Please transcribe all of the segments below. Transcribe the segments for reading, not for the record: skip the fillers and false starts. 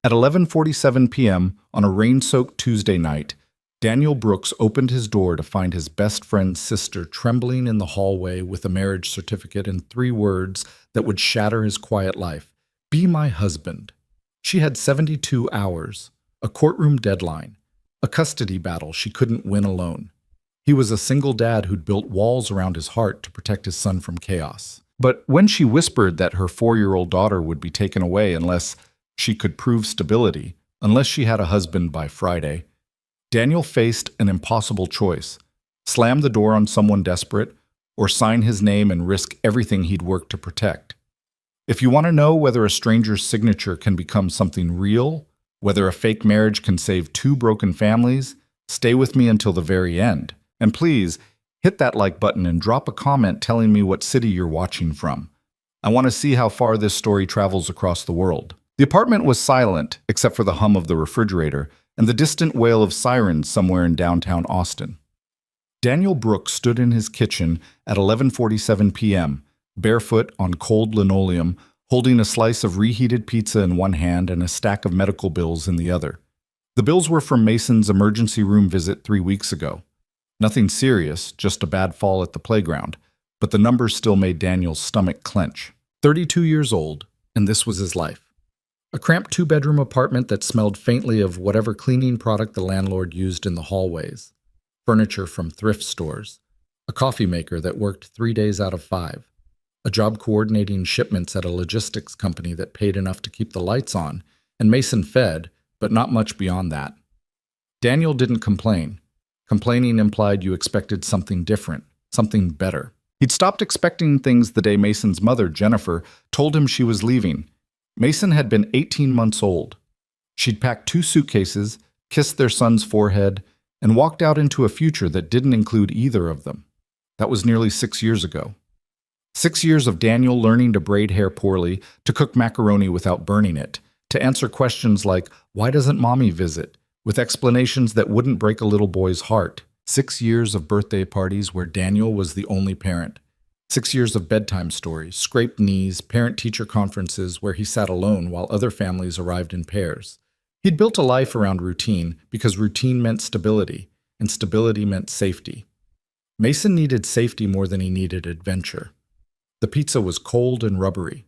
At 11:47 p.m. on a rain-soaked Tuesday night, Daniel Brooks opened his door to find his best friend's sister trembling in the hallway with a marriage certificate and 3 words that would shatter his quiet life. Be my husband. She had 72 hours, a courtroom deadline, a custody battle she couldn't win alone. He was a single dad who'd built walls around his heart to protect his son from chaos. But when she whispered that her 4-year-old daughter would be taken away unless she could prove stability, unless she had a husband by Friday, Daniel faced an impossible choice: slam the door on someone desperate, or sign his name and risk everything he'd worked to protect. If you want to know whether a stranger's signature can become something real, whether a fake marriage can save 2 broken families, stay with me until the very end. And please, hit that like button and drop a comment telling me what city you're watching from. I want to see how far this story travels across the world. The apartment was silent, except for the hum of the refrigerator and the distant wail of sirens somewhere in downtown Austin. Daniel Brooks stood in his kitchen at 11:47 p.m., barefoot on cold linoleum, holding a slice of reheated pizza in one hand and a stack of medical bills in the other. The bills were from Mason's emergency room visit 3 weeks ago. Nothing serious, just a bad fall at the playground, but the numbers still made Daniel's stomach clench. 32 years old, and this was his life. A cramped 2-bedroom apartment that smelled faintly of whatever cleaning product the landlord used in the hallways. Furniture from thrift stores. A coffee maker that worked 3 days out of 5. A job coordinating shipments at a logistics company that paid enough to keep the lights on, and Mason fed, but not much beyond that. Daniel didn't complain. Complaining implied you expected something different, something better. He'd stopped expecting things the day Mason's mother, Jennifer, told him she was leaving. Mason had been 18 months old. She'd packed 2 suitcases, kissed their son's forehead, and walked out into a future that didn't include either of them. That was nearly 6 years ago. 6 years of Daniel learning to braid hair poorly, to cook macaroni without burning it, to answer questions like, "Why doesn't mommy visit?" with explanations that wouldn't break a little boy's heart. 6 years of birthday parties where Daniel was the only parent. 6 years of bedtime stories, scraped knees, parent-teacher conferences where he sat alone while other families arrived in pairs. He'd built a life around routine because routine meant stability, and stability meant safety. Mason needed safety more than he needed adventure. The pizza was cold and rubbery.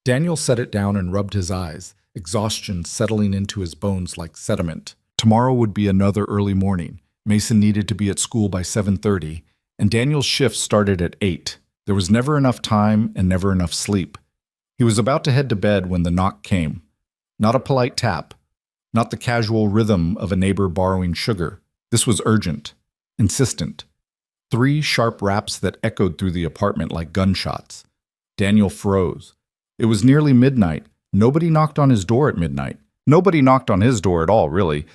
Daniel set it down and rubbed his eyes, exhaustion settling into his bones like sediment. Tomorrow would be another early morning. Mason needed to be at school by 7:30, and Daniel's shift started at 8. There was never enough time and never enough sleep. He was about to head to bed when the knock came. Not a polite tap, not the casual rhythm of a neighbor borrowing sugar. This was urgent, insistent. 3 sharp raps that echoed through the apartment like gunshots. Daniel froze. It was nearly midnight. Nobody knocked on his door at midnight. Nobody knocked on his door at all, really.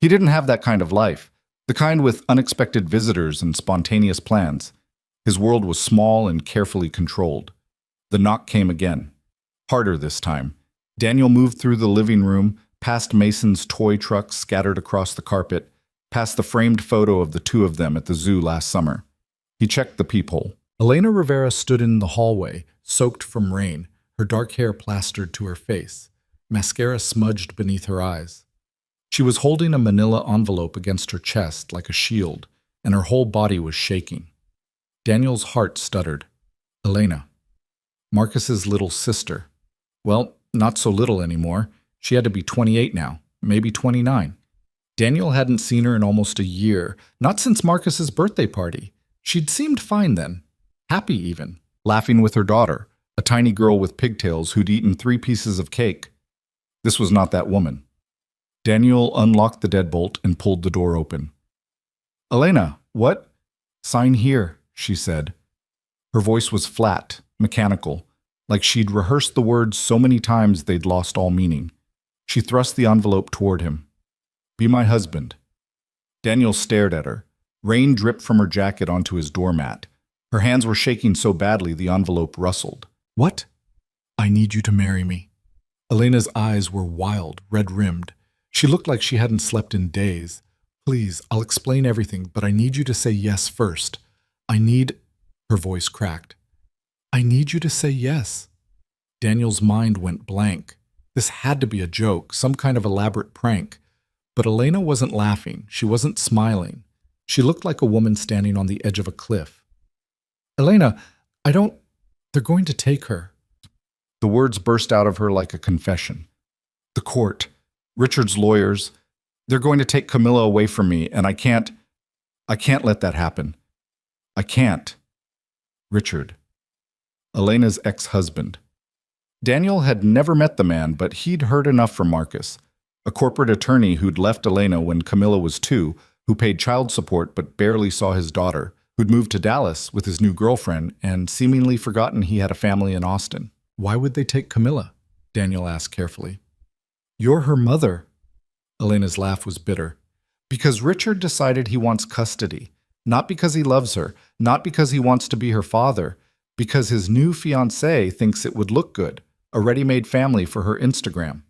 He didn't have that kind of life, the kind with unexpected visitors and spontaneous plans. His world was small and carefully controlled. The knock came again. Harder this time. Daniel moved through the living room, past Mason's toy trucks scattered across the carpet, past the framed photo of the 2 of them at the zoo last summer. He checked the peephole. Elena Rivera stood in the hallway, soaked from rain, her dark hair plastered to her face, mascara smudged beneath her eyes. She was holding a manila envelope against her chest like a shield, and her whole body was shaking. Daniel's heart stuttered. Elena. Marcus's little sister. Well, not so little anymore. She had to be 28 now, maybe 29. Daniel hadn't seen her in almost a year, not since Marcus's birthday party. She'd seemed fine then, happy even, laughing with her daughter, a tiny girl with pigtails who'd eaten 3 pieces of cake. This was not that woman. Daniel unlocked the deadbolt and pulled the door open. Elena, what? Sign here, she said. Her voice was flat, mechanical, like she'd rehearsed the words so many times they'd lost all meaning. She thrust the envelope toward him. Be my husband. Daniel stared at her. Rain dripped from her jacket onto his doormat. Her hands were shaking so badly the envelope rustled. What? I need you to marry me. Elena's eyes were wild, red-rimmed. She looked like she hadn't slept in days. Please, I'll explain everything, but I need you to say yes first. Her voice cracked. I need you to say yes. Daniel's mind went blank. This had to be a joke, some kind of elaborate prank. But Elena wasn't laughing. She wasn't smiling. She looked like a woman standing on the edge of a cliff. Elena, I don't... They're going to take her. The words burst out of her like a confession. The court, Richard's lawyers, they're going to take Camilla away from me, and I can't let that happen. I can't. Richard. Elena's ex-husband. Daniel had never met the man, but he'd heard enough from Marcus, a corporate attorney who'd left Elena when Camilla was 2, who paid child support but barely saw his daughter, who'd moved to Dallas with his new girlfriend and seemingly forgotten he had a family in Austin. Why would they take Camilla? Daniel asked carefully. You're her mother. Elena's laugh was bitter. Because Richard decided he wants custody. Not because he loves her, not because he wants to be her father, because his new fiancée thinks it would look good, a ready-made family for her Instagram.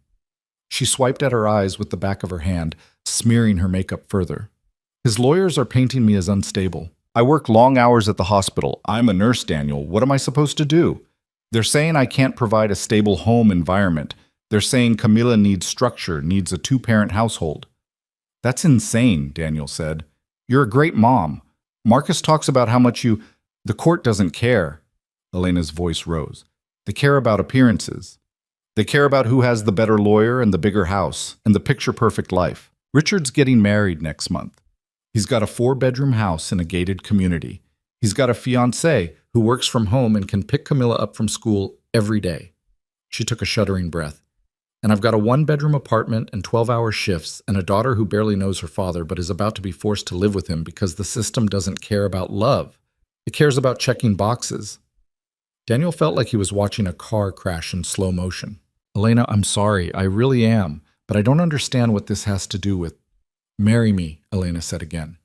She swiped at her eyes with the back of her hand, smearing her makeup further. His lawyers are painting me as unstable. I work long hours at the hospital. I'm a nurse, Daniel. What am I supposed to do? They're saying I can't provide a stable home environment. They're saying Camilla needs structure, needs a 2-parent household. That's insane, Daniel said. You're a great mom. Marcus talks about how much you... The court doesn't care. Elena's voice rose. They care about appearances. They care about who has the better lawyer and the bigger house and the picture-perfect life. Richard's getting married next month. He's got a 4-bedroom house in a gated community. He's got a fiancée who works from home and can pick Camilla up from school every day. She took a shuddering breath. And I've got a 1-bedroom apartment and 12-hour shifts and a daughter who barely knows her father but is about to be forced to live with him because the system doesn't care about love. It cares about checking boxes. Daniel felt like he was watching a car crash in slow motion. Elena, I'm sorry. I really am. But I don't understand what this has to do with... Marry me, Elena said again.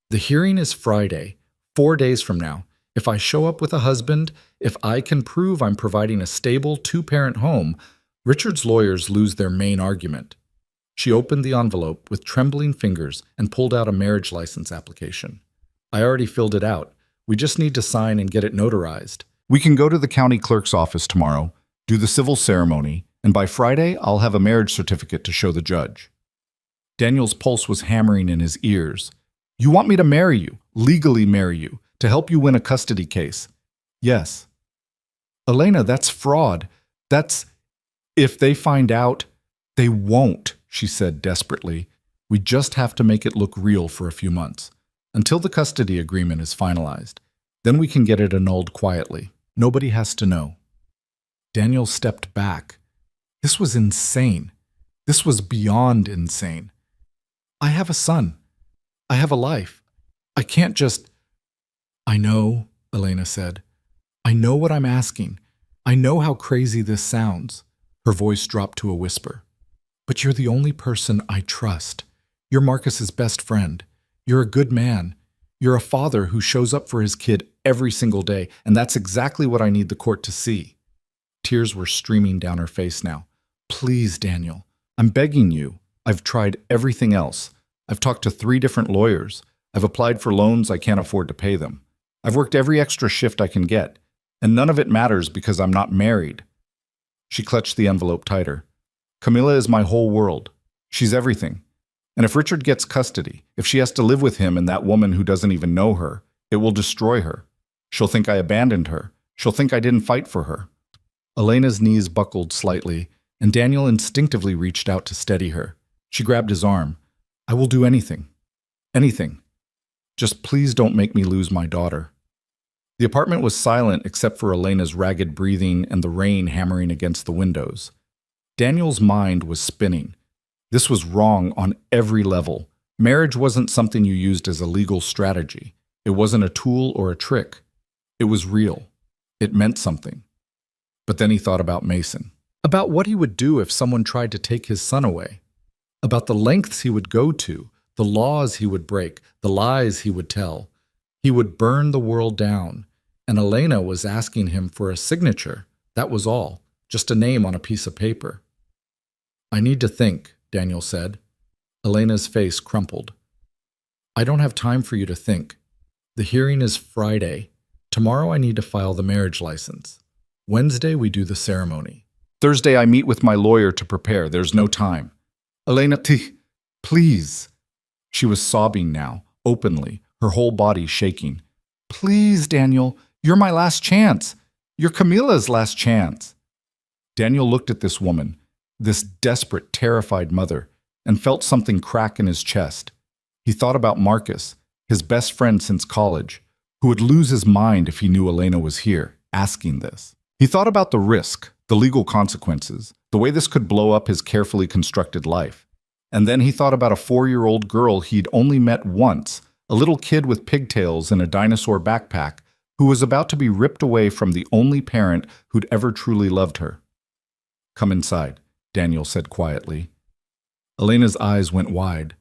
The hearing is Friday, 4 days from now. If I show up with a husband, if I can prove I'm providing a stable 2-parent home, Richard's lawyers lose their main argument. She opened the envelope with trembling fingers and pulled out a marriage license application. I already filled it out. We just need to sign and get it notarized. We can go to the county clerk's office tomorrow, do the civil ceremony, and by Friday, I'll have a marriage certificate to show the judge. Daniel's pulse was hammering in his ears. You want me to marry you, legally marry you, to help you win a custody case? Yes. Elena, that's fraud. That's... If they find out, they won't, she said desperately. We just have to make it look real for a few months, until the custody agreement is finalized. Then we can get it annulled quietly. Nobody has to know. Daniel stepped back. This was insane. This was beyond insane. I have a son. I have a life. I can't just... I know, Elena said. I know what I'm asking. I know how crazy this sounds. Her voice dropped to a whisper. But you're the only person I trust. You're Marcus's best friend. You're a good man. You're a father who shows up for his kid every single day, and that's exactly what I need the court to see. Tears were streaming down her face now. Please, Daniel, I'm begging you. I've tried everything else. I've talked to 3 different lawyers. I've applied for loans I can't afford to pay them. I've worked every extra shift I can get, and none of it matters because I'm not married. She clutched the envelope tighter. Camilla is my whole world. She's everything. And if Richard gets custody, if she has to live with him and that woman who doesn't even know her, it will destroy her. She'll think I abandoned her. She'll think I didn't fight for her. Elena's knees buckled slightly, and Daniel instinctively reached out to steady her. She grabbed his arm. I will do anything. Anything. Just please don't make me lose my daughter. The apartment was silent except for Elena's ragged breathing and the rain hammering against the windows. Daniel's mind was spinning. This was wrong on every level. Marriage wasn't something you used as a legal strategy. It wasn't a tool or a trick. It was real. It meant something. But then he thought about Mason. About what he would do if someone tried to take his son away. About the lengths he would go to, the laws he would break, the lies he would tell. He would burn the world down. And Elena was asking him for a signature. That was all. Just a name on a piece of paper. I need to think, Daniel said. Elena's face crumpled. I don't have time for you to think. The hearing is Friday. Tomorrow I need to file the marriage license. Wednesday we do the ceremony. Thursday I meet with my lawyer to prepare. There's no time. Elena, please. She was sobbing now, openly, her whole body shaking. Please, Daniel, you're my last chance. You're Camila's last chance. Daniel looked at this woman, this desperate, terrified mother, and felt something crack in his chest. He thought about Marcus, his best friend since college, who would lose his mind if he knew Elena was here, asking this. He thought about the risk, the legal consequences, the way this could blow up his carefully constructed life. And then he thought about a 4-year-old girl he'd only met once, a little kid with pigtails and a dinosaur backpack, who was about to be ripped away from the only parent who'd ever truly loved her. Come inside, Daniel said quietly. Elena's eyes went wide.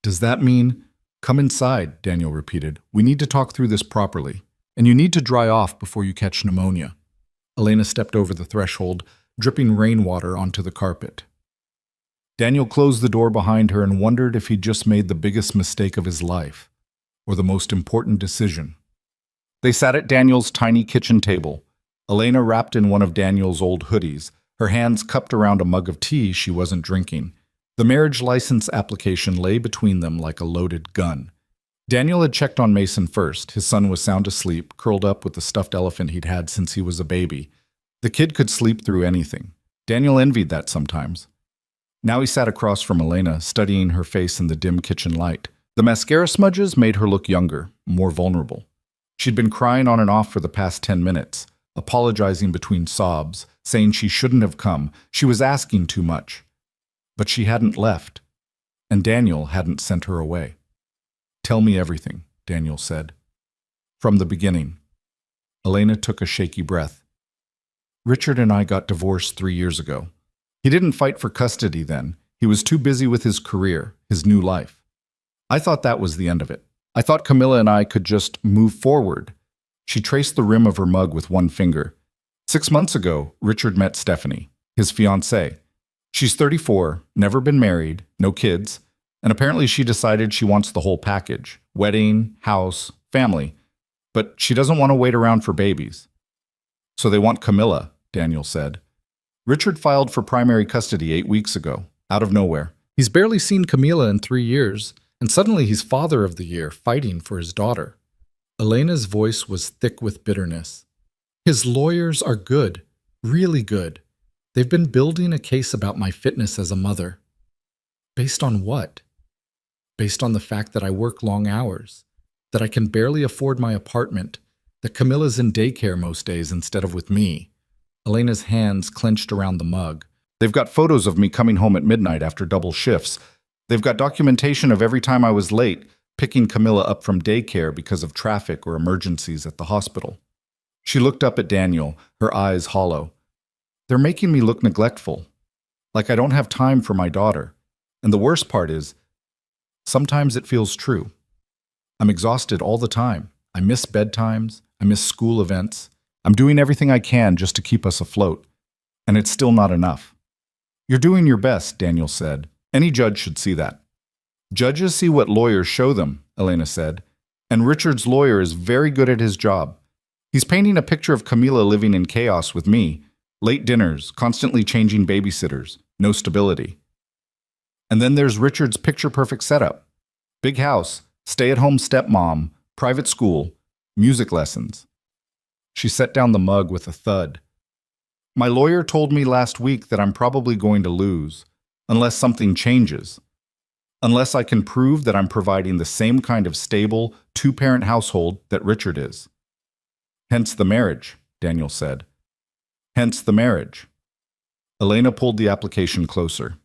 Does that mean? Come inside, Daniel repeated. We need to talk through this properly, and you need to dry off before you catch pneumonia. Elena stepped over the threshold, dripping rainwater onto the carpet. Daniel closed the door behind her and wondered if he'd just made the biggest mistake of his life, or the most important decision. They sat at Daniel's tiny kitchen table, Elena wrapped in one of Daniel's old hoodies, her hands cupped around a mug of tea she wasn't drinking. The marriage license application lay between them like a loaded gun. Daniel had checked on Mason first. His son was sound asleep, curled up with the stuffed elephant he'd had since he was a baby. The kid could sleep through anything. Daniel envied that sometimes. Now he sat across from Elena, studying her face in the dim kitchen light. The mascara smudges made her look younger, more vulnerable. She'd been crying on and off for the past 10 minutes, apologizing between sobs, saying she shouldn't have come. She was asking too much. But she hadn't left, and Daniel hadn't sent her away. Tell me everything, Daniel said. From the beginning. Elena took a shaky breath. Richard and I got divorced 3 years ago. He didn't fight for custody then. He was too busy with his career, his new life. I thought that was the end of it. I thought Camilla and I could just move forward. She traced the rim of her mug with one finger. 6 months ago, Richard met Stephanie, his fiancée. She's 34, never been married, no kids, and apparently she decided she wants the whole package: wedding, house, family. But she doesn't want to wait around for babies. So they want Camilla, Daniel said. Richard filed for primary custody 8 weeks ago, out of nowhere. He's barely seen Camila in 3 years, and suddenly he's father of the year, fighting for his daughter. Elena's voice was thick with bitterness. His lawyers are good, really good. They've been building a case about my fitness as a mother. Based on what? Based on the fact that I work long hours, that I can barely afford my apartment, that Camilla's in daycare most days instead of with me. Elena's hands clenched around the mug. They've got photos of me coming home at midnight after double shifts. They've got documentation of every time I was late, picking Camilla up from daycare because of traffic or emergencies at the hospital. She looked up at Daniel, her eyes hollow. They're making me look neglectful, like I don't have time for my daughter. And the worst part is, sometimes it feels true. I'm exhausted all the time. I miss bedtimes. I miss school events. I'm doing everything I can just to keep us afloat. And it's still not enough. You're doing your best, Daniel said. Any judge should see that. Judges see what lawyers show them, Elena said. And Richard's lawyer is very good at his job. He's painting a picture of Camila living in chaos with me. Late dinners, constantly changing babysitters, no stability. And then there's Richard's picture-perfect setup. Big house, stay-at-home stepmom, private school, music lessons. She set down the mug with a thud. My lawyer told me last week that I'm probably going to lose, unless something changes. Unless I can prove that I'm providing the same kind of stable, two-parent household that Richard is. Hence the marriage, Daniel said. Hence the marriage. Elena pulled the application closer.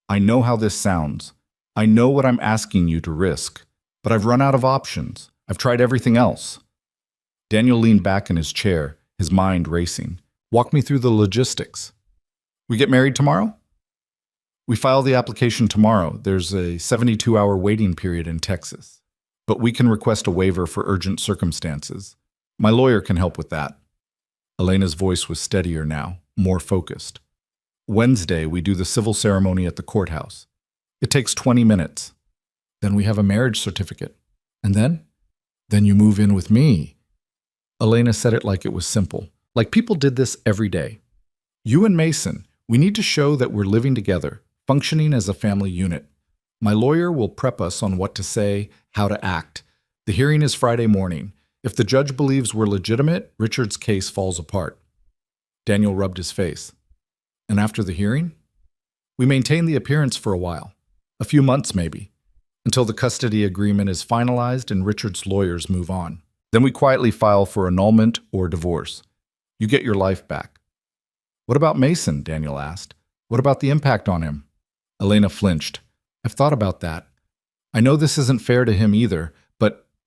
I know how this sounds. I know what I'm asking you to risk, but I've run out of options. I've tried everything else. Daniel leaned back in his chair, his mind racing. Walk me through the logistics. We get married tomorrow? We file the application tomorrow. There's a 72-hour waiting period in Texas, but we can request a waiver for urgent circumstances. My lawyer can help with that. Elena's voice was steadier now, more focused. Wednesday, we do the civil ceremony at the courthouse. It takes 20 minutes. Then we have a marriage certificate. And then? Then you move in with me. Elena said it like it was simple, like people did this every day. You and Mason, we need to show that we're living together, functioning as a family unit. My lawyer will prep us on what to say, how to act. The hearing is Friday morning. If the judge believes we're legitimate, Richard's case falls apart. Daniel rubbed his face. And after the hearing? We maintain the appearance for a while. A few months, maybe. Until the custody agreement is finalized and Richard's lawyers move on. Then we quietly file for annulment or divorce. You get your life back. What about Mason? Daniel asked. What about the impact on him? Elena flinched. I've thought about that. I know this isn't fair to him either,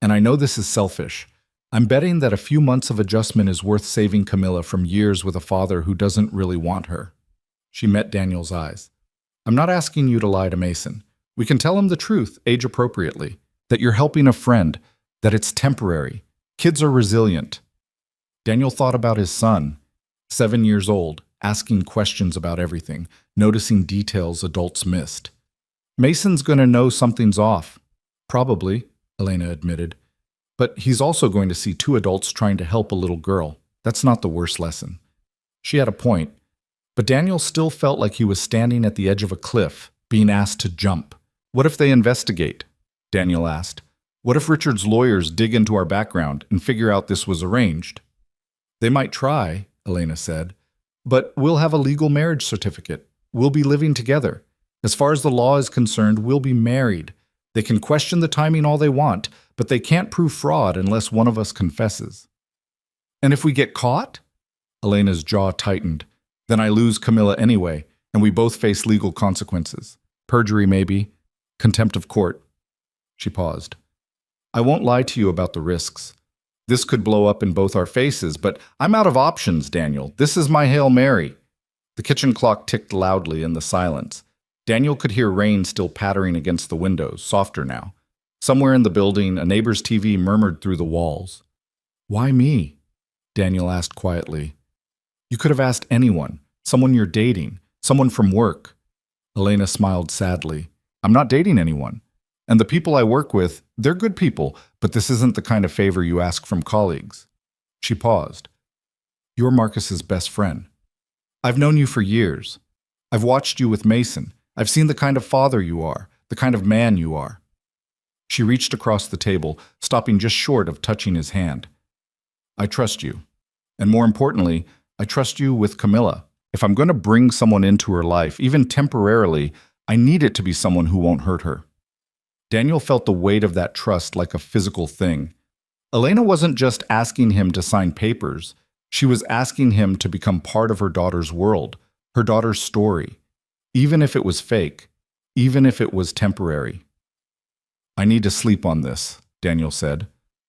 and I know this is selfish. I'm betting that a few months of adjustment is worth saving Camilla from years with a father who doesn't really want her. She met Daniel's eyes. I'm not asking you to lie to Mason. We can tell him the truth, age appropriately, that you're helping a friend, that it's temporary. Kids are resilient. Daniel thought about his son, 7 years old, asking questions about everything, noticing details adults missed. Mason's going to know something's off. Probably, Elena admitted. But he's also going to see 2 adults trying to help a little girl. That's not the worst lesson. She had a point. But Daniel still felt like he was standing at the edge of a cliff, being asked to jump. What if they investigate? Daniel asked. What if Richard's lawyers dig into our background and figure out this was arranged? They might try, Elena said. But we'll have a legal marriage certificate. We'll be living together. As far as the law is concerned, we'll be married. They can question the timing all they want, but they can't prove fraud unless one of us confesses. And if we get caught? Elena's jaw tightened. Then I lose Camilla anyway, and we both face legal consequences. Perjury, maybe. Contempt of court. She paused. I won't lie to you about the risks. This could blow up in both our faces, but I'm out of options, Daniel. This is my Hail Mary. The kitchen clock ticked loudly in the silence. Daniel could hear rain still pattering against the windows, softer now. Somewhere in the building, a neighbor's TV murmured through the walls. Why me? Daniel asked quietly. You could have asked anyone, someone you're dating, someone from work. Elena smiled sadly. I'm not dating anyone. And the people I work with, they're good people, but this isn't the kind of favor you ask from colleagues. She paused. You're Marcus's best friend. I've known you for years. I've watched you with Mason. I've seen the kind of father you are, the kind of man you are. She reached across the table, stopping just short of touching his hand. I trust you. And more importantly, I trust you with Camilla. If I'm going to bring someone into her life, even temporarily, I need it to be someone who won't hurt her. Daniel felt the weight of that trust like a physical thing. Elena wasn't just asking him to sign papers. She was asking him to become part of her daughter's world, her daughter's story. Even if it was fake, even if it was temporary. I need to sleep on this, Daniel said.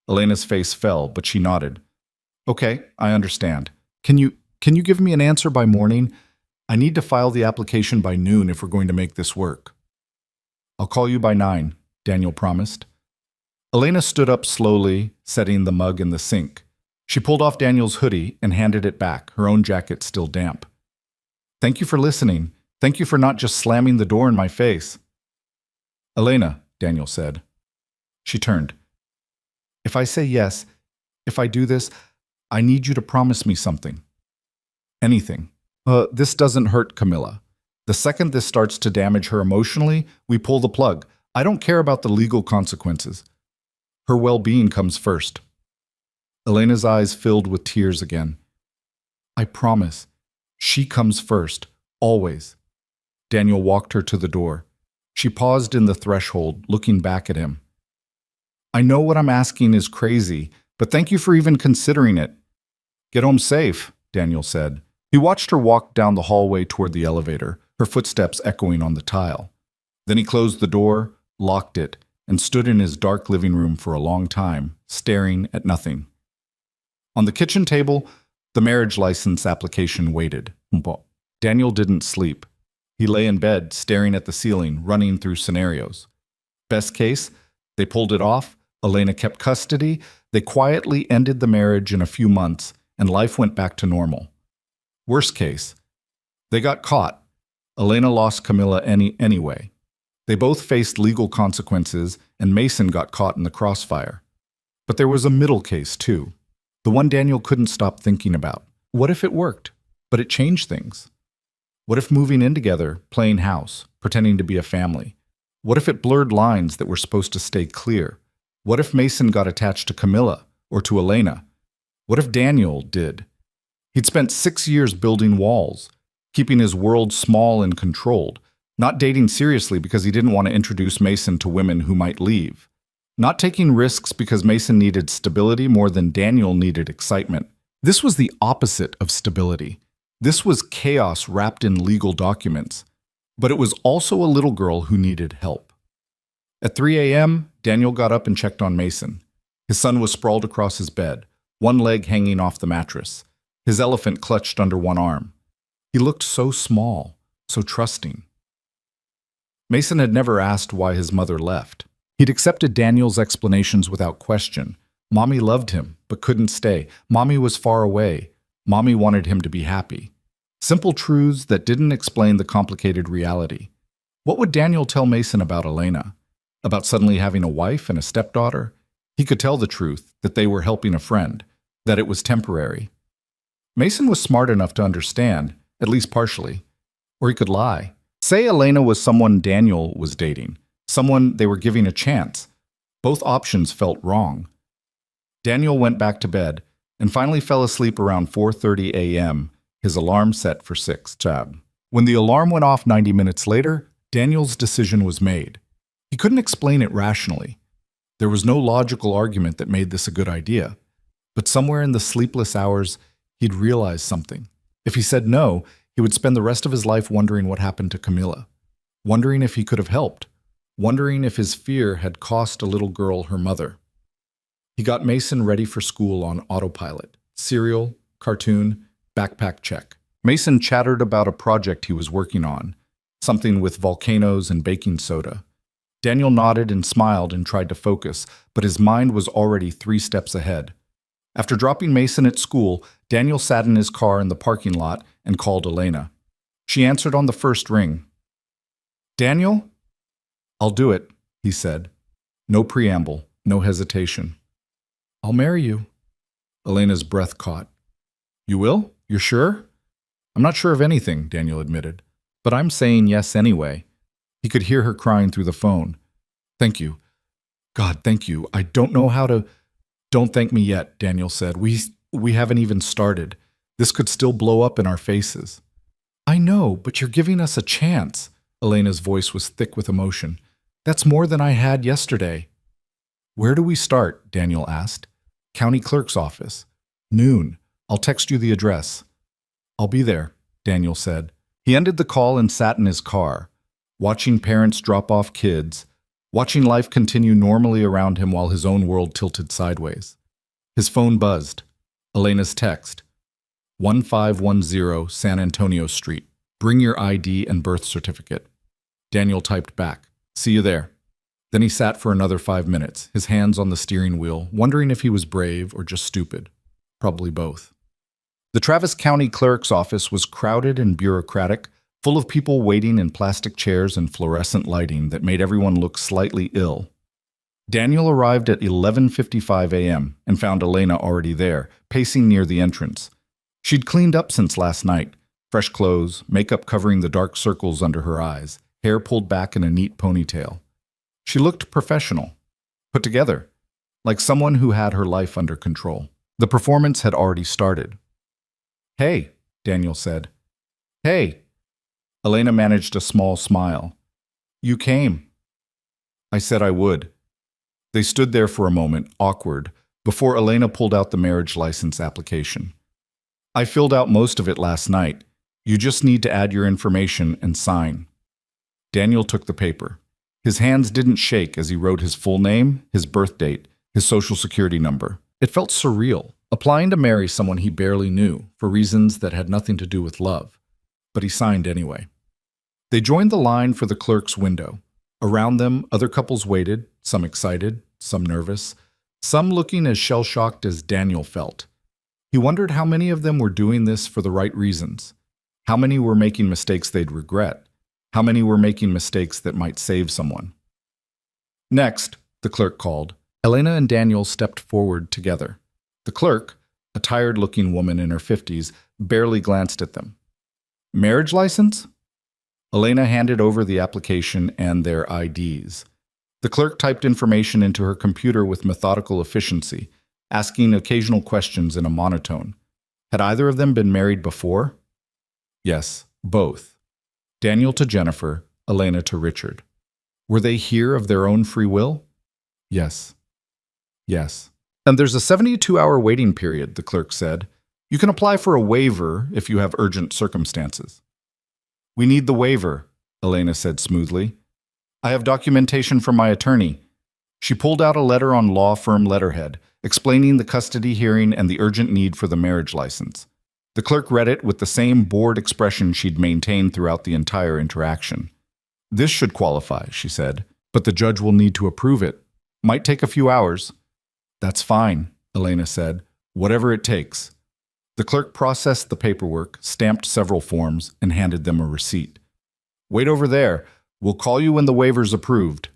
Elena's face fell, but she nodded. Okay, I understand. Can you give me an answer by morning? I need to file the application by noon if we're going to make this work. I'll call you by 9, Daniel promised. Elena stood up slowly, setting the mug in the sink. She pulled off Daniel's hoodie and handed it back, her own jacket still damp. Thank you for listening. Thank you for not just slamming the door in my face. Elena, Daniel said. She turned. If I say yes, if I do this, I need you to promise me something. Anything. This doesn't hurt Camilla. The second this starts to damage her emotionally, we pull the plug. I don't care about the legal consequences. Her well-being comes first. Elena's eyes filled with tears again. I promise. She comes first, always. Daniel walked her to the door. She paused in the threshold, looking back at him. I know what I'm asking is crazy, but thank you for even considering it. Get home safe, Daniel said. He watched her walk down the hallway toward the elevator, her footsteps echoing on the tile. Then he closed the door, locked it, and stood in his dark living room for a long time, staring at nothing. On the kitchen table, the marriage license application waited. Daniel didn't sleep. He lay in bed, staring at the ceiling, running through scenarios. Best case, they pulled it off, Elena kept custody, they quietly ended the marriage in a few months, and life went back to normal. Worst case, they got caught. Elena lost Camilla anyway. They both faced legal consequences, and Mason got caught in the crossfire. But there was a middle case, too. The one Daniel couldn't stop thinking about. What if it worked? but it changed things. What if moving in together, playing house, pretending to be a family? What if it blurred lines that were supposed to stay clear? What if Mason got attached to Camilla or to Elena? What if Daniel did? He'd spent 6 years building walls, keeping his world small and controlled, not dating seriously because he didn't want to introduce Mason to women who might leave, not taking risks because Mason needed stability more than Daniel needed excitement. This was the opposite of stability. This was chaos wrapped in legal documents, but it was also a little girl who needed help. At 3 a.m., Daniel got up and checked on Mason. His son was sprawled across his bed, one leg hanging off the mattress, his elephant clutched under one arm. He looked so small, so trusting. Mason had never asked why his mother left. He'd accepted Daniel's explanations without question. Mommy loved him, but couldn't stay. Mommy was far away. Mommy wanted him to be happy. Simple truths that didn't explain the complicated reality. What would Daniel tell Mason about Elena? About suddenly having a wife and a stepdaughter? He could tell the truth, that they were helping a friend, that it was temporary. Mason was smart enough to understand, at least partially. Or he could lie. Say Elena was someone Daniel was dating, someone they were giving a chance. Both options felt wrong. Daniel went back to bed and finally fell asleep around 4:30 a.m., his alarm set for 6 tab. When the alarm went off 90 minutes later, Daniel's decision was made. He couldn't explain it rationally. There was no logical argument that made this a good idea. But somewhere in the sleepless hours, he'd realized something. If he said no, he would spend the rest of his life wondering what happened to Camilla, wondering if he could have helped, wondering if his fear had cost a little girl her mother. He got Mason ready for school on autopilot. Cereal, cartoon, backpack check. Mason chattered about a project he was working on, something with volcanoes and baking soda. Daniel nodded and smiled and tried to focus, but his mind was already 3 steps ahead. After dropping Mason at school, Daniel sat in his car in the parking lot and called Elena. She answered on the first ring. "Daniel?" "I'll do it," he said. No preamble, no hesitation. "I'll marry you." Elena's breath caught. "You will? You're sure?" "I'm not sure of anything," Daniel admitted. "But I'm saying yes anyway." He could hear her crying through the phone. "Thank you. God, thank you. I don't know how to—" "Don't thank me yet," Daniel said. We haven't even started. This could still blow up in our faces." "I know, but you're giving us a chance." Elena's voice was thick with emotion. "That's more than I had yesterday." "Where do we start?" Daniel asked. "County clerk's office. Noon. I'll text you the address." "I'll be there," Daniel said. He ended the call and sat in his car, watching parents drop off kids, watching life continue normally around him while his own world tilted sideways. His phone buzzed. Elena's text. 1510 San Antonio Street. Bring your ID and birth certificate. Daniel typed back. "See you there." Then he sat for another 5 minutes, his hands on the steering wheel, wondering if he was brave or just stupid. Probably both. The Travis County Clerk's office was crowded and bureaucratic, full of people waiting in plastic chairs and fluorescent lighting that made everyone look slightly ill. Daniel arrived at 11:55 a.m. and found Elena already there, pacing near the entrance. She'd cleaned up since last night. Fresh clothes, makeup covering the dark circles under her eyes, hair pulled back in a neat ponytail. She looked professional, put together, like someone who had her life under control. The performance had already started. "Hey," Daniel said. "Hey." Elena managed a small smile. "You came." "I said I would." They stood there for a moment, awkward, before Elena pulled out the marriage license application. "I filled out most of it last night. You just need to add your information and sign." Daniel took the paper. His hands didn't shake as he wrote his full name, his birth date, his social security number. It felt surreal, applying to marry someone he barely knew, for reasons that had nothing to do with love. But he signed anyway. They joined the line for the clerk's window. Around them, other couples waited, some excited, some nervous, some looking as shell-shocked as Daniel felt. He wondered how many of them were doing this for the right reasons. How many were making mistakes they'd regret? How many were making mistakes that might save someone? "Next," the clerk called. Elena and Daniel stepped forward together. The clerk, a tired-looking woman in her 50s, barely glanced at them. Marriage license? Elena handed over the application and their IDs. The clerk typed information into her computer with methodical efficiency, asking occasional questions in a monotone. Had either of them been married before? Yes, both. Daniel to Jennifer, Elena to Richard. Were they here of their own free will? Yes. Yes. And there's a 72-hour waiting period, the clerk said. You can apply for a waiver if you have urgent circumstances. We need the waiver, Elena said smoothly. I have documentation from my attorney. She pulled out a letter on law firm letterhead, explaining the custody hearing and the urgent need for the marriage license. The clerk read it with the same bored expression she'd maintained throughout the entire interaction. This should qualify, she said, but the judge will need to approve it. Might take a few hours. That's fine, Elena said. Whatever it takes. The clerk processed the paperwork, stamped several forms, and handed them a receipt. Wait over there. We'll call you when the waiver's approved.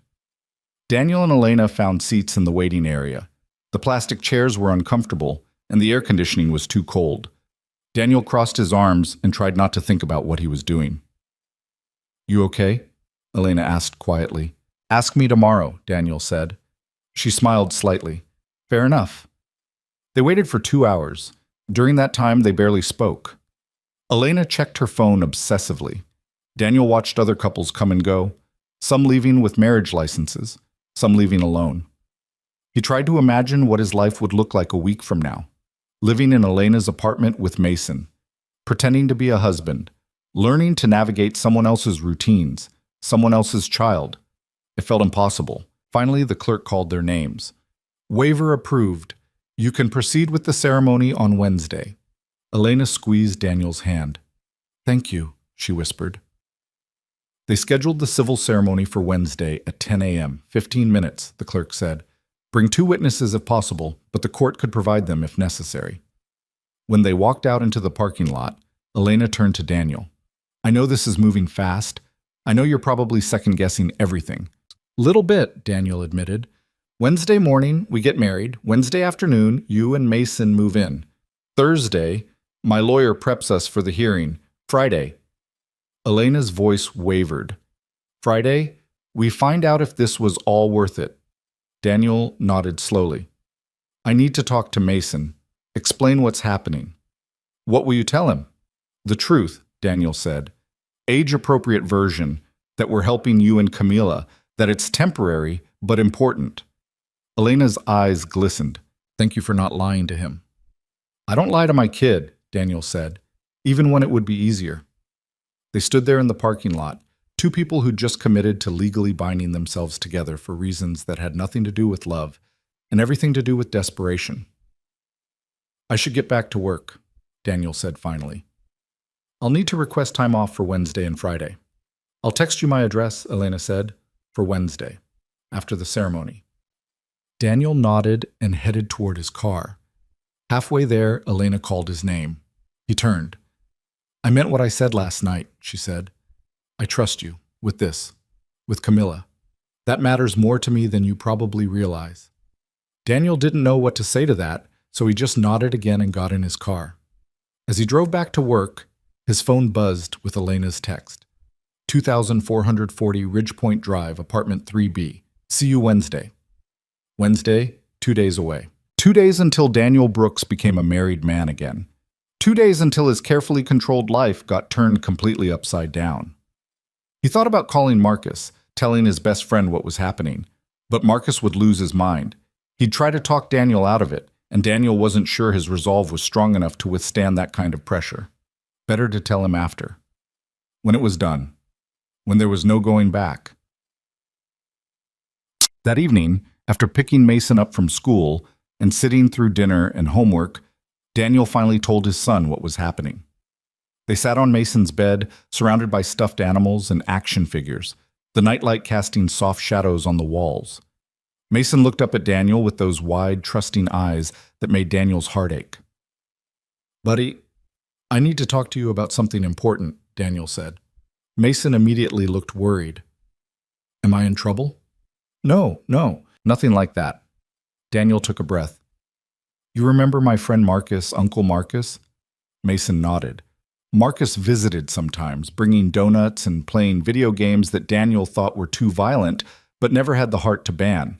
Daniel and Elena found seats in the waiting area. The plastic chairs were uncomfortable, and the air conditioning was too cold. Daniel crossed his arms and tried not to think about what he was doing. You okay? Elena asked quietly. Ask me tomorrow, Daniel said. She smiled slightly. Fair enough. They waited for 2 hours. During that time, they barely spoke. Elena checked her phone obsessively. Daniel watched other couples come and go, some leaving with marriage licenses, some leaving alone. He tried to imagine what his life would look like a week from now, living in Elena's apartment with Mason, pretending to be a husband, learning to navigate someone else's routines, someone else's child. It felt impossible. Finally, the clerk called their names. Waiver approved. You can proceed with the ceremony on Wednesday. Elena squeezed Daniel's hand. Thank you, she whispered. They scheduled the civil ceremony for Wednesday at 10 a.m., 15 minutes, the clerk said. Bring 2 witnesses if possible, but the court could provide them if necessary. When they walked out into the parking lot, Elena turned to Daniel. I know this is moving fast. I know you're probably second-guessing everything. Little bit, Daniel admitted. Wednesday morning, we get married. Wednesday afternoon, you and Mason move in. Thursday, my lawyer preps us for the hearing. Friday. Elena's voice wavered. Friday, we find out if this was all worth it. Daniel nodded slowly. I need to talk to Mason. Explain what's happening. What will you tell him? The truth, Daniel said. Age-appropriate version, that we're helping you and Camila, that it's temporary but important. Elena's eyes glistened. Thank you for not lying to him. I don't lie to my kid, Daniel said, even when it would be easier. They stood there in the parking lot, 2 people who'd just committed to legally binding themselves together for reasons that had nothing to do with love and everything to do with desperation. I should get back to work, Daniel said finally. I'll need to request time off for Wednesday and Friday. I'll text you my address, Elena said, for Wednesday, after the ceremony. Daniel nodded and headed toward his car. Halfway there, Elena called his name. He turned. I meant what I said last night, she said. I trust you, with this, with Camila. That matters more to me than you probably realize. Daniel didn't know what to say to that, so he just nodded again and got in his car. As he drove back to work, his phone buzzed with Elena's text. 2440 Ridgepoint Drive, apartment 3B. See you Wednesday. Wednesday, 2 days away. 2 days until Daniel Brooks became a married man again. 2 days until his carefully controlled life got turned completely upside down. He thought about calling Marcus, telling his best friend what was happening, but Marcus would lose his mind. He'd try to talk Daniel out of it, and Daniel wasn't sure his resolve was strong enough to withstand that kind of pressure. Better to tell him after. When it was done. When there was no going back. That evening, after picking Mason up from school and sitting through dinner and homework, Daniel finally told his son what was happening. They sat on Mason's bed, surrounded by stuffed animals and action figures, the nightlight casting soft shadows on the walls. Mason looked up at Daniel with those wide, trusting eyes that made Daniel's heart ache. Buddy, I need to talk to you about something important, Daniel said. Mason immediately looked worried. Am I in trouble? No, nothing like that. Daniel took a breath. You remember my friend Marcus, Uncle Marcus? Mason nodded. Marcus visited sometimes, bringing donuts and playing video games that Daniel thought were too violent, but never had the heart to ban.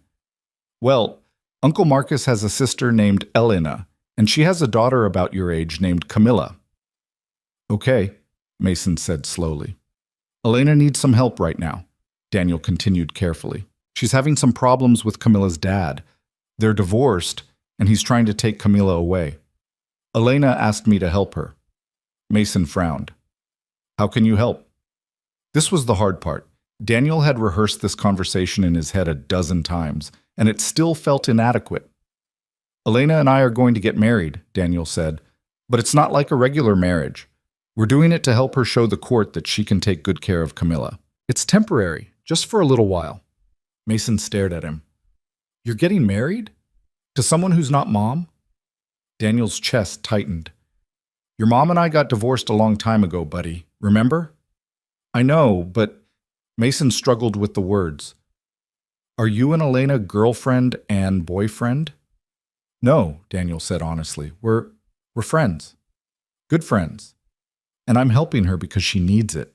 Well, Uncle Marcus has a sister named Elena, and she has a daughter about your age named Camilla. Okay, Mason said slowly. Elena needs some help right now, Daniel continued carefully. She's having some problems with Camilla's dad. They're divorced, and he's trying to take Camilla away. Elena asked me to help her. Mason frowned. How can you help? This was the hard part. Daniel had rehearsed this conversation in his head a dozen times, and it still felt inadequate. Elena and I are going to get married, Daniel said, but it's not like a regular marriage. We're doing it to help her show the court that she can take good care of Camilla. It's temporary, just for a little while. Mason stared at him. You're getting married? To someone who's not mom? Daniel's chest tightened. Your mom and I got divorced a long time ago, buddy. Remember? I know, but Mason struggled with the words. Are you and Elena girlfriend and boyfriend? No, Daniel said honestly. We're friends. Good friends. And I'm helping her because she needs it.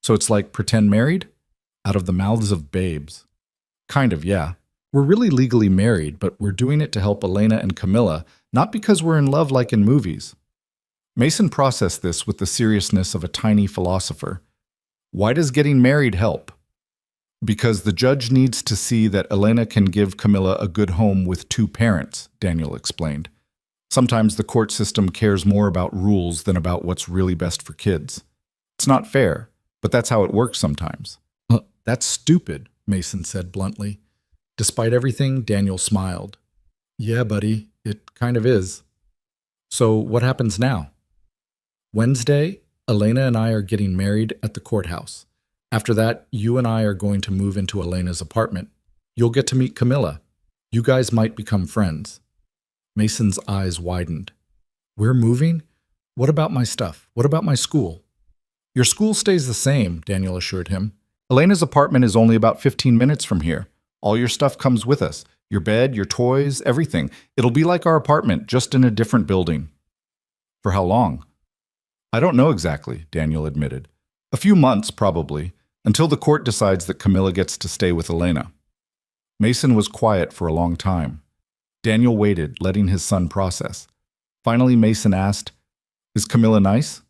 So it's like pretend married? Out of the mouths of babes. Kind of, yeah. We're really legally married, but we're doing it to help Elena and Camilla, not because we're in love like in movies. Mason processed this with the seriousness of a tiny philosopher. Why does getting married help? Because the judge needs to see that Elena can give Camilla a good home with two parents, Daniel explained. Sometimes the court system cares more about rules than about what's really best for kids. It's not fair, but that's how it works sometimes. That's stupid, Mason said bluntly. Despite everything, Daniel smiled. Yeah, buddy, it kind of is. So what happens now? Wednesday, Elena and I are getting married at the courthouse. After that, you and I are going to move into Elena's apartment. You'll get to meet Camilla. You guys might become friends. Mason's eyes widened. We're moving? What about my stuff? What about my school? Your school stays the same, Daniel assured him. Elena's apartment is only about 15 minutes from here. All your stuff comes with us. Your bed, your toys, everything. It'll be like our apartment, just in a different building. For how long? I don't know exactly, Daniel admitted. A few months, probably, until the court decides that Camilla gets to stay with Elena. Mason was quiet for a long time. Daniel waited, letting his son process. Finally, Mason asked, Is Camilla nice?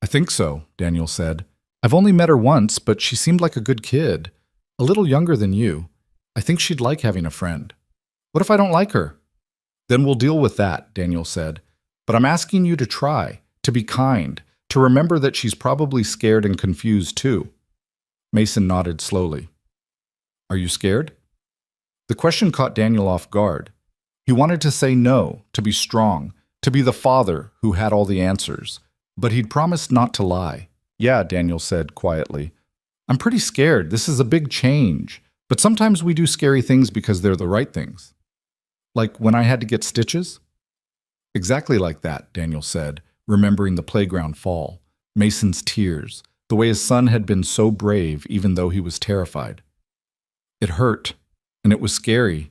I think so, Daniel said. I've only met her once, but she seemed like a good kid. A little younger than you. I think she'd like having a friend. What if I don't like her? Then we'll deal with that, Daniel said. But I'm asking you to try, to be kind, to remember that she's probably scared and confused too. Mason nodded slowly. Are you scared? The question caught Daniel off guard. He wanted to say no, to be strong, to be the father who had all the answers. But he'd promised not to lie. Yeah, Daniel said quietly. I'm pretty scared. This is a big change. But sometimes we do scary things because they're the right things. Like when I had to get stitches? Exactly like that, Daniel said, remembering the playground fall, Mason's tears, the way his son had been so brave even though he was terrified. It hurt, and it was scary,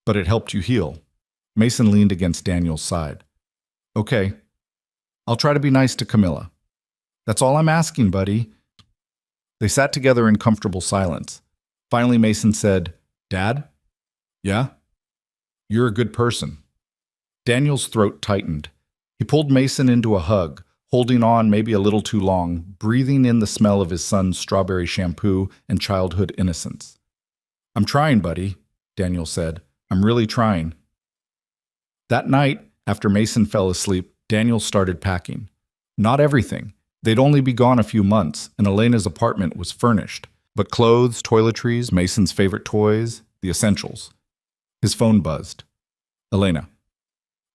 but it helped you heal. Mason leaned against Daniel's side. Okay, I'll try to be nice to Camilla. That's all I'm asking, buddy. They sat together in comfortable silence. Finally, Mason said, Dad? Yeah? You're a good person. Daniel's throat tightened. He pulled Mason into a hug, holding on maybe a little too long, breathing in the smell of his son's strawberry shampoo and childhood innocence. I'm trying, buddy, Daniel said. I'm really trying. That night, after Mason fell asleep, Daniel started packing. Not everything. They'd only be gone a few months, and Elena's apartment was furnished. But clothes, toiletries, Mason's favorite toys, the essentials. His phone buzzed. Elena.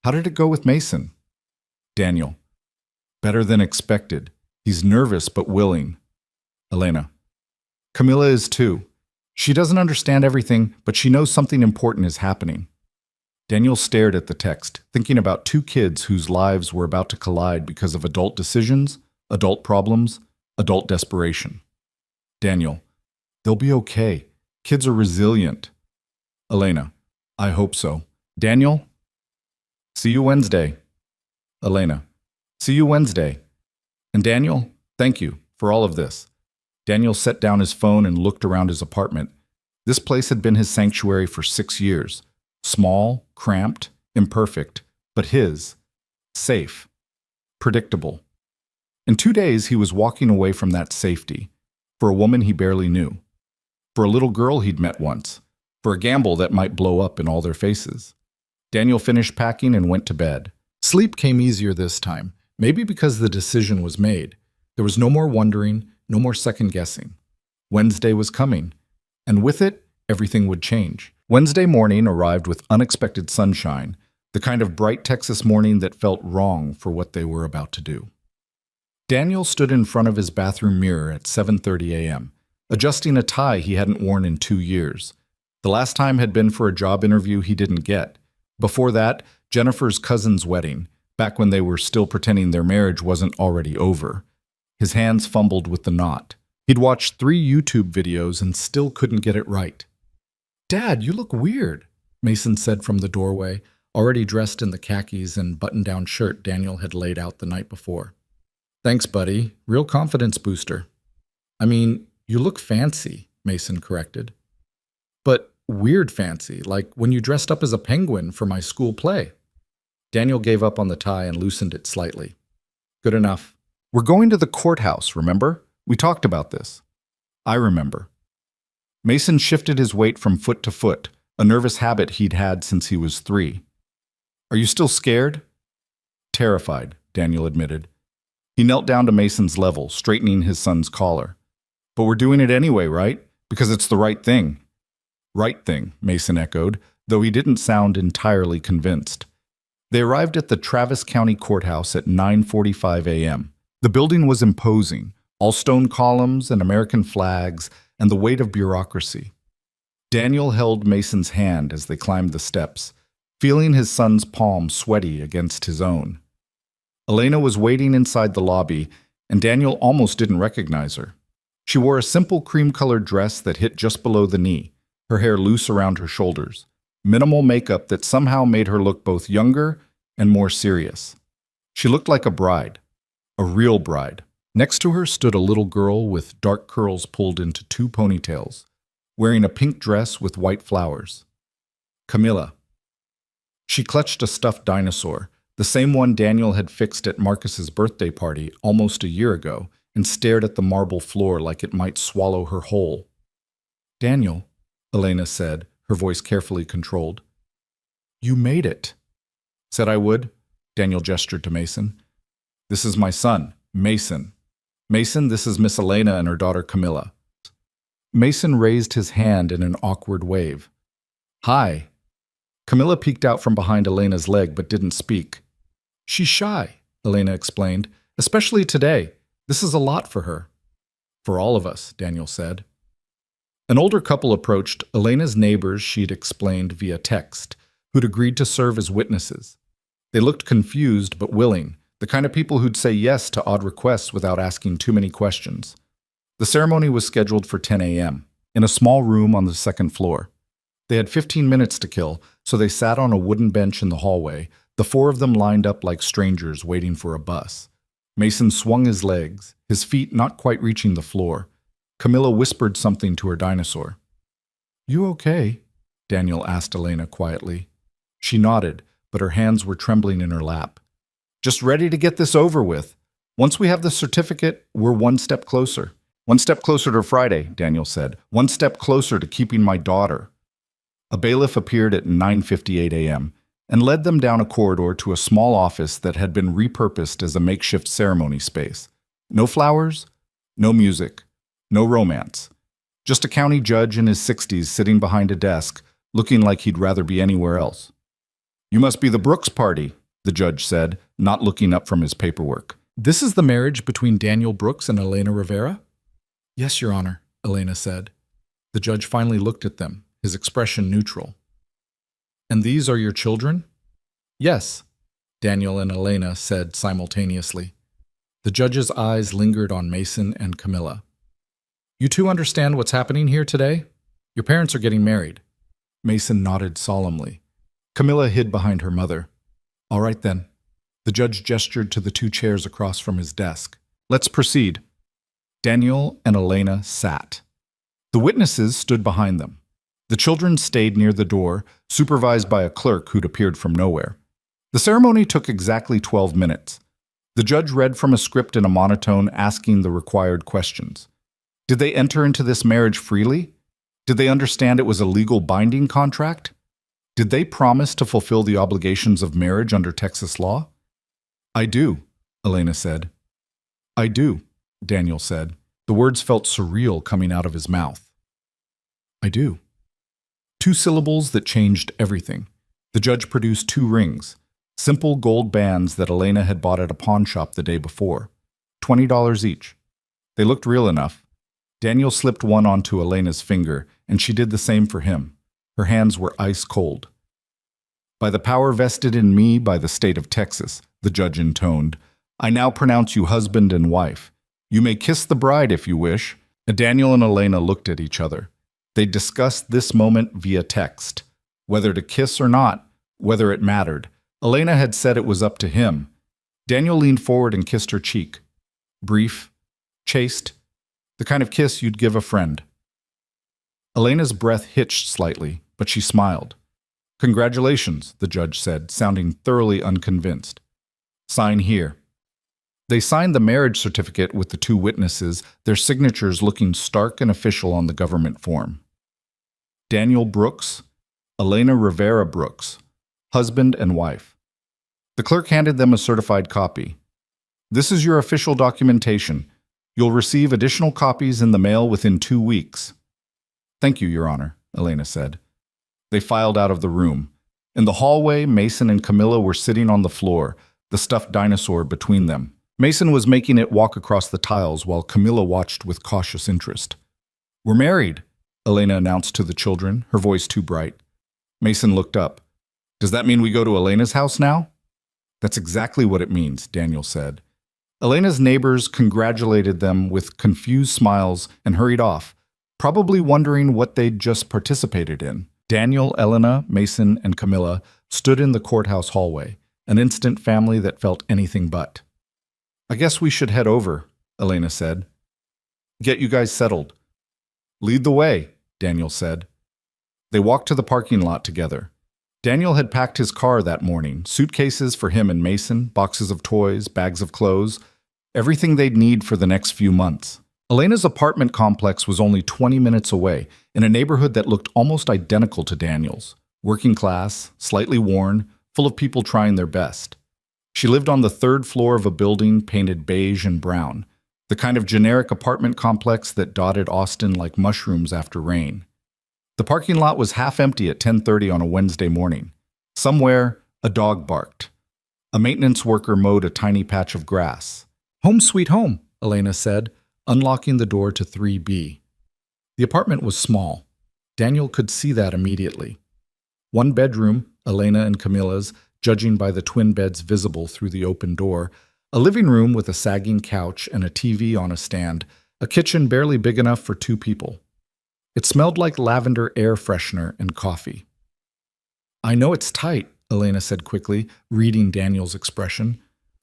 How did it go with Mason? Daniel. Better than expected. He's nervous but willing. Elena. Camilla is too. She doesn't understand everything, but she knows something important is happening. Daniel stared at the text, thinking about two kids whose lives were about to collide because of adult decisions, adult problems, adult desperation. Daniel. They'll be okay. Kids are resilient. Elena. I hope so. Daniel. See you Wednesday. Elena. See you Wednesday. And Daniel, thank you for all of this. Daniel set down his phone and looked around his apartment. This place had been his sanctuary for 6 years. Small, cramped, imperfect, but his. Safe. Predictable. In 2 days, he was walking away from that safety. For a woman he barely knew. For a little girl he'd met once. For a gamble that might blow up in all their faces. Daniel finished packing and went to bed. Sleep came easier this time, maybe because the decision was made. There was no more wondering, no more second-guessing. Wednesday was coming, and with it, everything would change. Wednesday morning arrived with unexpected sunshine, the kind of bright Texas morning that felt wrong for what they were about to do. Daniel stood in front of his bathroom mirror at 7:30 a.m., adjusting a tie he hadn't worn in 2 years. The last time had been for a job interview he didn't get. Before that, Jennifer's cousin's wedding, back when they were still pretending their marriage wasn't already over. His hands fumbled with the knot. He'd watched 3 YouTube videos and still couldn't get it right. "Dad, you look weird," Mason said from the doorway, already dressed in the khakis and button-down shirt Daniel had laid out the night before. "Thanks, buddy. Real confidence booster." "I mean, you look fancy," Mason corrected. "But weird fancy, like when you dressed up as a penguin for my school play." Daniel gave up on the tie and loosened it slightly. "Good enough. We're going to the courthouse, remember? We talked about this." "I remember." Mason shifted his weight from foot to foot, a nervous habit he'd had since he was 3. "Are you still scared?" "Terrified," Daniel admitted. He knelt down to Mason's level, straightening his son's collar. "But we're doing it anyway, right? Because it's the right thing." "Right thing," Mason echoed, though he didn't sound entirely convinced. They arrived at the Travis County Courthouse at 9:45 a.m. The building was imposing, all stone columns and American flags and the weight of bureaucracy. Daniel held Mason's hand as they climbed the steps, feeling his son's palm sweaty against his own. Elena was waiting inside the lobby, and Daniel almost didn't recognize her. She wore a simple cream-colored dress that hit just below the knee, her hair loose around her shoulders, minimal makeup that somehow made her look both younger and more serious. She looked like a bride, a real bride. Next to her stood a little girl with dark curls pulled into 2 ponytails, wearing a pink dress with white flowers. Camilla. She clutched a stuffed dinosaur, the same one Daniel had fixed at Marcus's birthday party almost a year ago, and stared at the marble floor like it might swallow her whole. "Daniel," Elena said, her voice carefully controlled. "You made it." "Said I would," Daniel gestured to Mason. "This is my son, Mason. Mason, this is Miss Elena and her daughter Camilla." Mason raised his hand in an awkward wave. "Hi." Camilla peeked out from behind Elena's leg but didn't speak. "She's shy," Elena explained, "especially today. This is a lot for her." "For all of us," Daniel said. An older couple approached, Elena's neighbors she'd explained via text, who'd agreed to serve as witnesses. They looked confused but willing, the kind of people who'd say yes to odd requests without asking too many questions. The ceremony was scheduled for 10 a.m., in a small room on the 2nd floor. They had 15 minutes to kill, so they sat on a wooden bench in the hallway, the 4 of them lined up like strangers waiting for a bus. Mason swung his legs, his feet not quite reaching the floor. Camilla whispered something to her dinosaur. "You okay?" Daniel asked Elena quietly. She nodded, but her hands were trembling in her lap. "Just ready to get this over with. Once we have the certificate, we're 1 step closer." "1 step closer to Friday," Daniel said. "1 step closer to keeping my daughter." A bailiff appeared at 9:58 a.m. and led them down a corridor to a small office that had been repurposed as a makeshift ceremony space. No flowers, no music, no romance. Just a county judge in his 60s sitting behind a desk, looking like he'd rather be anywhere else. "You must be the Brooks party," the judge said, not looking up from his paperwork. "This is the marriage between Daniel Brooks and Elena Rivera?" "Yes, Your Honor," Elena said. The judge finally looked at them, his expression neutral. "And these are your children?" "Yes," Daniel and Elena said simultaneously. The judge's eyes lingered on Mason and Camilla. "You two understand what's happening here today? Your parents are getting married." Mason nodded solemnly. Camilla hid behind her mother. "All right then." The judge gestured to the two chairs across from his desk. Let's proceed. Daniel and Elena sat. The witnesses stood behind them. The children stayed near the door, supervised by a clerk who'd appeared from nowhere. The ceremony took exactly 12 minutes. The judge read from a script in a monotone, asking the required questions. Did they enter into this marriage freely? Did they understand it was a legal binding contract? Did they promise to fulfill the obligations of marriage under Texas law? I do, Elena said. I do, Daniel said. The words felt surreal coming out of his mouth. I do. Two syllables that changed everything. The judge produced 2 rings, simple gold bands that Elena had bought at a pawn shop the day before, $20 each. They looked real enough. Daniel slipped one onto Elena's finger, and she did the same for him. Her hands were ice cold. By the power vested in me by the state of Texas, the judge intoned, I now pronounce you husband and wife. You may kiss the bride if you wish. Daniel and Elena looked at each other. They discussed this moment via text. Whether to kiss or not, whether it mattered. Elena had said it was up to him. Daniel leaned forward and kissed her cheek. Brief, chaste, the kind of kiss you'd give a friend. Elena's breath hitched slightly, but she smiled. Congratulations, the judge said, sounding thoroughly unconvinced. Sign here. They signed the marriage certificate with the 2 witnesses, their signatures looking stark and official on the government form. Daniel Brooks, Elena Rivera Brooks, husband and wife. The clerk handed them a certified copy. This is your official documentation. You'll receive additional copies in the mail within 2 weeks. Thank you, Your Honor, Elena said. They filed out of the room. In the hallway, Mason and Camilla were sitting on the floor, the stuffed dinosaur between them. Mason was making it walk across the tiles while Camilla watched with cautious interest. We're married, Elena announced to the children, her voice too bright. Mason looked up. Does that mean we go to Elena's house now? That's exactly what it means, Daniel said. Elena's neighbors congratulated them with confused smiles and hurried off, probably wondering what they'd just participated in. Daniel, Elena, Mason, and Camilla stood in the courthouse hallway, an instant family that felt anything but. I guess we should head over, Elena said. Get you guys settled. Lead the way, Daniel said. They walked to the parking lot together. Daniel had packed his car that morning, suitcases for him and Mason, boxes of toys, bags of clothes, everything they'd need for the next few months. Elena's apartment complex was only 20 minutes away, in a neighborhood that looked almost identical to Daniel's. Working class, slightly worn, full of people trying their best. She lived on the 3rd floor of a building painted beige and brown, the kind of generic apartment complex that dotted Austin like mushrooms after rain. The parking lot was half empty at 10:30 on a Wednesday morning. Somewhere, a dog barked. A maintenance worker mowed a tiny patch of grass. Home sweet home, Elena said, unlocking the door to 3B. The apartment was small. Daniel could see that immediately. 1 bedroom, Elena and Camilla's, judging by the twin beds visible through the open door, a living room with a sagging couch and a TV on a stand, a kitchen barely big enough for 2 people. It smelled like lavender air freshener and coffee. I know it's tight, Elena said quickly, reading Daniel's expression.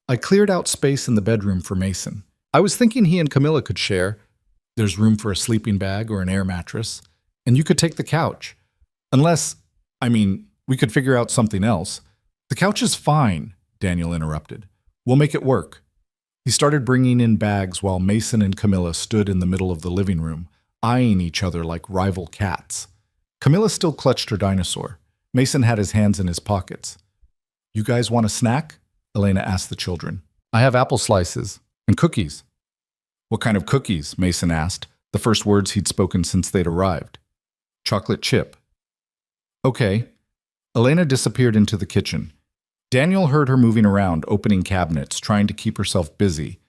I cleared out space in the bedroom for Mason. I was thinking he and Camilla could share. There's room for a sleeping bag or an air mattress, and you could take the couch. Unless, we could figure out something else. The couch is fine, Daniel interrupted. We'll make it work. He started bringing in bags while Mason and Camilla stood in the middle of the living room, eyeing each other like rival cats. Camilla still clutched her dinosaur. Mason had his hands in his pockets. You guys want a snack? Elena asked the children. I have apple slices and cookies. What kind of cookies? Mason asked, the first words he'd spoken since they'd arrived. Chocolate chip. Okay. Elena disappeared into the kitchen. Daniel heard her moving around, opening cabinets, trying to keep herself busy.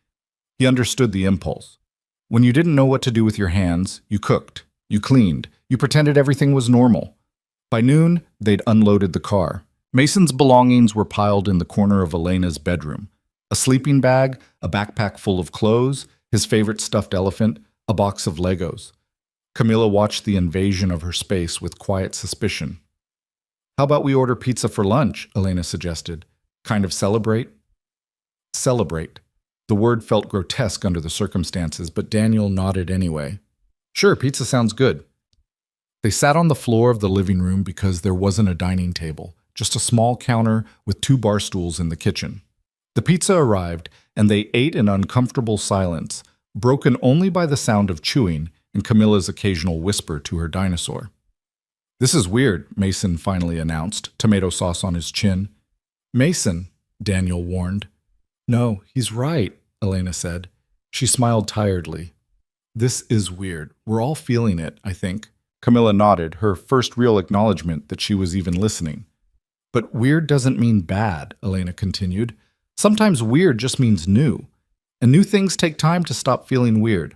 He understood the impulse. When you didn't know what to do with your hands, you cooked, you cleaned, you pretended everything was normal. By noon, they'd unloaded the car. Mason's belongings were piled in the corner of Elena's bedroom. A sleeping bag, a backpack full of clothes, his favorite stuffed elephant, a box of Legos. Camilla watched the invasion of her space with quiet suspicion. How about we order pizza for lunch, Elena suggested. Kind of celebrate? Celebrate. The word felt grotesque under the circumstances, but Daniel nodded anyway. Sure, pizza sounds good. They sat on the floor of the living room because there wasn't a dining table, just a small counter with 2 bar stools in the kitchen. The pizza arrived, and they ate in uncomfortable silence, broken only by the sound of chewing and Camilla's occasional whisper to her dinosaur. This is weird, Mason finally announced, tomato sauce on his chin. Mason, Daniel warned. No, he's right, Elena said. She smiled tiredly. This is weird. We're all feeling it, I think. Camilla nodded, her first real acknowledgement that she was even listening. But weird doesn't mean bad, Elena continued. Sometimes weird just means new. And new things take time to stop feeling weird.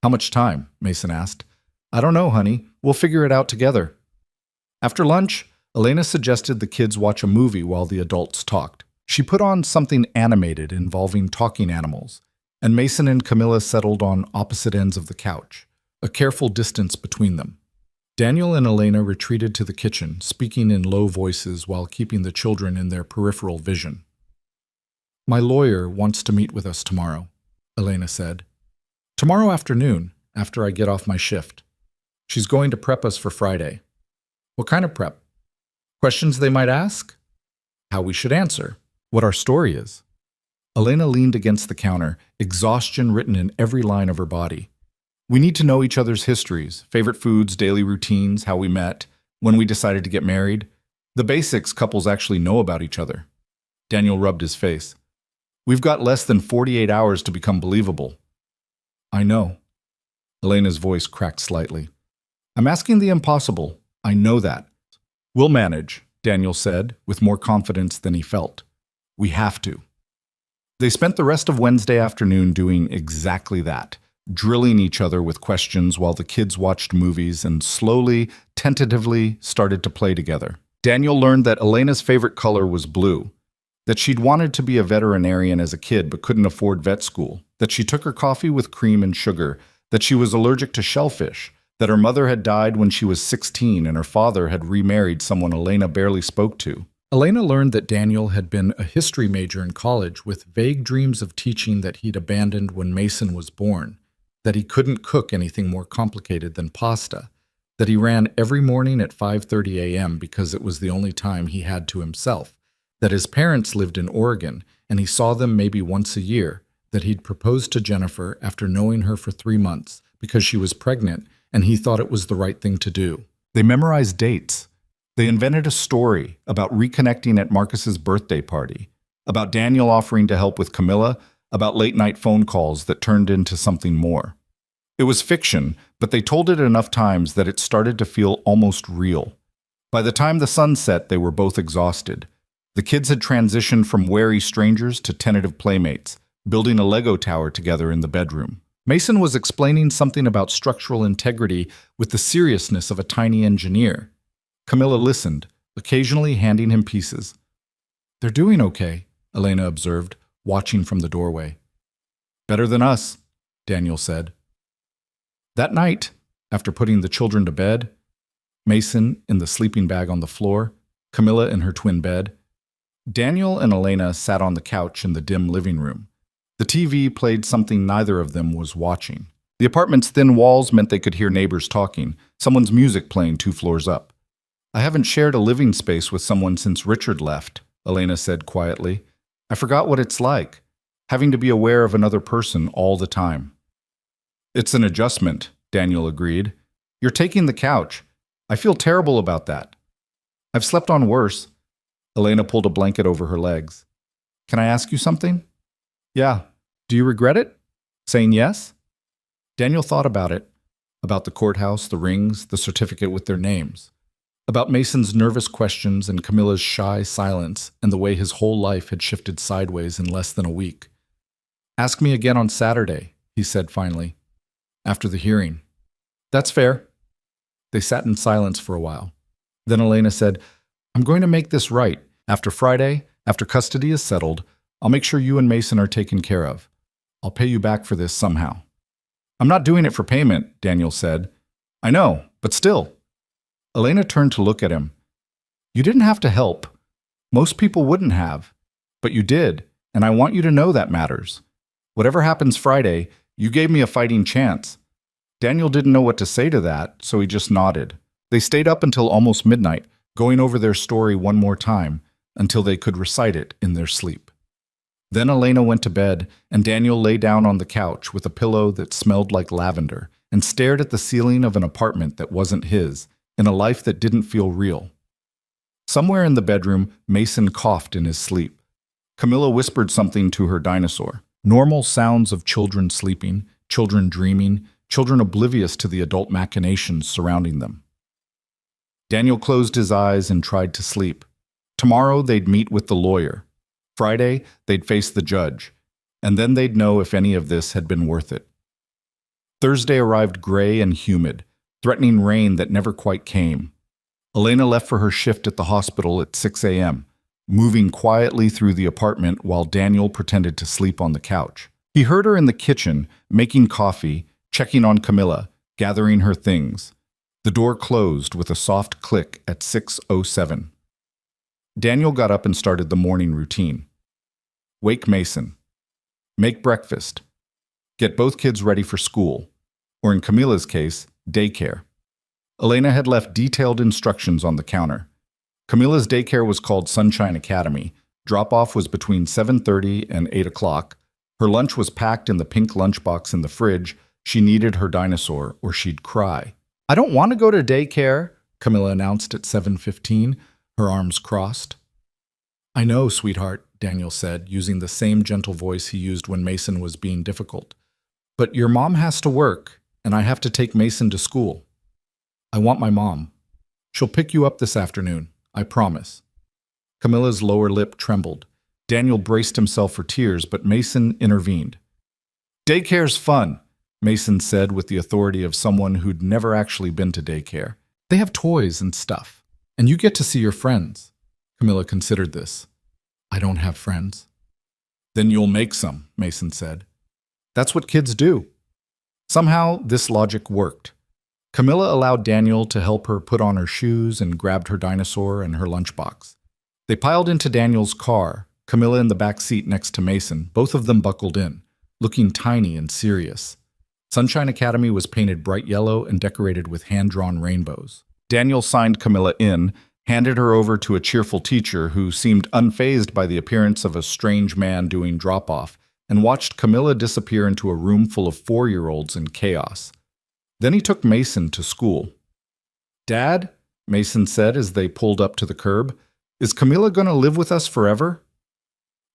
How much time? Mason asked. I don't know, honey. We'll figure it out together. After lunch, Elena suggested the kids watch a movie while the adults talked. She put on something animated involving talking animals, and Mason and Camilla settled on opposite ends of the couch, a careful distance between them. Daniel and Elena retreated to the kitchen, speaking in low voices while keeping the children in their peripheral vision. My lawyer wants to meet with us tomorrow, Elena said. Tomorrow afternoon, after I get off my shift. She's going to prep us for Friday. What kind of prep? Questions they might ask? How we should answer? What our story is? Elena leaned against the counter, exhaustion written in every line of her body. We need to know each other's histories, favorite foods, daily routines, how we met, when we decided to get married. The basics couples actually know about each other. Daniel rubbed his face. We've got less than 48 hours to become believable. I know. Elena's voice cracked slightly. I'm asking the impossible. I know that. We'll manage, Daniel said, with more confidence than he felt. We have to. They spent the rest of Wednesday afternoon doing exactly that, drilling each other with questions while the kids watched movies and slowly, tentatively started to play together. Daniel learned that Elena's favorite color was blue, that she'd wanted to be a veterinarian as a kid but couldn't afford vet school, that she took her coffee with cream and sugar, that she was allergic to shellfish, that her mother had died when she was 16 and her father had remarried someone Elena barely spoke to. Elena learned that Daniel had been a history major in college with vague dreams of teaching that he'd abandoned when Mason was born, that he couldn't cook anything more complicated than pasta, that he ran every morning at 5:30 a.m. because it was the only time he had to himself, that his parents lived in Oregon and he saw them maybe once a year, that he'd proposed to Jennifer after knowing her for 3 months because she was pregnant and he thought it was the right thing to do. They memorized dates. They invented a story about reconnecting at Marcus's birthday party, about Daniel offering to help with Camilla, about late-night phone calls that turned into something more. It was fiction, but they told it enough times that it started to feel almost real. By the time the sun set, they were both exhausted. The kids had transitioned from wary strangers to tentative playmates, building a Lego tower together in the bedroom. Mason was explaining something about structural integrity with the seriousness of a tiny engineer. Camilla listened, occasionally handing him pieces. They're doing okay, Elena observed, watching from the doorway. Better than us, Daniel said. That night, after putting the children to bed, Mason in the sleeping bag on the floor, Camilla in her twin bed, Daniel and Elena sat on the couch in the dim living room. The TV played something neither of them was watching. The apartment's thin walls meant they could hear neighbors talking, someone's music playing 2 floors up. I haven't shared a living space with someone since Richard left, Elena said quietly. I forgot what it's like, having to be aware of another person all the time. It's an adjustment, Daniel agreed. You're taking the couch. I feel terrible about that. I've slept on worse. Elena pulled a blanket over her legs. Can I ask you something? Yeah. Do you regret it? Saying yes? Daniel thought about it, about the courthouse, the rings, the certificate with their names, about Mason's nervous questions and Camilla's shy silence and the way his whole life had shifted sideways in less than a week. Ask me again on Saturday, he said finally, after the hearing. That's fair. They sat in silence for a while. Then Elena said, I'm going to make this right. After Friday, after custody is settled, I'll make sure you and Mason are taken care of. I'll pay you back for this somehow. I'm not doing it for payment, Daniel said. I know, but still. Elena turned to look at him. You didn't have to help. Most people wouldn't have, but you did. and I want you to know that matters. Whatever happens Friday, you gave me a fighting chance." Daniel didn't know what to say to that, so he just nodded. They stayed up until almost midnight, going over their story one more time, until they could recite it in their sleep. Then Elena went to bed, and Daniel lay down on the couch with a pillow that smelled like lavender and stared at the ceiling of an apartment that wasn't his, in a life that didn't feel real. Somewhere in the bedroom, Mason coughed in his sleep. Camilla whispered something to her dinosaur. Normal sounds of children sleeping, children dreaming, children oblivious to the adult machinations surrounding them. Daniel closed his eyes and tried to sleep. Tomorrow they'd meet with the lawyer. Friday, they'd face the judge, and then they'd know if any of this had been worth it. Thursday arrived gray and humid, threatening rain that never quite came. Elena left for her shift at the hospital at 6 a.m., moving quietly through the apartment while Daniel pretended to sleep on the couch. He heard her in the kitchen, making coffee, checking on Camilla, gathering her things. The door closed with a soft click at 6:07. Daniel got up and started the morning routine. Wake Mason. Make breakfast. Get both kids ready for school, or in Camilla's case, daycare. Elena had left detailed instructions on the counter. Camilla's daycare was called Sunshine Academy. Drop-off was between 7:30 and 8 o'clock. Her lunch was packed in the pink lunchbox in the fridge. She needed her dinosaur, or she'd cry. "I don't want to go to daycare," Camilla announced at 7:15, her arms crossed. "I know, sweetheart," Daniel said, using the same gentle voice he used when Mason was being difficult. "But your mom has to work, and I have to take Mason to school. I want my mom. She'll pick you up this afternoon, I promise." Camilla's lower lip trembled. Daniel braced himself for tears, but Mason intervened. "Daycare's fun," Mason said with the authority of someone who'd never actually been to daycare. "They have toys and stuff, and you get to see your friends." Camilla considered this. "I don't have friends." "Then you'll make some," Mason said. "That's what kids do." Somehow, this logic worked. Camilla allowed Daniel to help her put on her shoes and grabbed her dinosaur and her lunchbox. They piled into Daniel's car, Camilla in the back seat next to Mason, both of them buckled in, looking tiny and serious. Sunshine Academy was painted bright yellow and decorated with hand-drawn rainbows. Daniel signed Camilla in, handed her over to a cheerful teacher who seemed unfazed by the appearance of a strange man doing drop-off, and watched Camilla disappear into a room full of 4-year-olds in chaos. Then he took Mason to school. "Dad," Mason said as they pulled up to the curb, "is Camilla going to live with us forever?"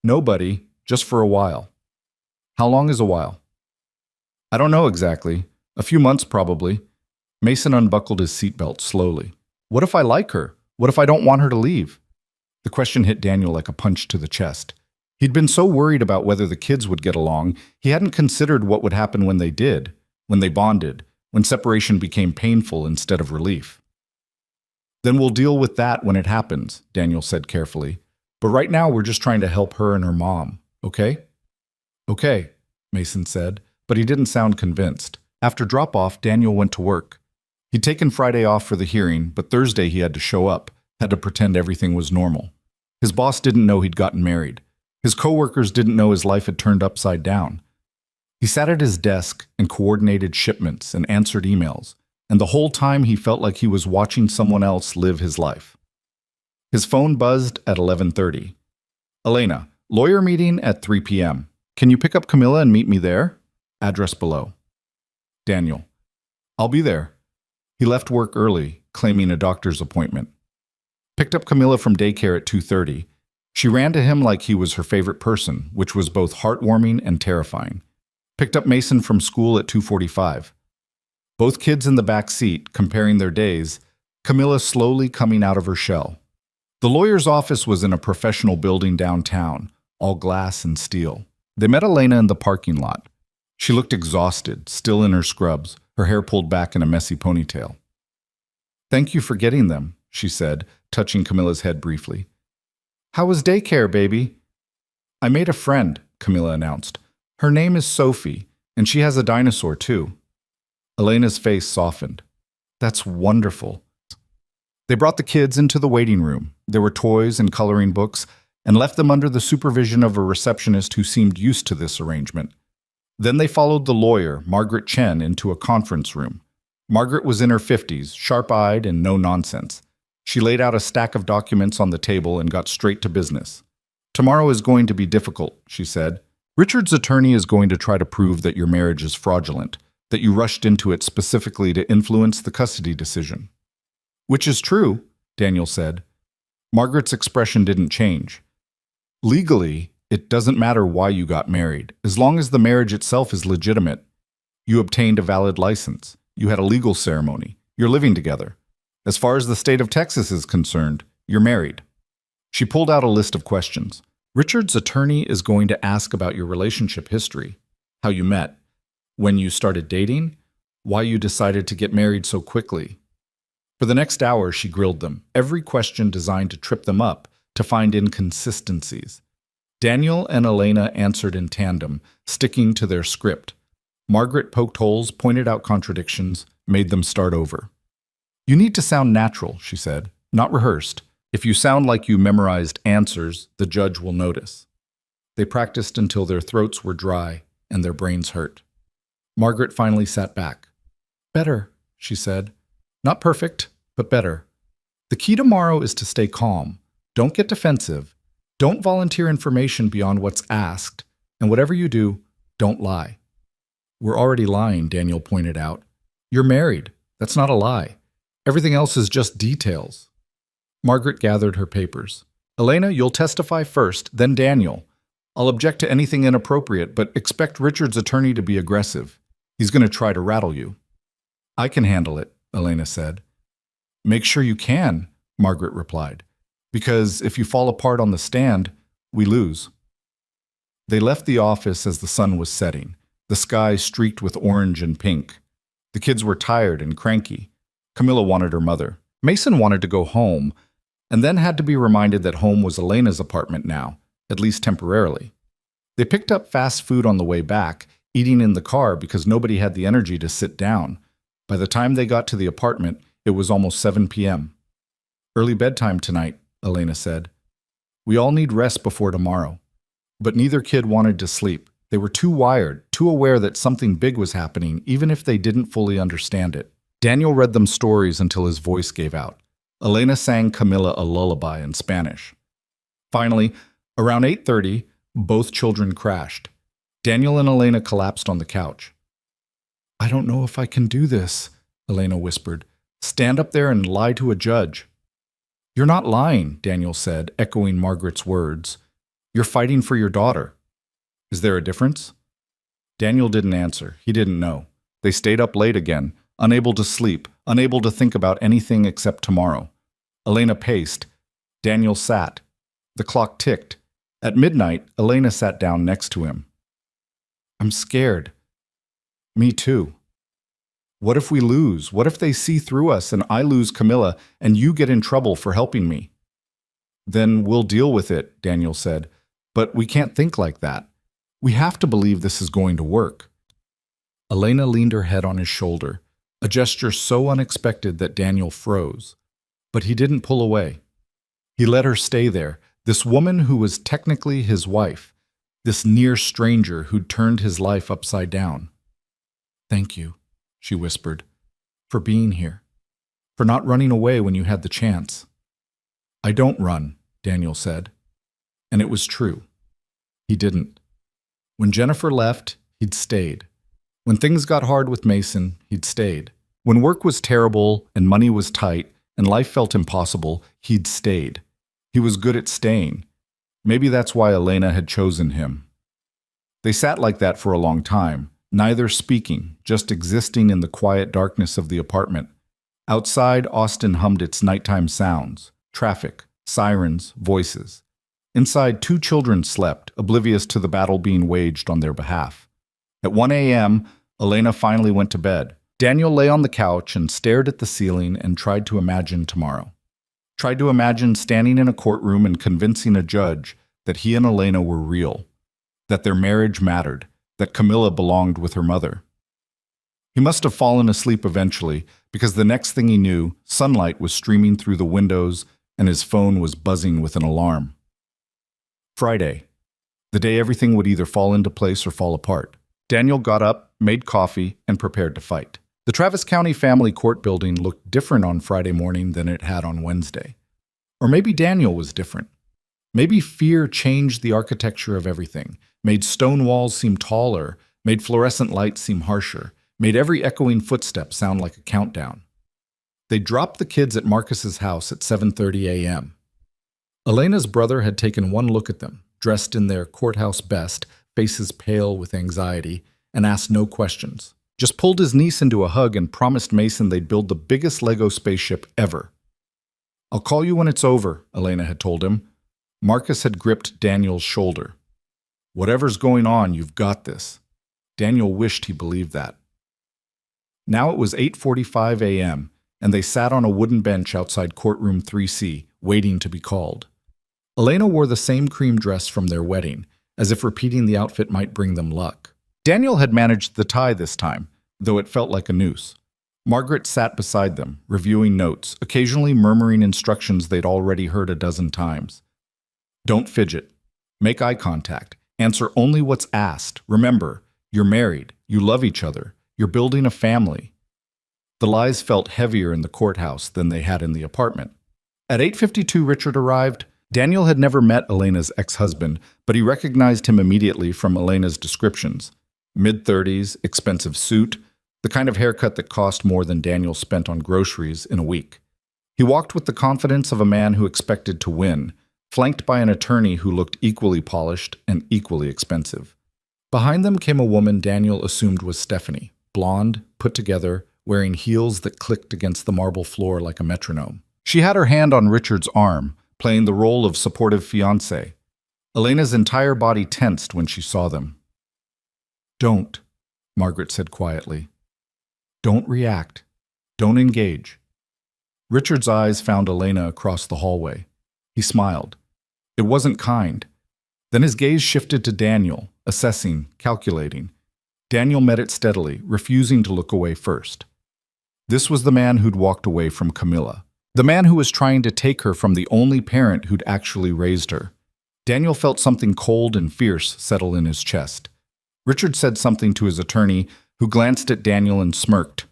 "No, buddy, just for a while." "How long is a while?" "I don't know exactly. A few months probably." Mason unbuckled his seatbelt slowly. "What if I like her? What if I don't want her to leave?" The question hit Daniel like a punch to the chest. He'd been so worried about whether the kids would get along, he hadn't considered what would happen when they did, when they bonded, when separation became painful instead of relief. "Then we'll deal with that when it happens," Daniel said carefully. "But right now we're just trying to help her and her mom, okay?" "Okay," Mason said, but he didn't sound convinced. After drop-off, Daniel went to work. He'd taken Friday off for the hearing, but Thursday he had to show up, had to pretend everything was normal. His boss didn't know he'd gotten married. His coworkers didn't know his life had turned upside down. He sat at his desk and coordinated shipments and answered emails, and the whole time he felt like he was watching someone else live his life. His phone buzzed at 11:30. "Elena, lawyer meeting at 3 p.m. Can you pick up Camilla and meet me there? Address below." Daniel, "I'll be there." He left work early, claiming a doctor's appointment. Picked up Camilla from daycare at 2:30. She ran to him like he was her favorite person, which was both heartwarming and terrifying. Picked up Mason from school at 2:45. Both kids in the back seat, comparing their days, Camilla slowly coming out of her shell. The lawyer's office was in a professional building downtown, all glass and steel. They met Elena in the parking lot. She looked exhausted, still in her scrubs, her hair pulled back in a messy ponytail. "Thank you for getting them," she said, touching Camilla's head briefly. "How was daycare, baby?" "I made a friend," Camilla announced. "Her name is Sophie, and she has a dinosaur too." Elena's face softened. "That's wonderful." They brought the kids into the waiting room. There were toys and coloring books, and left them under the supervision of a receptionist who seemed used to this arrangement. Then they followed the lawyer, Margaret Chen, into a conference room. Margaret was in her 50s, sharp-eyed and no nonsense. She laid out a stack of documents on the table and got straight to business. "Tomorrow is going to be difficult," she said. "Richard's attorney is going to try to prove that your marriage is fraudulent, that you rushed into it specifically to influence the custody decision." "Which is true," Daniel said. Margaret's expression didn't change. "Legally, it doesn't matter why you got married, as long as the marriage itself is legitimate. You obtained a valid license. You had a legal ceremony. You're living together. As far as the state of Texas is concerned, you're married." She pulled out a list of questions. "Richard's attorney is going to ask about your relationship history, how you met, when you started dating, why you decided to get married so quickly." For the next hour, she grilled them, every question designed to trip them up, to find inconsistencies. Daniel and Elena answered in tandem, sticking to their script. Margaret poked holes, pointed out contradictions, made them start over. "You need to sound natural," she said, "not rehearsed. If you sound like you memorized answers, the judge will notice." They practiced until their throats were dry and their brains hurt. Margaret finally sat back. "Better," she said. "Not perfect, but better. The key tomorrow is to stay calm. Don't get defensive. Don't volunteer information beyond what's asked. And whatever you do, don't lie." "We're already lying," Daniel pointed out. "You're married. That's not a lie. Everything else is just details." Margaret gathered her papers. "Elena, you'll testify first, then Daniel. I'll object to anything inappropriate, but expect Richard's attorney to be aggressive. He's going to try to rattle you." "I can handle it," Elena said. "Make sure you can," Margaret replied, "because if you fall apart on the stand, we lose." They left the office as the sun was setting, the sky streaked with orange and pink. The kids were tired and cranky. Camilla wanted her mother. Mason wanted to go home, and then had to be reminded that home was Elena's apartment now, at least temporarily. They picked up fast food on the way back, eating in the car because nobody had the energy to sit down. By the time they got to the apartment, it was almost 7 p.m. "Early bedtime tonight," Elena said. "We all need rest before tomorrow." But neither kid wanted to sleep. They were too wired, too aware that something big was happening, even if they didn't fully understand it. Daniel read them stories until his voice gave out. Elena sang Camilla a lullaby in Spanish. Finally, around 8:30, both children crashed. Daniel and Elena collapsed on the couch. "I don't know if I can do this," Elena whispered. "Stand up there and lie to a judge." "You're not lying," Daniel said, echoing Margaret's words. "You're fighting for your daughter." "Is there a difference?" Daniel didn't answer. He didn't know. They stayed up late again, unable to sleep, unable to think about anything except tomorrow. Elena paced. Daniel sat. The clock ticked. At midnight, Elena sat down next to him. "I'm scared." "Me too." "What if we lose? What if they see through us and I lose Camilla and you get in trouble for helping me?" "Then we'll deal with it," Daniel said. "But we can't think like that. We have to believe this is going to work." Elena leaned her head on his shoulder, a gesture so unexpected that Daniel froze. But he didn't pull away. He let her stay there, this woman who was technically his wife, this near stranger who'd turned his life upside down. "Thank you," she whispered, "for being here, for not running away when you had the chance." "I don't run," Daniel said. And it was true. He didn't. When Jennifer left, he'd stayed. When things got hard with Mason, he'd stayed. When work was terrible and money was tight and life felt impossible, he'd stayed. He was good at staying. Maybe that's why Elena had chosen him. They sat like that for a long time, neither speaking, just existing in the quiet darkness of the apartment. Outside, Austin hummed its nighttime sounds, traffic, sirens, voices. Inside, 2 children slept, oblivious to the battle being waged on their behalf. At 1 a.m., Elena finally went to bed. Daniel lay on the couch and stared at the ceiling and tried to imagine tomorrow. Tried to imagine standing in a courtroom and convincing a judge that he and Elena were real, that their marriage mattered, that Camilla belonged with her mother. He must have fallen asleep eventually, because the next thing he knew, sunlight was streaming through the windows and his phone was buzzing with an alarm. Friday, the day everything would either fall into place or fall apart. Daniel got up, made coffee, and prepared to fight. The Travis County Family Court building looked different on Friday morning than it had on Wednesday. Or maybe Daniel was different. Maybe fear changed the architecture of everything, made stone walls seem taller, made fluorescent lights seem harsher, made every echoing footstep sound like a countdown. They dropped the kids at Marcus's house at 7:30 a.m. Elena's brother had taken one look at them, dressed in their courthouse best, faces pale with anxiety, and asked no questions. Just pulled his niece into a hug and promised Mason they'd build the biggest Lego spaceship ever. "I'll call you when it's over," Elena had told him. Marcus had gripped Daniel's shoulder. "Whatever's going on, you've got this." Daniel wished he believed that. Now it was 8:45 a.m., and they sat on a wooden bench outside courtroom 3C, waiting to be called. Elena wore the same cream dress from their wedding, as if repeating the outfit might bring them luck. Daniel had managed the tie this time, though it felt like a noose. Margaret sat beside them, reviewing notes, occasionally murmuring instructions they'd already heard a dozen times. "Don't fidget. Make eye contact. Answer only what's asked. Remember, you're married. You love each other. You're building a family." The lies felt heavier in the courthouse than they had in the apartment. At 8:52, Richard arrived. Daniel had never met Elena's ex-husband, but he recognized him immediately from Elena's descriptions. Mid-30s, expensive suit, the kind of haircut that cost more than Daniel spent on groceries in a week. He walked with the confidence of a man who expected to win, flanked by an attorney who looked equally polished and equally expensive. Behind them came a woman Daniel assumed was Stephanie, blonde, put together, wearing heels that clicked against the marble floor like a metronome. She had her hand on Richard's arm, playing the role of supportive fiancé. Elena's entire body tensed when she saw them. "Don't," Margaret said quietly. "Don't react. Don't engage." Richard's eyes found Elena across the hallway. He smiled. It wasn't kind. Then his gaze shifted to Daniel, assessing, calculating. Daniel met it steadily, refusing to look away first. This was the man who'd walked away from Camilla. The man who was trying to take her from the only parent who'd actually raised her. Daniel felt something cold and fierce settle in his chest. Richard said something to his attorney, who glanced at Daniel and smirked.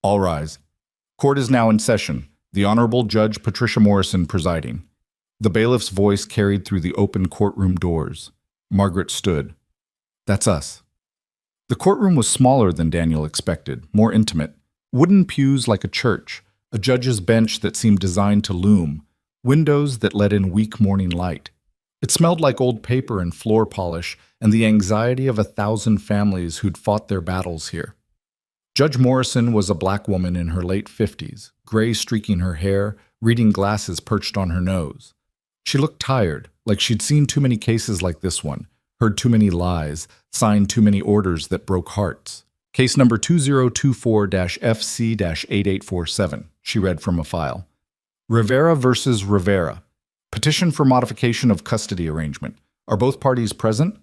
"All rise. Court is now in session. The Honorable Judge Patricia Morrison presiding." The bailiff's voice carried through the open courtroom doors. Margaret stood. "That's us." The courtroom was smaller than Daniel expected, more intimate. Wooden pews like a church, a judge's bench that seemed designed to loom, windows that let in weak morning light. It smelled like old paper and floor polish and the anxiety of 1,000 families who'd fought their battles here. Judge Morrison was a black woman in her late 50s, gray streaking her hair, reading glasses perched on her nose. She looked tired, like she'd seen too many cases like this one, heard too many lies, signed too many orders that broke hearts. "Case number 2024-FC-8847, she read from a file. "Rivera versus Rivera. Petition for modification of custody arrangement. Are both parties present?"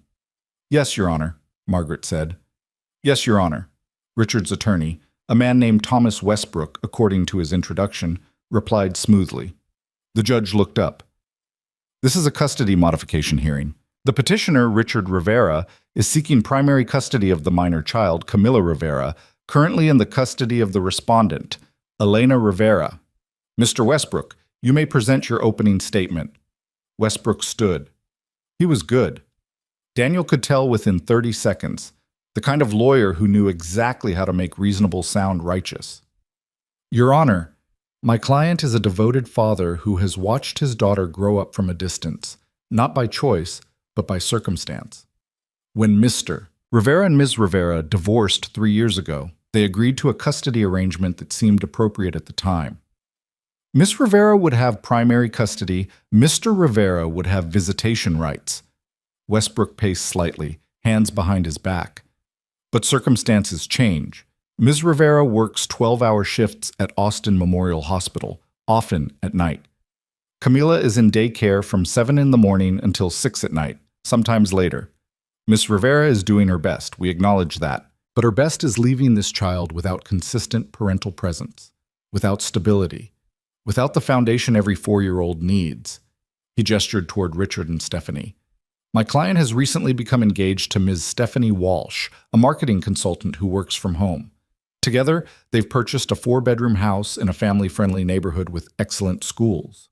"Yes, Your Honor," Margaret said. "Yes, Your Honor." Richard's attorney, a man named Thomas Westbrook, according to his introduction, replied smoothly. The judge looked up. "This is a custody modification hearing. The petitioner, Richard Rivera, is seeking primary custody of the minor child, Camilla Rivera, currently in the custody of the respondent, Elena Rivera. Mr. Westbrook, you may present your opening statement." Westbrook stood. He was good. Daniel could tell within 30 seconds, the kind of lawyer who knew exactly how to make reasonable sound righteous. "Your Honor, my client is a devoted father who has watched his daughter grow up from a distance, not by choice, but by circumstance. When Mr. Rivera and Ms. Rivera divorced 3 years ago, they agreed to a custody arrangement that seemed appropriate at the time. Ms. Rivera would have primary custody, Mr. Rivera would have visitation rights." Westbrook paced slightly, hands behind his back. "But circumstances change. Ms. Rivera works 12-hour shifts at Austin Memorial Hospital, often at night. Camila is in daycare from 7 in the morning until 6 at night, sometimes later. Ms. Rivera is doing her best, we acknowledge that, but her best is leaving this child without consistent parental presence, without stability, without the foundation every 4-year-old needs." He gestured toward Richard and Stephanie. My client has recently become engaged to Ms. Stephanie Walsh, a marketing consultant who works from home. Together, they've purchased a 4-bedroom house in a family-friendly neighborhood with excellent schools.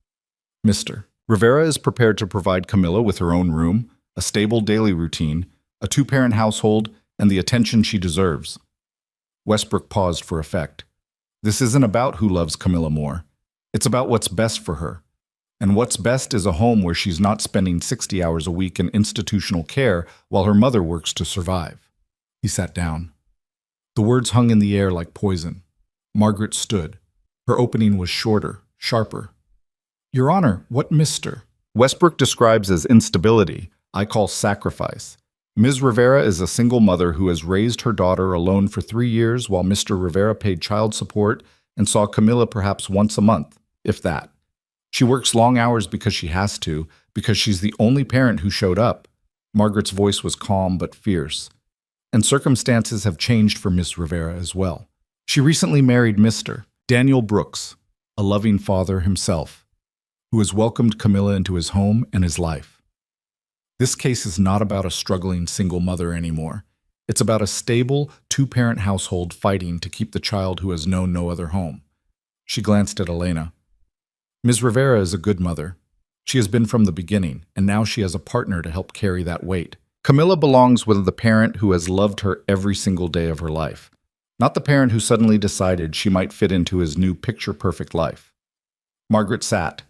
Mr. Rivera is prepared to provide Camilla with her own room, a stable daily routine, a 2-parent household, and the attention she deserves. Westbrook paused for effect. This isn't about who loves Camilla more. It's about what's best for her. And what's best is a home where she's not spending 60 hours a week in institutional care while her mother works to survive. He sat down. The words hung in the air like poison. Margaret stood. Her opening was shorter, sharper. Your Honor, what Mr. Westbrook describes as instability, I call sacrifice. Ms. Rivera is a single mother who has raised her daughter alone for 3 years while Mr. Rivera paid child support and saw Camilla perhaps once a month, if that. She works long hours because she has to, because she's the only parent who showed up. Margaret's voice was calm but fierce. And circumstances have changed for Miss Rivera as well. She recently married Mr. Daniel Brooks, a loving father himself, who has welcomed Camilla into his home and his life. This case is not about a struggling single mother anymore. It's about a stable, 2-parent household fighting to keep the child who has known no other home. She glanced at Elena. Ms. Rivera is a good mother. She has been from the beginning, and now she has a partner to help carry that weight. Camilla belongs with the parent who has loved her every single day of her life, not the parent who suddenly decided she might fit into his new picture-perfect life. Margaret sat.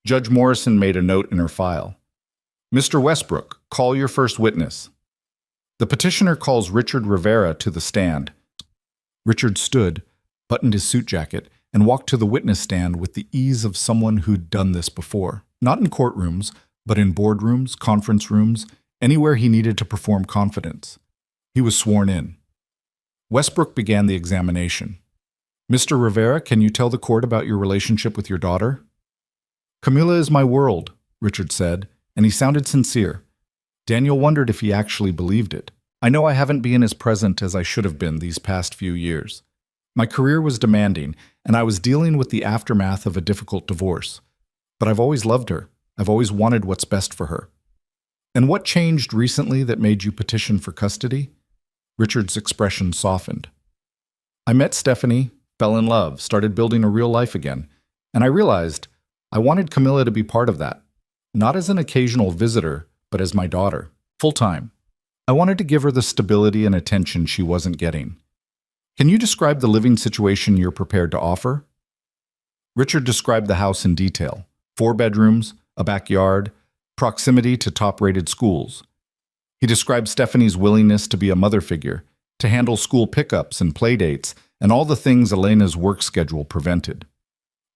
Judge Morrison made a note in her file. Mr. Westbrook, call your first witness. The petitioner calls Richard Rivera to the stand. Richard stood, buttoned his suit jacket, and walked to the witness stand with the ease of someone who'd done this before. Not in courtrooms, but in boardrooms, conference rooms, anywhere he needed to perform confidence. He was sworn in. Westbrook began the examination. Mr. Rivera, can you tell the court about your relationship with your daughter? Camilla is my world, Richard said, and he sounded sincere. Daniel wondered if he actually believed it. I know I haven't been as present as I should have been these past few years. My career was demanding, and I was dealing with the aftermath of a difficult divorce. But I've always loved her. I've always wanted what's best for her. And what changed recently that made you petition for custody? Richard's expression softened. I met Stephanie, fell in love, started building a real life again, and I realized I wanted Camilla to be part of that, not as an occasional visitor, but as my daughter, full-time. I wanted to give her the stability and attention she wasn't getting. Can you describe the living situation you're prepared to offer? Richard described the house in detail. 4 bedrooms, a backyard, proximity to top-rated schools. He described Stephanie's willingness to be a mother figure, to handle school pickups and playdates, and all the things Elena's work schedule prevented.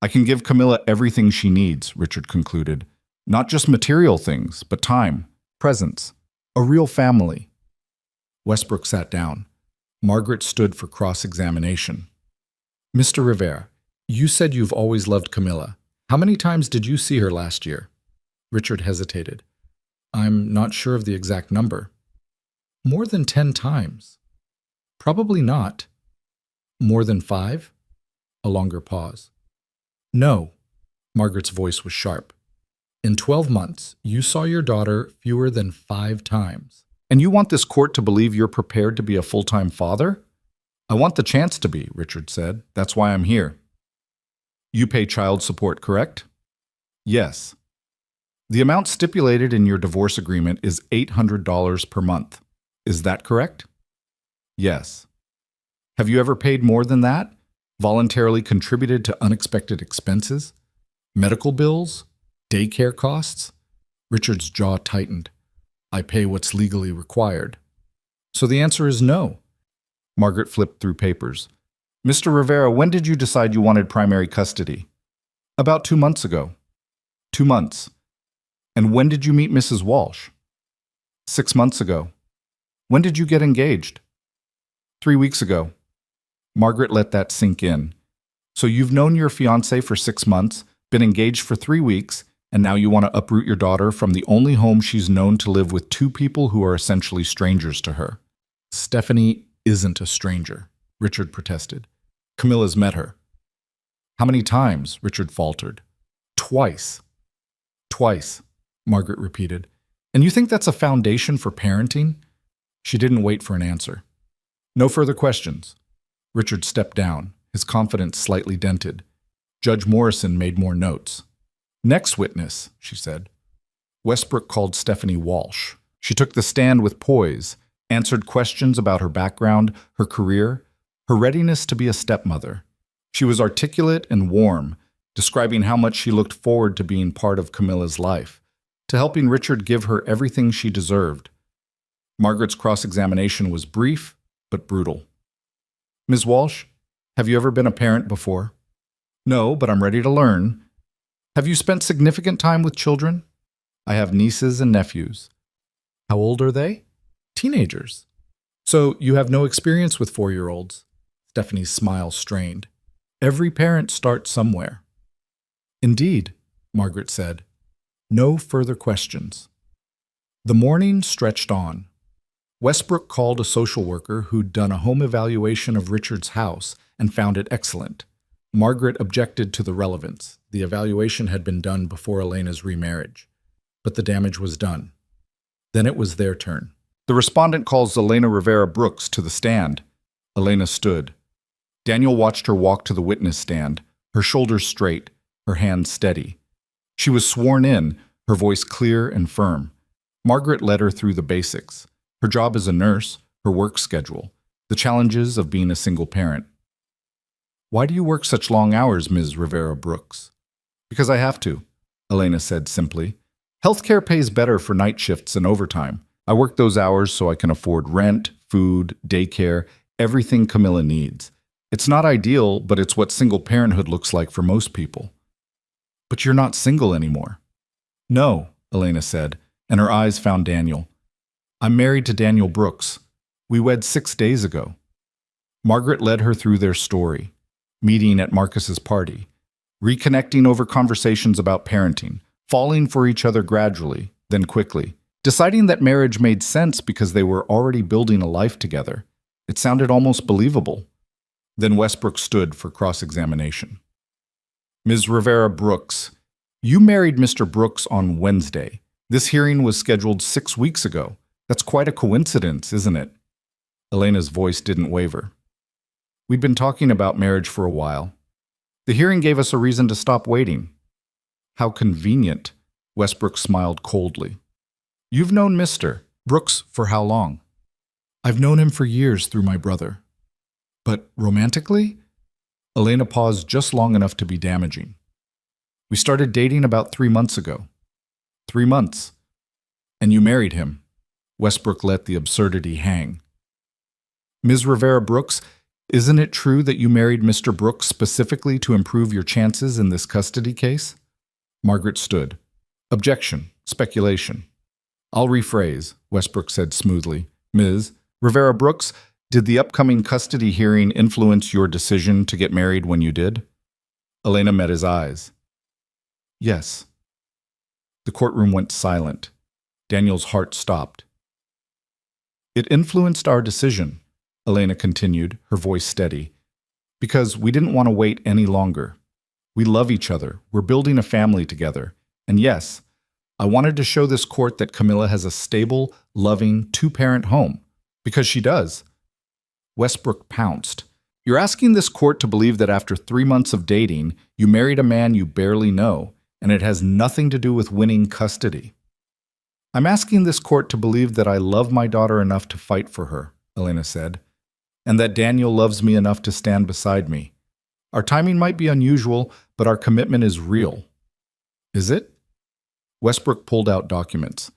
I can give Camilla everything she needs, Richard concluded. Not just material things, but time, presence, a real family. Westbrook sat down. Margaret stood for cross-examination. Mr. Rivera, you said you've always loved Camilla. How many times did you see her last year? Richard hesitated. I'm not sure of the exact number. More than 10 times. Probably not. More than 5? A longer pause. No. Margaret's voice was sharp. In 12 months, you saw your daughter fewer than 5 times. And you want this court to believe you're prepared to be a full-time father? I want the chance to be, Richard said. That's why I'm here. You pay child support, correct? Yes. The amount stipulated in your divorce agreement is $800 per month. Is that correct? Yes. Have you ever paid more than that? Voluntarily contributed to unexpected expenses? Medical bills? Daycare costs? Richard's jaw tightened. I pay what's legally required. So the answer is no. Margaret flipped through papers. Mr. Rivera, when did you decide you wanted primary custody? About 2 months ago. 2 months. And when did you meet Mrs. Walsh? 6 months ago. When did you get engaged? 3 weeks ago. Margaret let that sink in. So you've known your fiancé for 6 months, been engaged for 3 weeks, and now you want to uproot your daughter from the only home she's known to live with 2 people who are essentially strangers to her. Stephanie isn't a stranger, Richard protested. Camilla's met her. How many times? Richard faltered. Twice. Twice, Margaret repeated. And you think that's a foundation for parenting? She didn't wait for an answer. No further questions. Richard stepped down, his confidence slightly dented. Judge Morrison made more notes. Next witness, she said. Westbrook called Stephanie Walsh. She took the stand with poise, answered questions about her background, her career, her readiness to be a stepmother. She was articulate and warm, describing how much she looked forward to being part of Camilla's life, to helping Richard give her everything she deserved. Margaret's cross-examination was brief, but brutal. Ms. Walsh, have you ever been a parent before? No, but I'm ready to learn. Have you spent significant time with children? I have nieces and nephews. How old are they? Teenagers. So you have no experience with 4-year-olds? Stephanie's smile strained. Every parent starts somewhere. Indeed, Margaret said. No further questions. The morning stretched on. Westbrook called a social worker who'd done a home evaluation of Richard's house and found it excellent. Margaret objected to the relevance. The evaluation had been done before Elena's remarriage. But the damage was done. Then it was their turn. The respondent calls Elena Rivera Brooks to the stand. Elena stood. Daniel watched her walk to the witness stand, her shoulders straight, her hands steady. She was sworn in, her voice clear and firm. Margaret led her through the basics. Her job as a nurse, her work schedule, the challenges of being a single parent. Why do you work such long hours, Ms. Rivera Brooks? Because I have to, Elena said simply. Healthcare pays better for night shifts and overtime. I work those hours so I can afford rent, food, daycare, everything Camilla needs. It's not ideal, but it's what single parenthood looks like for most people. But you're not single anymore. No, Elena said, and her eyes found Daniel. I'm married to Daniel Brooks. We wed 6 days ago. Margaret led her through their story, meeting at Marcus's party, reconnecting over conversations about parenting, falling for each other gradually, then quickly, deciding that marriage made sense because they were already building a life together. It sounded almost believable. Then Westbrook stood for cross-examination. Ms. Rivera Brooks, you married Mr. Brooks on Wednesday. This hearing was scheduled 6 weeks ago. That's quite a coincidence, isn't it? Elena's voice didn't waver. We'd been talking about marriage for a while. The hearing gave us a reason to stop waiting. How convenient, Westbrook smiled coldly. You've known Mr. Brooks for how long? I've known him for years through my brother. But romantically? Elena paused just long enough to be damaging. We started dating about 3 months ago. 3 months. And you married him. Westbrook let the absurdity hang. Ms. Rivera Brooks, isn't it true that you married Mr. Brooks specifically to improve your chances in this custody case? Margaret stood. Objection. Speculation. I'll rephrase, Westbrook said smoothly. Ms. Rivera Brooks, did the upcoming custody hearing influence your decision to get married when you did? Elena met his eyes. Yes. The courtroom went silent. Daniel's heart stopped. It influenced our decision, Elena continued, her voice steady, because we didn't want to wait any longer. We love each other. We're building a family together. And yes, I wanted to show this court that Camilla has a stable, loving, 2-parent home. Because she does. Westbrook pounced. You're asking this court to believe that after 3 months of dating, you married a man you barely know, and it has nothing to do with winning custody. I'm asking this court to believe that I love my daughter enough to fight for her, Elena said, and that Daniel loves me enough to stand beside me. Our timing might be unusual, but our commitment is real. Is it? Westbrook pulled out documents.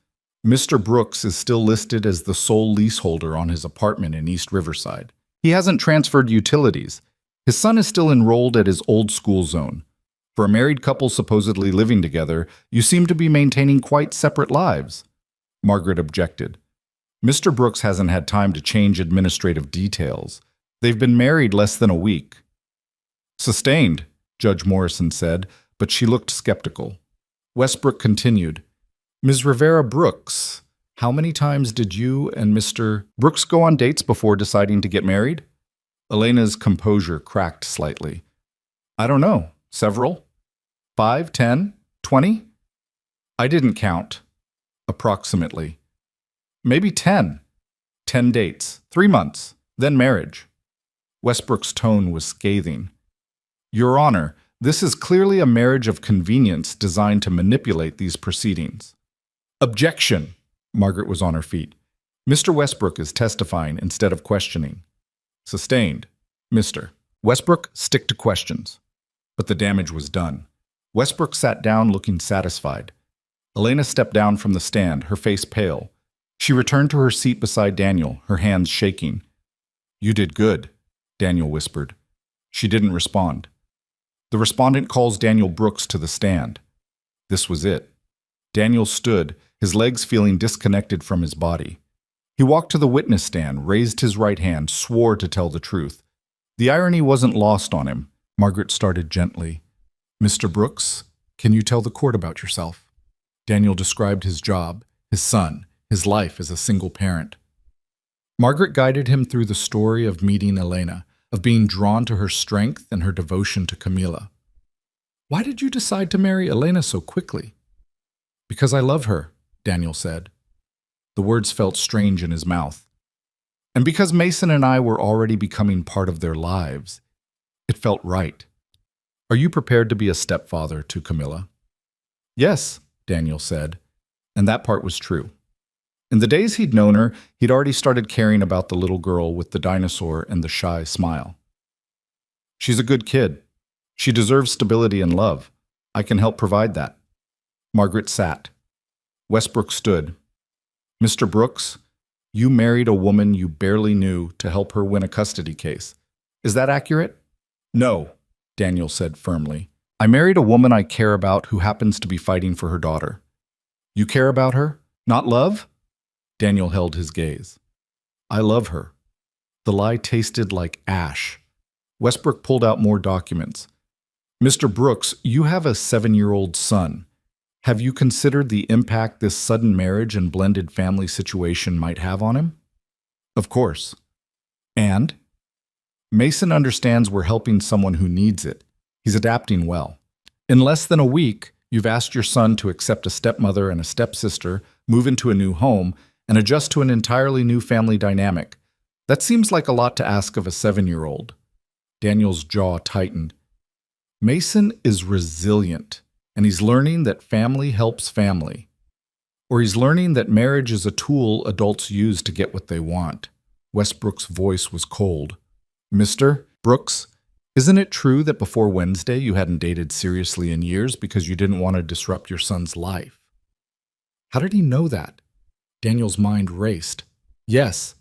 Mr. Brooks is still listed as the sole leaseholder on his apartment in East Riverside. He hasn't transferred utilities. His son is still enrolled at his old school zone. For a married couple supposedly living together, you seem to be maintaining quite separate lives. Margaret objected. Mr. Brooks hasn't had time to change administrative details. They've been married less than a week. Sustained, Judge Morrison said, but she looked skeptical. Westbrook continued. Ms. Rivera Brooks, how many times did you and Mr. Brooks go on dates before deciding to get married? Elena's composure cracked slightly. I don't know. Several? 5, 10, 20? I didn't count. Approximately. Maybe 10. 10 dates, 3 months, then marriage. Westbrook's tone was scathing. Your Honor, this is clearly a marriage of convenience designed to manipulate these proceedings. Objection! Margaret was on her feet. Mr. Westbrook is testifying instead of questioning. Sustained. Mr. Westbrook, stick to questions. But the damage was done. Westbrook sat down looking satisfied. Elena stepped down from the stand, her face pale. She returned to her seat beside Daniel, her hands shaking. You did good, Daniel whispered. She didn't respond. The respondent calls Daniel Brooks to the stand. This was it. Daniel stood, his legs feeling disconnected from his body. He walked to the witness stand, raised his right hand, swore to tell the truth. The irony wasn't lost on him. Margaret started gently. Mr. Brooks, can you tell the court about yourself? Daniel described his job, his son, his life as a single parent. Margaret guided him through the story of meeting Elena, of being drawn to her strength and her devotion to Camila. Why did you decide to marry Elena so quickly? Because I love her, Daniel said. The words felt strange in his mouth. And because Mason and I were already becoming part of their lives, it felt right. Are you prepared to be a stepfather to Camila? Yes, Daniel said, and that part was true. In the days he'd known her, he'd already started caring about the little girl with the dinosaur and the shy smile. She's a good kid. She deserves stability and love. I can help provide that. Margaret sat. Westbrook stood. Mr. Brooks, you married a woman you barely knew to help her win a custody case. Is that accurate? No, Daniel said firmly. I married a woman I care about who happens to be fighting for her daughter. You care about her? Not love? Daniel held his gaze. I love her. The lie tasted like ash. Westbrook pulled out more documents. Mr. Brooks, you have a 7-year-old son. Have you considered the impact this sudden marriage and blended family situation might have on him? Of course. And? Mason understands we're helping someone who needs it. He's adapting well. In less than a week, you've asked your son to accept a stepmother and a stepsister, move into a new home, and adjust to an entirely new family dynamic. That seems like a lot to ask of a 7-year-old. Daniel's jaw tightened. Mason is resilient, and he's learning that family helps family. Or he's learning that marriage is a tool adults use to get what they want. Westbrook's voice was cold. Mr. Brooks, isn't it true that before Wednesday you hadn't dated seriously in years because you didn't want to disrupt your son's life? How did he know that? Daniel's mind raced. Yes.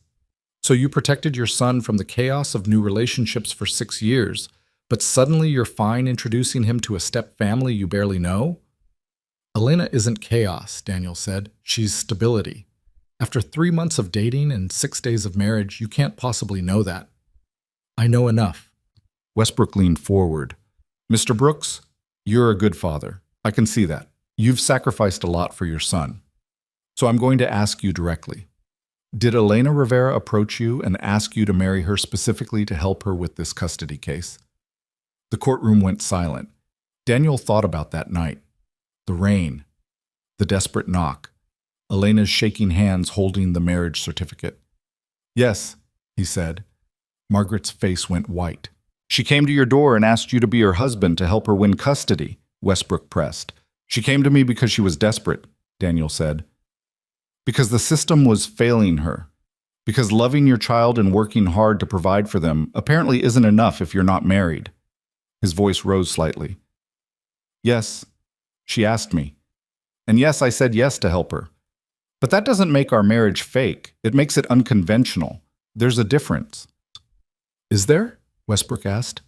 So you protected your son from the chaos of new relationships for 6 years, but suddenly you're fine introducing him to a step-family you barely know? Elena isn't chaos, Daniel said. She's stability. After 3 months of dating and 6 days of marriage, you can't possibly know that. I know enough. Westbrook leaned forward. Mr. Brooks, you're a good father. I can see that. You've sacrificed a lot for your son. So I'm going to ask you directly. Did Elena Rivera approach you and ask you to marry her specifically to help her with this custody case? The courtroom went silent. Daniel thought about that night. The rain. The desperate knock. Elena's shaking hands holding the marriage certificate. Yes, he said. Margaret's face went white. She came to your door and asked you to be her husband to help her win custody, Westbrook pressed. She came to me because she was desperate, Daniel said. Because the system was failing her. Because loving your child and working hard to provide for them apparently isn't enough if you're not married. His voice rose slightly. Yes, she asked me. And yes, I said yes to help her. But that doesn't make our marriage fake. It makes it unconventional. There's a difference. Is there? Westbrook asked.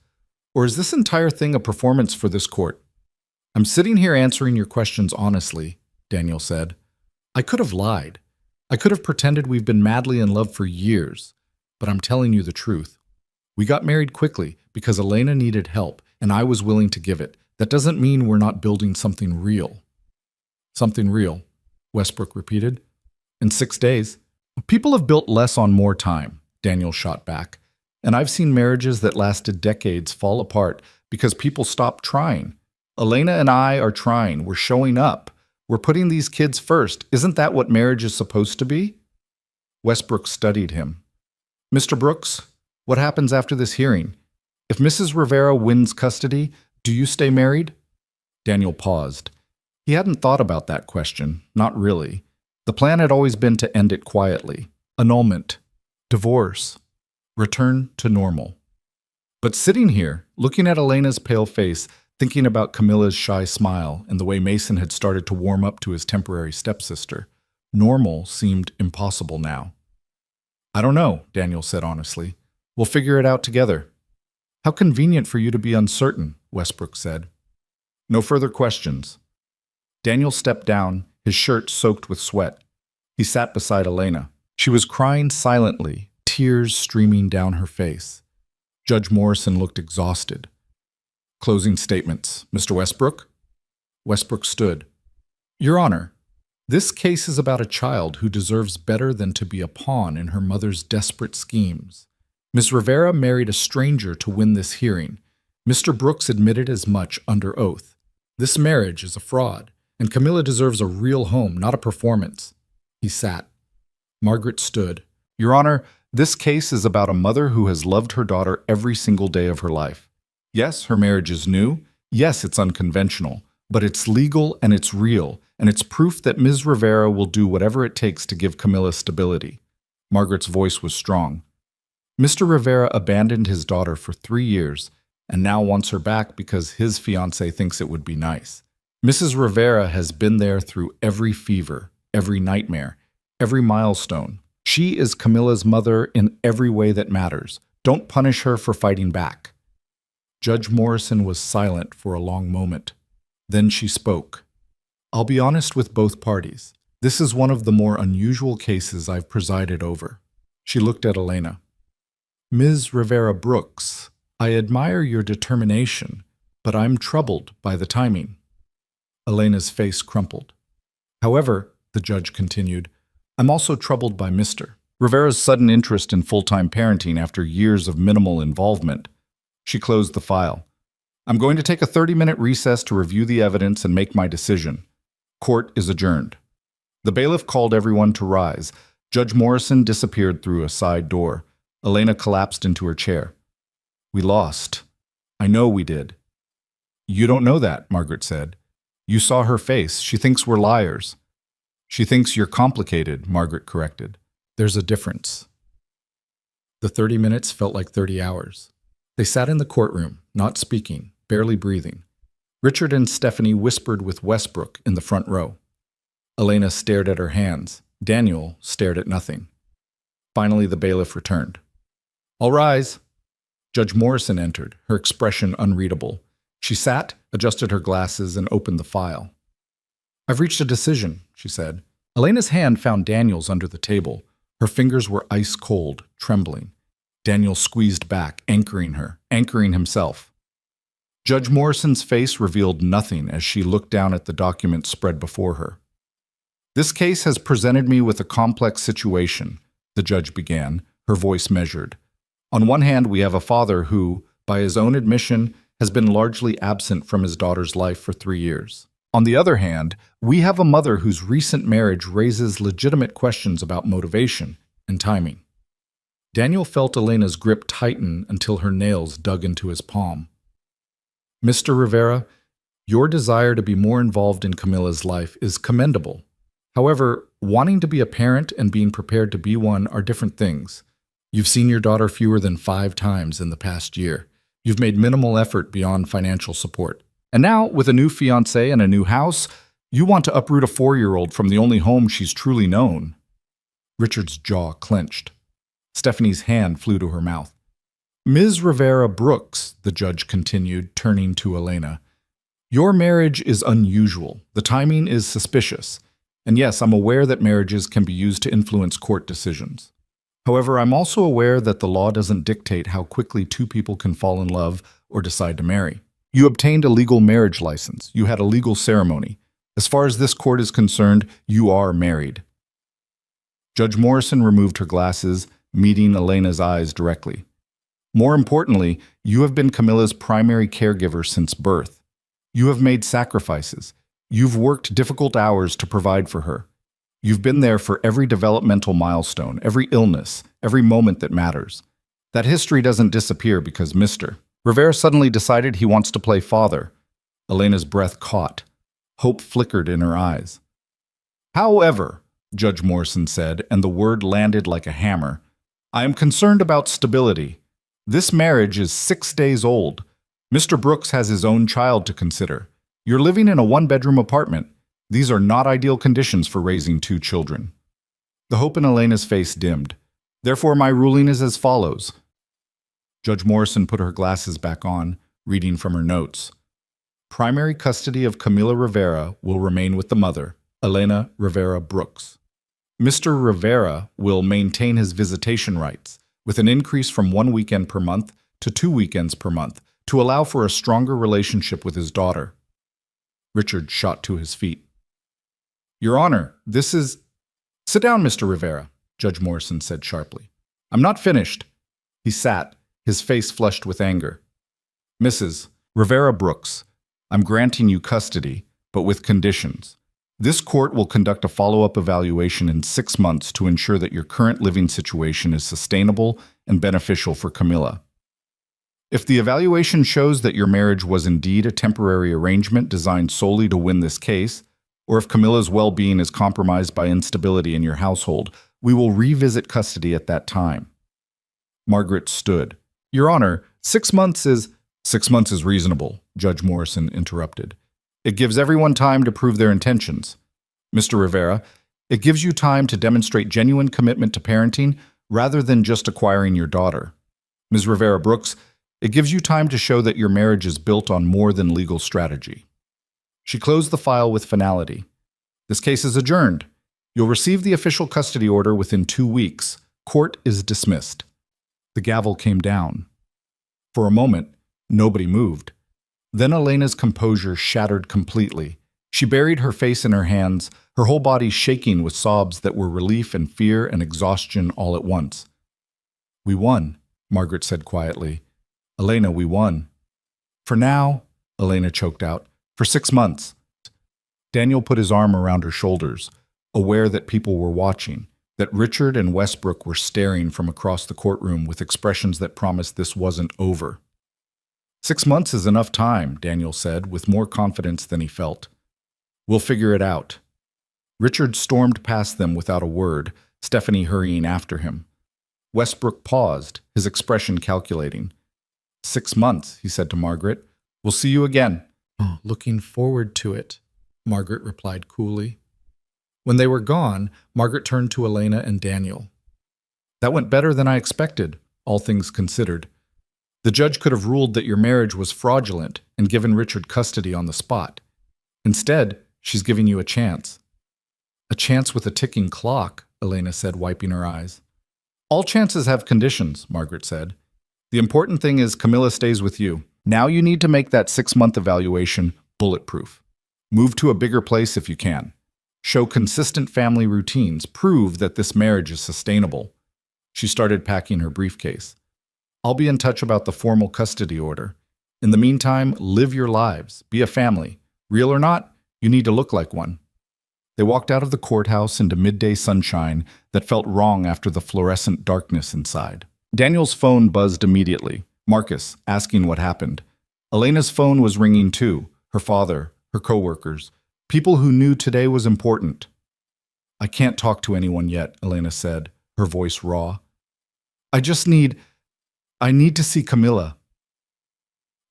Or is this entire thing a performance for this court? I'm sitting here answering your questions honestly, Daniel said. I could have lied. I could have pretended we've been madly in love for years. But I'm telling you the truth. We got married quickly because Elena needed help, and I was willing to give it. That doesn't mean we're not building something real. Something real, Westbrook repeated. In 6 days. People have built less on more time, Daniel shot back. And I've seen marriages that lasted decades fall apart because people stopped trying. Elena and I are trying. We're showing up. We're putting these kids first. Isn't that what marriage is supposed to be? Westbrook studied him. Mr. Brooks, what happens after this hearing? If Mrs. Rivera wins custody, do you stay married? Daniel paused. He hadn't thought about that question, not really. The plan had always been to end it quietly. Annulment. Divorce. Return to normal. But sitting here, looking at Elena's pale face, thinking about Camilla's shy smile and the way Mason had started to warm up to his temporary stepsister, normal seemed impossible now. I don't know, Daniel said honestly. We'll figure it out together. How convenient for you to be uncertain, Westbrook said. No further questions. Daniel stepped down, his shirt soaked with sweat. He sat beside Elena. She was crying silently, tears streaming down her face. Judge Morrison looked exhausted. Closing statements. Mr. Westbrook? Westbrook stood. Your Honor, this case is about a child who deserves better than to be a pawn in her mother's desperate schemes. Ms. Rivera married a stranger to win this hearing. Mr. Brooks admitted as much under oath. This marriage is a fraud, and Camilla deserves a real home, not a performance. He sat. Margaret stood. Your Honor, this case is about a mother who has loved her daughter every single day of her life. Yes, her marriage is new. Yes, it's unconventional. But it's legal and it's real, and it's proof that Ms. Rivera will do whatever it takes to give Camilla stability. Margaret's voice was strong. Mr. Rivera abandoned his daughter for 3 years, and now wants her back because his fiancée thinks it would be nice. Mrs. Rivera has been there through every fever, every nightmare, every milestone. She is Camilla's mother in every way that matters. Don't punish her for fighting back. Judge Morrison was silent for a long moment. Then she spoke. I'll be honest with both parties. This is one of the more unusual cases I've presided over. She looked at Elena. Ms. Rivera Brooks, I admire your determination, but I'm troubled by the timing. Elena's face crumpled. However, the judge continued, I'm also troubled by Mr. Rivera's sudden interest in full-time parenting after years of minimal involvement. She closed the file. I'm going to take a 30-minute recess to review the evidence and make my decision. Court is adjourned. The bailiff called everyone to rise. Judge Morrison disappeared through a side door. Elena collapsed into her chair. We lost. I know we did. You don't know that, Margaret said. You saw her face. She thinks we're liars. She thinks you're complicated, Margaret corrected. There's a difference. The 30 minutes felt like 30 hours. They sat in the courtroom, not speaking, barely breathing. Richard and Stephanie whispered with Westbrook in the front row. Elena stared at her hands. Daniel stared at nothing. Finally, the bailiff returned. All rise. Judge Morrison entered, her expression unreadable. She sat, adjusted her glasses, and opened the file. I've reached a decision, she said. Elena's hand found Daniel's under the table. Her fingers were ice cold, trembling. Daniel squeezed back, anchoring her, anchoring himself. Judge Morrison's face revealed nothing as she looked down at the document spread before her. This case has presented me with a complex situation, the judge began, her voice measured. On one hand, we have a father who, by his own admission, has been largely absent from his daughter's life for 3 years. On the other hand, we have a mother whose recent marriage raises legitimate questions about motivation and timing. Daniel felt Elena's grip tighten until her nails dug into his palm. Mr. Rivera, your desire to be more involved in Camilla's life is commendable. However, wanting to be a parent and being prepared to be one are different things. You've seen your daughter fewer than 5 times in the past year. You've made minimal effort beyond financial support. And now, with a new fiancé and a new house, you want to uproot a 4-year-old from the only home she's truly known. Richard's jaw clenched. Stephanie's hand flew to her mouth. Ms. Rivera Brooks, the judge continued, turning to Elena, your marriage is unusual. The timing is suspicious. And yes, I'm aware that marriages can be used to influence court decisions. However, I'm also aware that the law doesn't dictate how quickly 2 people can fall in love or decide to marry. You obtained a legal marriage license. You had a legal ceremony. As far as this court is concerned, you are married. Judge Morrison removed her glasses, meeting Elena's eyes directly. More importantly, you have been Camilla's primary caregiver since birth. You have made sacrifices. You've worked difficult hours to provide for her. You've been there for every developmental milestone, every illness, every moment that matters. That history doesn't disappear because Mr. Rivera suddenly decided he wants to play father. Elena's breath caught. Hope flickered in her eyes. However, Judge Morrison said, and the word landed like a hammer, I am concerned about stability. This marriage is 6 days old. Mr. Brooks has his own child to consider. You're living in a one-bedroom apartment. These are not ideal conditions for raising 2 children. The hope in Elena's face dimmed. Therefore, my ruling is as follows. Judge Morrison put her glasses back on, reading from her notes. Primary custody of Camila Rivera will remain with the mother, Elena Rivera Brooks. Mr. Rivera will maintain his visitation rights, with an increase from 1 weekend per month to 2 weekends per month, to allow for a stronger relationship with his daughter. Richard shot to his feet. Your Honor, this is... Sit down, Mr. Rivera, Judge Morrison said sharply. I'm not finished. He sat, his face flushed with anger. Mrs. Rivera Brooks, I'm granting you custody, but with conditions. This court will conduct a follow-up evaluation in 6 months to ensure that your current living situation is sustainable and beneficial for Camila. If the evaluation shows that your marriage was indeed a temporary arrangement designed solely to win this case, or if Camila's well-being is compromised by instability in your household, we will revisit custody at that time. Margaret stood. Your Honor, 6 months is... 6 months is reasonable, Judge Morrison interrupted. It gives everyone time to prove their intentions. Mr. Rivera, it gives you time to demonstrate genuine commitment to parenting rather than just acquiring your daughter. Ms. Rivera Brooks, it gives you time to show that your marriage is built on more than legal strategy. She closed the file with finality. This case is adjourned. You'll receive the official custody order within 2 weeks. Court is dismissed. The gavel came down. For a moment, nobody moved. Then Elena's composure shattered completely. She buried her face in her hands, her whole body shaking with sobs that were relief and fear and exhaustion all at once. We won, Margaret said quietly. Elena, we won. For now, Elena choked out, for 6 months. Daniel put his arm around her shoulders, aware that people were watching, that Richard and Westbrook were staring from across the courtroom with expressions that promised this wasn't over. 6 months is enough time, Daniel said, with more confidence than he felt. We'll figure it out. Richard stormed past them without a word, Stephanie hurrying after him. Westbrook paused, his expression calculating. 6 months, he said to Margaret. We'll see you again. Oh, looking forward to it, Margaret replied coolly. When they were gone, Margaret turned to Elena and Daniel. That went better than I expected, all things considered. The judge could have ruled that your marriage was fraudulent and given Richard custody on the spot. Instead, she's giving you a chance. A chance with a ticking clock, Elena said, wiping her eyes. All chances have conditions, Margaret said. The important thing is Camila stays with you. Now you need to make that 6-month evaluation bulletproof. Move to a bigger place if you can. Show consistent family routines. Prove that this marriage is sustainable. She started packing her briefcase. I'll be in touch about the formal custody order. In the meantime, live your lives. Be a family. Real or not, you need to look like one. They walked out of the courthouse into midday sunshine that felt wrong after the fluorescent darkness inside. Daniel's phone buzzed immediately. Marcus, asking what happened. Elena's phone was ringing too. Her father, her coworkers, people who knew today was important. I can't talk to anyone yet, Elena said, her voice raw. I need to see Camila.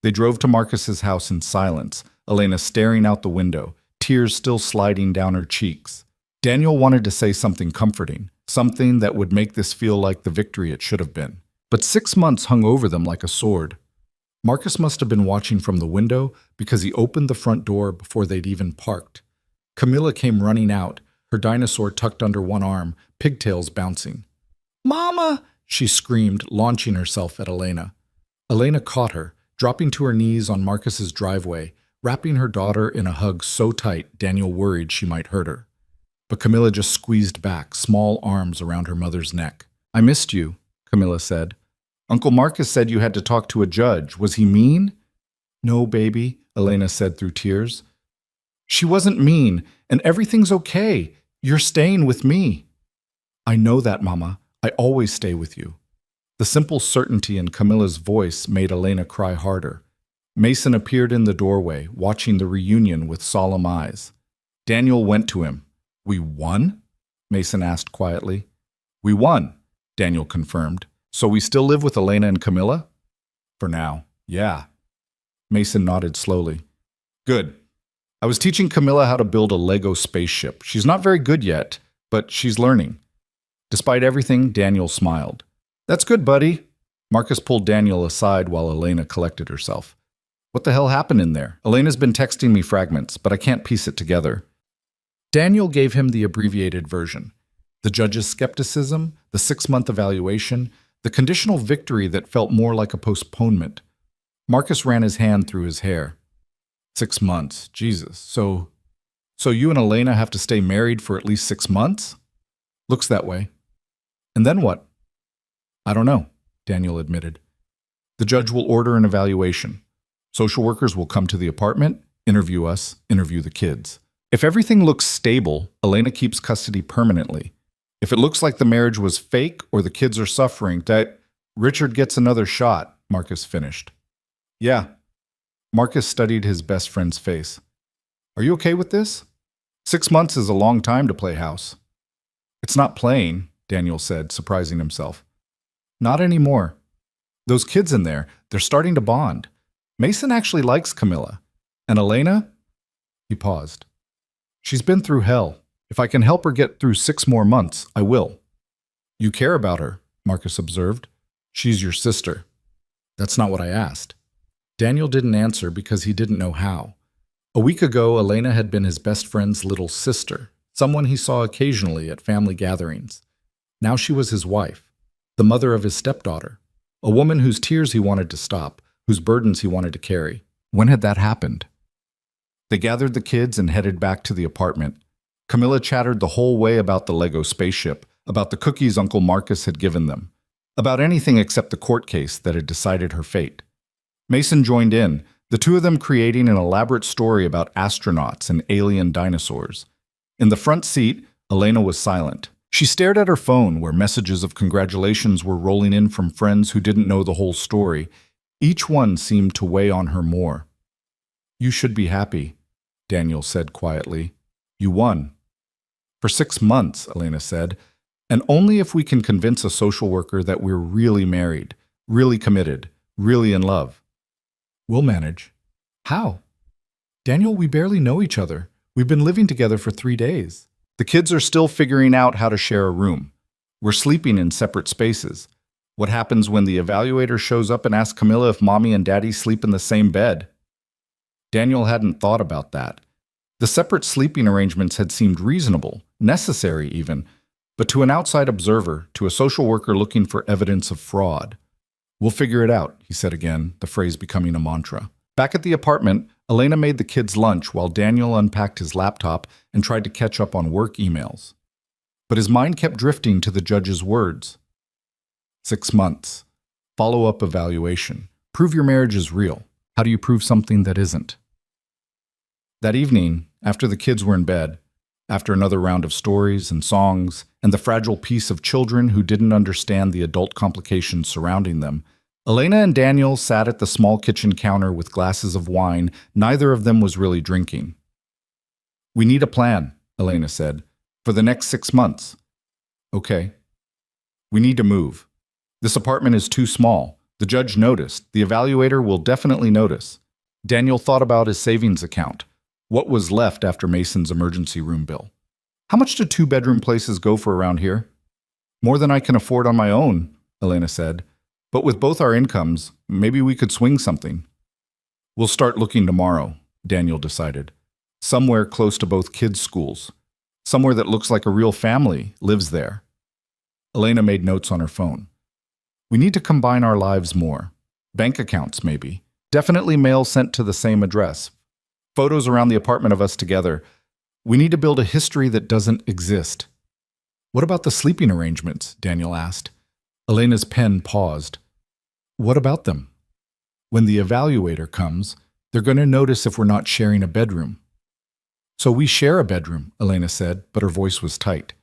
They drove to Marcus's house in silence, Elena staring out the window, tears still sliding down her cheeks. Daniel wanted to say something comforting, something that would make this feel like the victory it should have been. But 6 months hung over them like a sword. Marcus must have been watching from the window because he opened the front door before they'd even parked. Camila came running out, her dinosaur tucked under one arm, pigtails bouncing. Mama! She screamed, launching herself at Elena. Elena caught her, dropping to her knees on Marcus's driveway, wrapping her daughter in a hug so tight Daniel worried she might hurt her. But Camila just squeezed back, small arms around her mother's neck. I missed you, Camila said. Uncle Marcus said you had to talk to a judge. Was he mean? No, baby, Elena said through tears. She wasn't mean, and everything's okay. You're staying with me. I know that, Mama. I always stay with you. The simple certainty in Camilla's voice made Elena cry harder. Mason appeared in the doorway, watching the reunion with solemn eyes. Daniel went to him. We won? Mason asked quietly. We won, Daniel confirmed. So we still live with Elena and Camilla? For now, yeah. Mason nodded slowly. Good. I was teaching Camilla how to build a Lego spaceship. She's not very good yet, but she's learning. Despite everything, Daniel smiled. That's good, buddy. Marcus pulled Daniel aside while Elena collected herself. What the hell happened in there? Elena's been texting me fragments, but I can't piece it together. Daniel gave him the abbreviated version. The judge's skepticism, the 6-month evaluation, the conditional victory that felt more like a postponement. Marcus ran his hand through his hair. 6 months, Jesus. So you and Elena have to stay married for at least 6 months? Looks that way. And then what? I don't know, Daniel admitted. The judge will order an evaluation. Social workers will come to the apartment, interview us, interview the kids. If everything looks stable, Elena keeps custody permanently. If it looks like the marriage was fake or the kids are suffering, that Richard gets another shot, Marcus finished. Yeah. Marcus studied his best friend's face. Are you okay with this? 6 months is a long time to play house. It's not playing, Daniel said, surprising himself. Not anymore. Those kids in there, they're starting to bond. Mason actually likes Camilla. And Elena? He paused. She's been through hell. If I can help her get through 6 more months, I will. You care about her, Marcus observed. She's your sister. That's not what I asked. Daniel didn't answer because he didn't know how. A week ago, Elena had been his best friend's little sister, someone he saw occasionally at family gatherings. Now she was his wife, the mother of his stepdaughter, a woman whose tears he wanted to stop, whose burdens he wanted to carry. When had that happened? They gathered the kids and headed back to the apartment. Camilla chattered the whole way about the Lego spaceship, about the cookies Uncle Marcus had given them, about anything except the court case that had decided her fate. Mason joined in, the two of them creating an elaborate story about astronauts and alien dinosaurs. In the front seat, Elena was silent. She stared at her phone where messages of congratulations were rolling in from friends who didn't know the whole story. Each one seemed to weigh on her more. You should be happy, Daniel said quietly. You won. For 6 months, Elena said, and only if we can convince a social worker that we're really married, really committed, really in love. We'll manage. How? Daniel, we barely know each other. We've been living together for 3 days. The kids are still figuring out how to share a room. We're sleeping in separate spaces. What happens when the evaluator shows up and asks Camilla if mommy and daddy sleep in the same bed? Daniel hadn't thought about that. The separate sleeping arrangements had seemed reasonable, necessary even, but to an outside observer, to a social worker looking for evidence of fraud. We'll figure it out, he said again, the phrase becoming a mantra. Back at the apartment, Elena made the kids lunch while Daniel unpacked his laptop and tried to catch up on work emails. But his mind kept drifting to the judge's words. 6 months. Follow-up evaluation. Prove your marriage is real. How do you prove something that isn't? That evening, after the kids were in bed, after another round of stories and songs, and the fragile peace of children who didn't understand the adult complications surrounding them, Elena and Daniel sat at the small kitchen counter with glasses of wine. Neither of them was really drinking. We need a plan, Elena said, for the next 6 months. Okay. We need to move. This apartment is too small. The judge noticed. The evaluator will definitely notice. Daniel thought about his savings account. What was left after Mason's emergency room bill? How much do 2-bedroom places go for around here? More than I can afford on my own, Elena said. But with both our incomes, maybe we could swing something. We'll start looking tomorrow, Daniel decided. Somewhere close to both kids' schools. Somewhere that looks like a real family lives there. Elena made notes on her phone. We need to combine our lives more. Bank accounts, maybe. Definitely mail sent to the same address. Photos around the apartment of us together. We need to build a history that doesn't exist. What about the sleeping arrangements? Daniel asked. Elena's pen paused. What about them? When the evaluator comes, they're going to notice if we're not sharing a bedroom. So we share a bedroom, Elena said, but her voice was tight.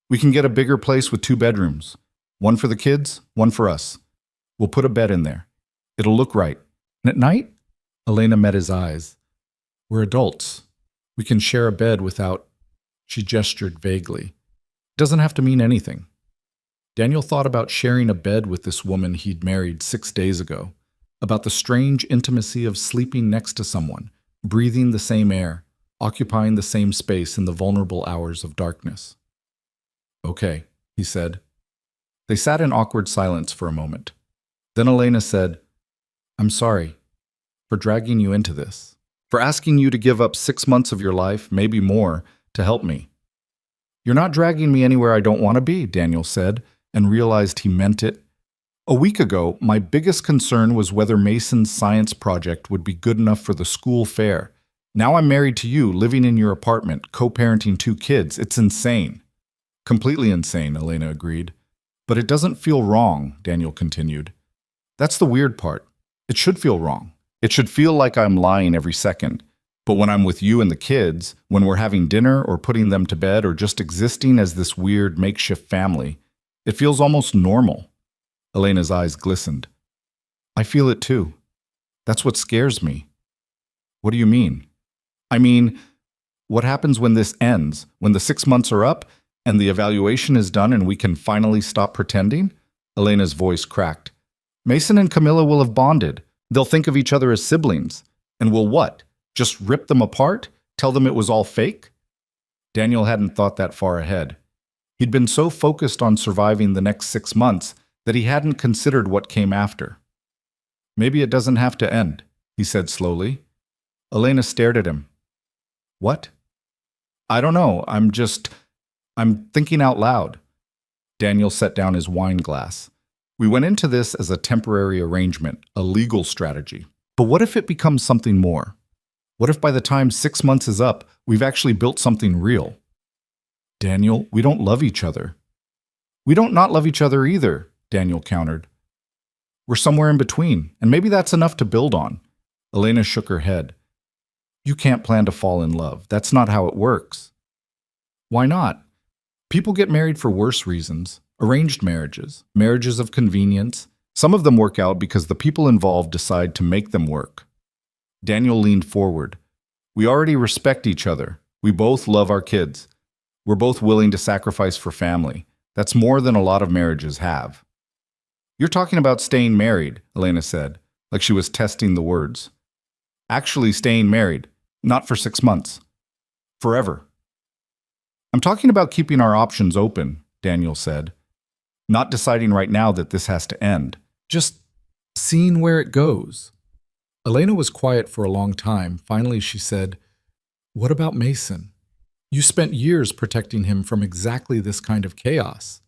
We can get a bigger place with 2 bedrooms. One for the kids, one for us. We'll put a bed in there. It'll look right. And at night? Elena met his eyes. We're adults. We can share a bed without... She gestured vaguely. It doesn't have to mean anything. Daniel thought about sharing a bed with this woman he'd married 6 days ago, about the strange intimacy of sleeping next to someone, breathing the same air, occupying the same space in the vulnerable hours of darkness. Okay, he said. They sat in awkward silence for a moment. Then Elena said, I'm sorry for dragging you into this, for asking you to give up 6 months of your life, maybe more, to help me. You're not dragging me anywhere I don't want to be, Daniel said, and realized he meant it. A week ago, my biggest concern was whether Mason's science project would be good enough for the school fair. Now I'm married to you, living in your apartment, co-parenting 2 kids. It's insane. Completely insane, Elena agreed. But it doesn't feel wrong, Daniel continued. That's the weird part. It should feel wrong. It should feel like I'm lying every second. But when I'm with you and the kids, when we're having dinner or putting them to bed or just existing as this weird makeshift family, it feels almost normal. Elena's eyes glistened. I feel it too. That's what scares me. What do you mean? I mean, what happens when this ends, when the 6 months are up and the evaluation is done and we can finally stop pretending? Elena's voice cracked. Mason and Camilla will have bonded. They'll think of each other as siblings. And we'll what? Just rip them apart? Tell them it was all fake? Daniel hadn't thought that far ahead. He'd been so focused on surviving the next 6 months that he hadn't considered what came after. Maybe it doesn't have to end, he said slowly. Elena stared at him. What? I don't know. I'm thinking out loud. Daniel set down his wine glass. We went into this as a temporary arrangement, a legal strategy. But what if it becomes something more? What if by the time 6 months is up, we've actually built something real? Daniel, we don't love each other. We don't not love each other either, Daniel countered. We're somewhere in between, and maybe that's enough to build on. Elena shook her head. You can't plan to fall in love. That's not how it works. Why not? People get married for worse reasons. Arranged marriages, marriages of convenience. Some of them work out because the people involved decide to make them work. Daniel leaned forward. We already respect each other. We both love our kids. We're both willing to sacrifice for family. That's more than a lot of marriages have. You're talking about staying married, Elena said, like she was testing the words. Actually staying married, not for 6 months. Forever. I'm talking about keeping our options open, Daniel said. Not deciding right now that this has to end. Just seeing where it goes. Elena was quiet for a long time. Finally, she said, What about Mason? You spent years protecting him from exactly this kind of chaos.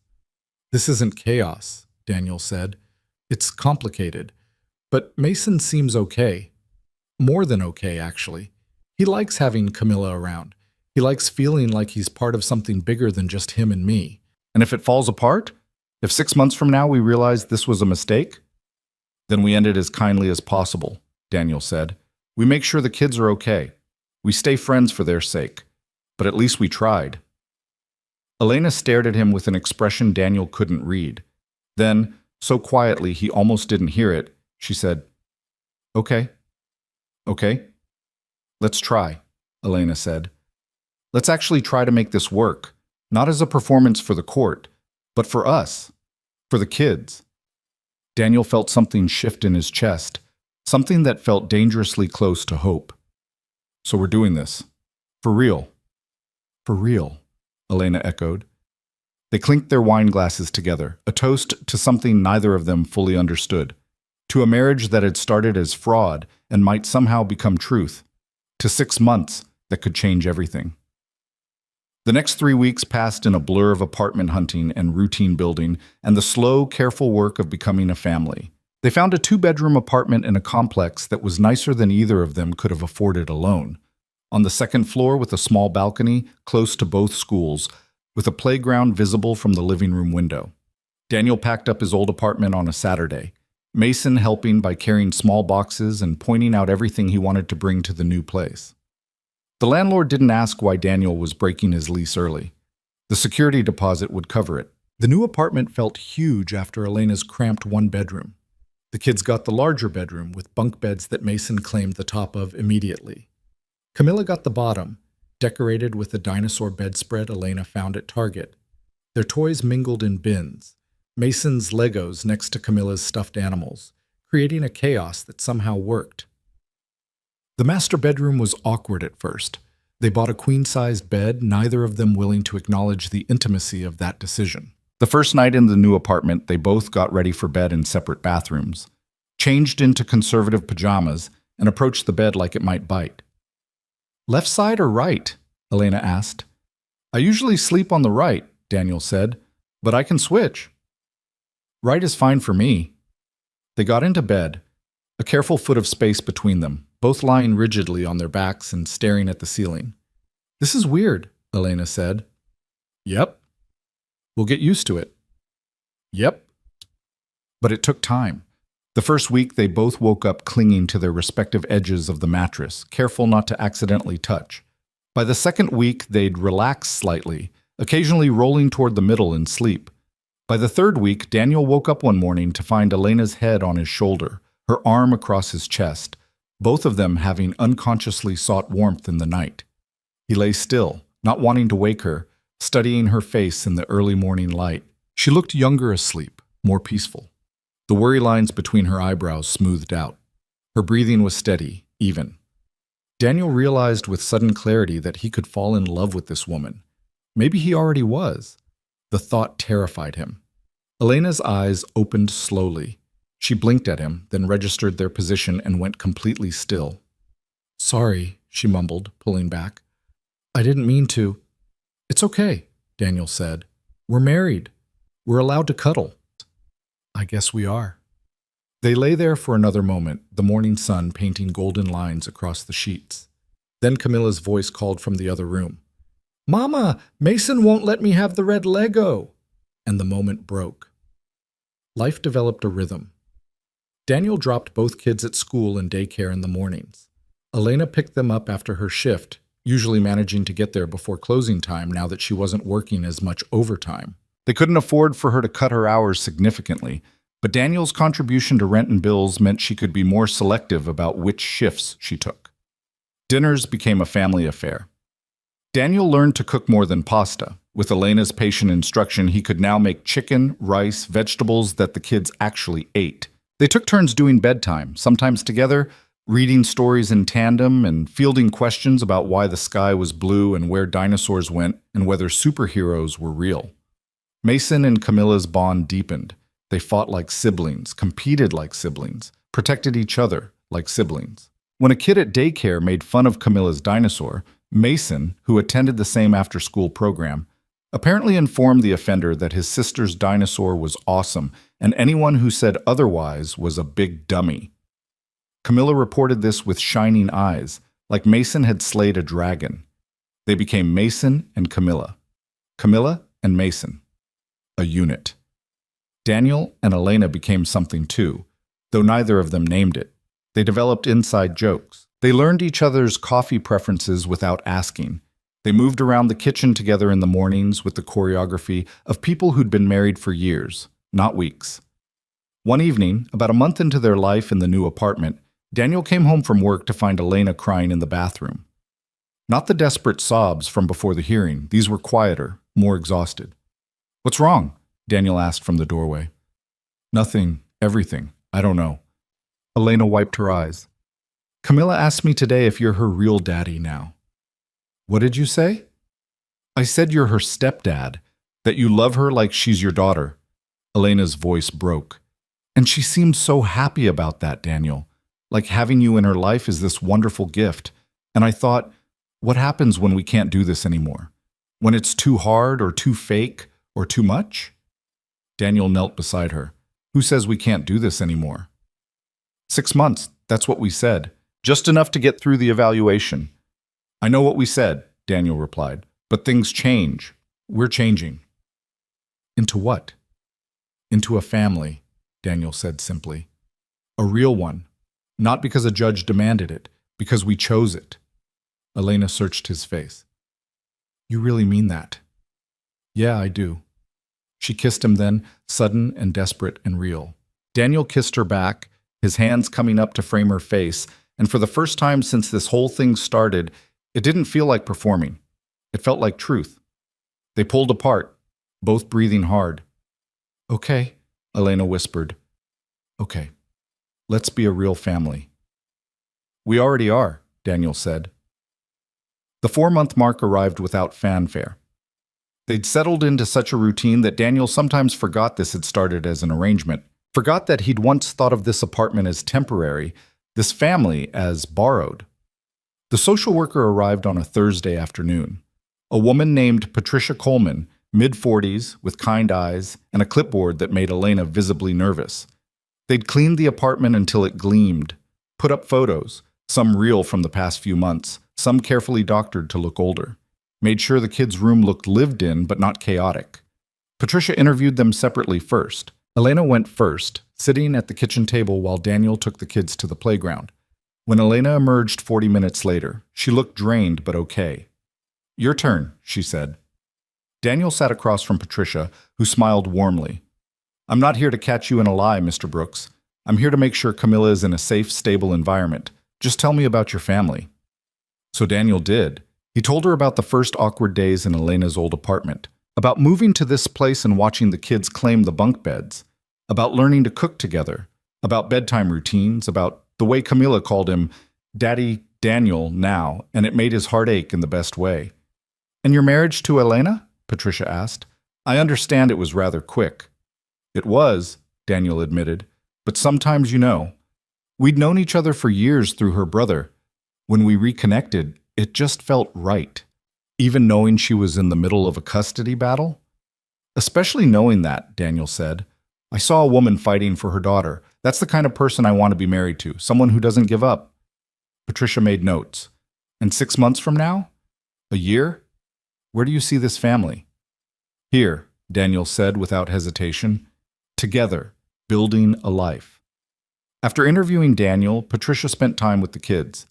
This isn't chaos, Daniel said. It's complicated. But Mason seems okay. More than okay, actually. He likes having Camilla around. He likes feeling like he's part of something bigger than just him and me. And if it falls apart, if 6 months from now we realize this was a mistake, then we end it as kindly as possible, Daniel said. We make sure the kids are okay. We stay friends for their sake. But at least we tried. Elena stared at him with an expression Daniel couldn't read. Then, so quietly he almost didn't hear it, she said, Okay. Okay. Let's try, Elena said. Let's actually try to make this work, not as a performance for the court, but for us, for the kids. Daniel felt something shift in his chest, something that felt dangerously close to hope. So we're doing this. For real. For real, Elena echoed. They clinked their wine glasses together, a toast to something neither of them fully understood, to a marriage that had started as fraud and might somehow become truth, to 6 months that could change everything. The next 3 weeks passed in a blur of apartment hunting and routine building and the slow, careful work of becoming a family. They found a 2-bedroom apartment in a complex that was nicer than either of them could have afforded alone. On the 2nd floor with a small balcony close to both schools, with a playground visible from the living room window. Daniel packed up his old apartment on a Saturday, Mason helping by carrying small boxes and pointing out everything he wanted to bring to the new place. The landlord didn't ask why Daniel was breaking his lease early. The security deposit would cover it. The new apartment felt huge after Elena's cramped one-bedroom. The kids got the larger bedroom with bunk beds that Mason claimed the top of immediately. Camilla got the bottom, decorated with a dinosaur bedspread Elena found at Target. Their toys mingled in bins, Mason's Legos next to Camilla's stuffed animals, creating a chaos that somehow worked. The master bedroom was awkward at first. They bought a queen-sized bed, neither of them willing to acknowledge the intimacy of that decision. The first night in the new apartment, they both got ready for bed in separate bathrooms, changed into conservative pajamas, and approached the bed like it might bite. "Left side or right?" Elena asked. "I usually sleep on the right," Daniel said, "but I can switch." "Right is fine for me." They got into bed, a careful foot of space between them, both lying rigidly on their backs and staring at the ceiling. "This is weird," Elena said. "Yep." "We'll get used to it." "Yep." But it took time. The first week, they both woke up clinging to their respective edges of the mattress, careful not to accidentally touch. By the second week, they'd relax slightly, occasionally rolling toward the middle in sleep. By the third week, Daniel woke up one morning to find Elena's head on his shoulder, her arm across his chest, both of them having unconsciously sought warmth in the night. He lay still, not wanting to wake her, studying her face in the early morning light. She looked younger asleep, more peaceful. The worry lines between her eyebrows smoothed out. Her breathing was steady, even. Daniel realized with sudden clarity that he could fall in love with this woman. Maybe he already was. The thought terrified him. Elena's eyes opened slowly. She blinked at him, then registered their position and went completely still. "Sorry," she mumbled, pulling back. "I didn't mean to." "It's okay," Daniel said. "We're married. We're allowed to cuddle." "I guess we are." They lay there for another moment, the morning sun painting golden lines across the sheets. Then Camilla's voice called from the other room. "Mama, Mason won't let me have the red Lego." And the moment broke. Life developed a rhythm. Daniel dropped both kids at school and daycare in the mornings. Elena picked them up after her shift, usually managing to get there before closing time now that she wasn't working as much overtime. They couldn't afford for her to cut her hours significantly, but Daniel's contribution to rent and bills meant she could be more selective about which shifts she took. Dinners became a family affair. Daniel learned to cook more than pasta. With Elena's patient instruction, he could now make chicken, rice, vegetables that the kids actually ate. They took turns doing bedtime, sometimes together, reading stories in tandem and fielding questions about why the sky was blue and where dinosaurs went and whether superheroes were real. Mason and Camilla's bond deepened. They fought like siblings, competed like siblings, protected each other like siblings. When a kid at daycare made fun of Camilla's dinosaur, Mason, who attended the same after-school program, apparently informed the offender that his sister's dinosaur was awesome and anyone who said otherwise was a big dummy. Camilla reported this with shining eyes, like Mason had slayed a dragon. They became Mason and Camilla. Camilla and Mason. A unit. Daniel and Elena became something too, though neither of them named it. They developed inside jokes. They learned each other's coffee preferences without asking. They moved around the kitchen together in the mornings with the choreography of people who'd been married for years, not weeks. One evening, about a month into their life in the new apartment, Daniel came home from work to find Elena crying in the bathroom. Not the desperate sobs from before the hearing. These were quieter, more exhausted. "What's wrong?" Daniel asked from the doorway. "Nothing. Everything. I don't know." Elena wiped her eyes. "Camilla asked me today if you're her real daddy now." "What did you say?" "I said you're her stepdad, that you love her like she's your daughter." Elena's voice broke. "And she seemed so happy about that, Daniel. Like having you in her life is this wonderful gift. And I thought, what happens when we can't do this anymore? When it's too hard or too fake or too much?" Daniel knelt beside her. "Who says we can't do this anymore?" 6 months, that's what we said. Just enough to get through the evaluation." "I know what we said," Daniel replied. "But things change. We're changing." "Into what?" "Into a family," Daniel said simply. "A real one. Not because a judge demanded it, because we chose it." Elena searched his face. You really mean that? Yeah, I do. She kissed him then, sudden and desperate and real. Daniel kissed her back, his hands coming up to frame her face, and for the first time since this whole thing started, it didn't feel like performing. It felt like truth. They pulled apart, both breathing hard. Okay, Elena whispered. Okay, let's be a real family. We already are, Daniel said. The 4-month mark arrived without fanfare. They'd settled into such a routine that Daniel sometimes forgot this had started as an arrangement, forgot that he'd once thought of this apartment as temporary, this family as borrowed. The social worker arrived on a Thursday afternoon. A woman named Patricia Coleman, mid-40s, with kind eyes, and a clipboard that made Elena visibly nervous. They'd cleaned the apartment until it gleamed, put up photos, some real from the past few months, some carefully doctored to look older. Made sure the kids' room looked lived in but not chaotic. Patricia interviewed them separately first. Elena went first, sitting at the kitchen table while Daniel took the kids to the playground. When Elena emerged 40 minutes later, she looked drained but okay. Your turn, she said. Daniel sat across from Patricia, who smiled warmly. I'm not here to catch you in a lie, Mr. Brooks. I'm here to make sure Camilla is in a safe, stable environment. Just tell me about your family. So Daniel did. He told her about the first awkward days in Elena's old apartment, about moving to this place and watching the kids claim the bunk beds, about learning to cook together, about bedtime routines, about the way Camilla called him Daddy Daniel now, and it made his heart ache in the best way. And your marriage to Elena? Patricia asked. I understand it was rather quick. It was, Daniel admitted, but sometimes you know. We'd known each other for years through her brother. When we reconnected, it just felt right, even knowing she was in the middle of a custody battle. Especially knowing that, Daniel said. I saw a woman fighting for her daughter. That's the kind of person I want to be married to, someone who doesn't give up. Patricia made notes. And 6 months from now? A year? Where do you see this family? Here, Daniel said without hesitation. Together, building a life. After interviewing Daniel, Patricia spent time with the kids.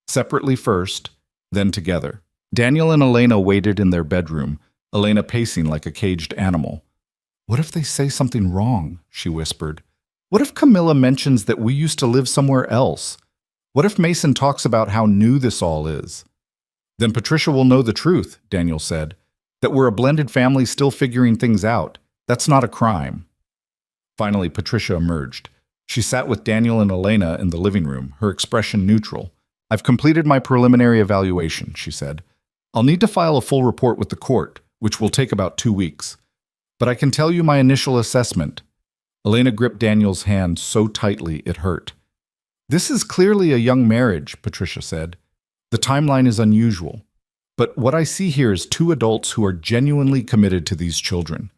Separately first, then together. Daniel and Elena waited in their bedroom, Elena pacing like a caged animal. What if they say something wrong? She whispered. What if Camilla mentions that we used to live somewhere else? What if Mason talks about how new this all is? Then Patricia will know the truth, Daniel said, that we're a blended family still figuring things out. That's not a crime. Finally, Patricia emerged. She sat with Daniel and Elena in the living room, her expression neutral. I've completed my preliminary evaluation, she said. I'll need to file a full report with the court, which will take about 2 weeks. But I can tell you my initial assessment. Elena gripped Daniel's hand so tightly it hurt. This is clearly a young marriage, Patricia said. The timeline is unusual. But what I see here is 2 adults who are genuinely committed to these children.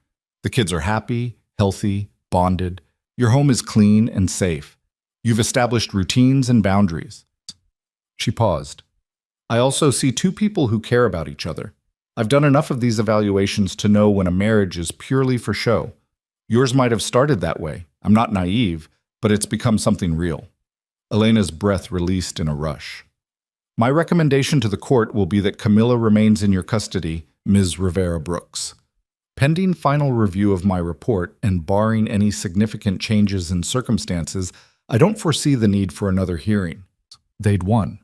The kids are happy, healthy, bonded. Your home is clean and safe. You've established routines and boundaries. She paused. I also see 2 people who care about each other. I've done enough of these evaluations to know when a marriage is purely for show. Yours might have started that way. I'm not naive, but it's become something real. Elena's breath released in a rush. My recommendation to the court will be that Camilla remains in your custody, Ms. Rivera Brooks. Pending final review of my report and barring any significant changes in circumstances, I don't foresee the need for another hearing. They'd won.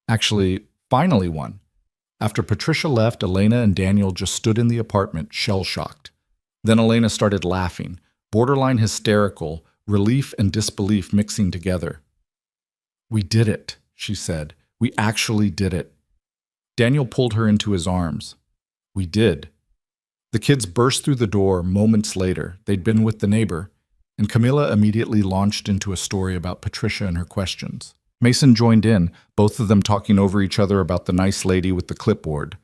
Actually, finally won. After Patricia left, Elena and Daniel just stood in the apartment, shell-shocked. Then Elena started laughing, borderline hysterical, relief and disbelief mixing together. We did it, she said. We actually did it. Daniel pulled her into his arms. We did. The kids burst through the door moments later. They'd been with the neighbor, and Camilla immediately launched into a story about Patricia and her questions. Mason joined in, both of them talking over each other about the nice lady with the clipboard.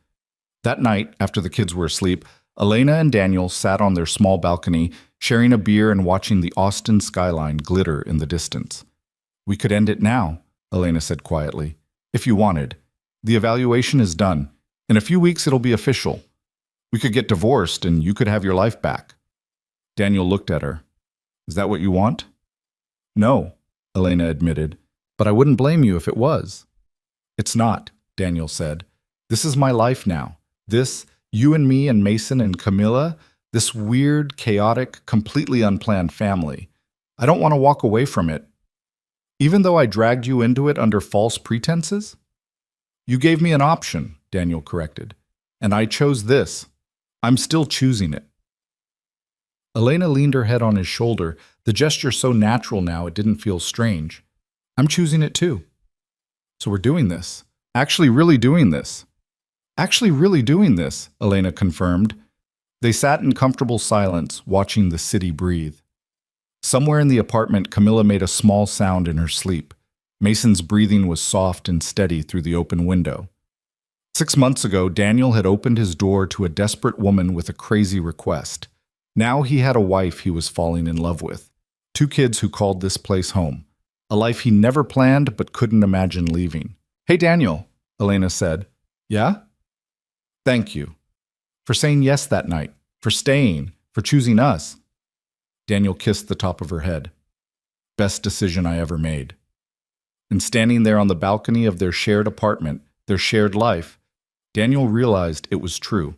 That night, after the kids were asleep, Elena and Daniel sat on their small balcony, sharing a beer and watching the Austin skyline glitter in the distance. We could end it now, Elena said quietly, if you wanted. The evaluation is done. In a few weeks it'll be official. We could get divorced and you could have your life back. Daniel looked at her. Is that what you want? No, Elena admitted. But I wouldn't blame you if it was. It's not, Daniel said. This is my life now. This, you and me and Mason and Camilla, this weird, chaotic, completely unplanned family. I don't want to walk away from it. Even though I dragged you into it under false pretenses? You gave me an option, Daniel corrected, and I chose this. I'm still choosing it. Elena leaned her head on his shoulder, the gesture so natural now it didn't feel strange. I'm choosing it too. So we're doing this. Actually really doing this. Actually really doing this, Elena confirmed. They sat in comfortable silence, watching the city breathe. Somewhere in the apartment, Camilla made a small sound in her sleep. Mason's breathing was soft and steady through the open window. 6 months ago, Daniel had opened his door to a desperate woman with a crazy request. Now he had a wife he was falling in love with. 2 kids who called this place home. A life he never planned but couldn't imagine leaving. Hey, Daniel, Elena said. Yeah? Thank you. For saying yes that night. For staying. For choosing us. Daniel kissed the top of her head. Best decision I ever made. And standing there on the balcony of their shared apartment, their shared life, Daniel realized it was true.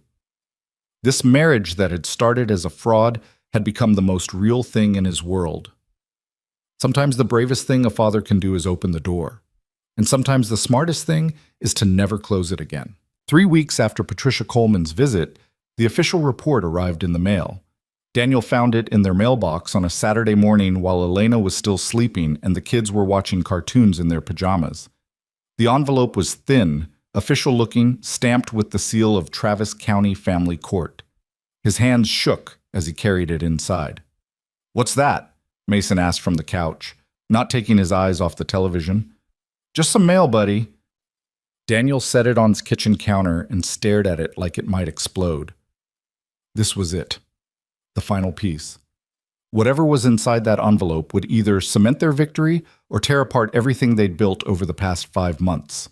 This marriage that had started as a fraud had become the most real thing in his world. Sometimes the bravest thing a father can do is open the door. And sometimes the smartest thing is to never close it again. 3 weeks after Patricia Coleman's visit, the official report arrived in the mail. Daniel found it in their mailbox on a Saturday morning while Elena was still sleeping and the kids were watching cartoons in their pajamas. The envelope was thin, official-looking, stamped with the seal of Travis County Family Court. His hands shook as he carried it inside. "What's that?" Mason asked from the couch, not taking his eyes off the television. "Just some mail, buddy." Daniel set it on his kitchen counter and stared at it like it might explode. This was it. The final piece. Whatever was inside that envelope would either cement their victory or tear apart everything they'd built over the past 5 months.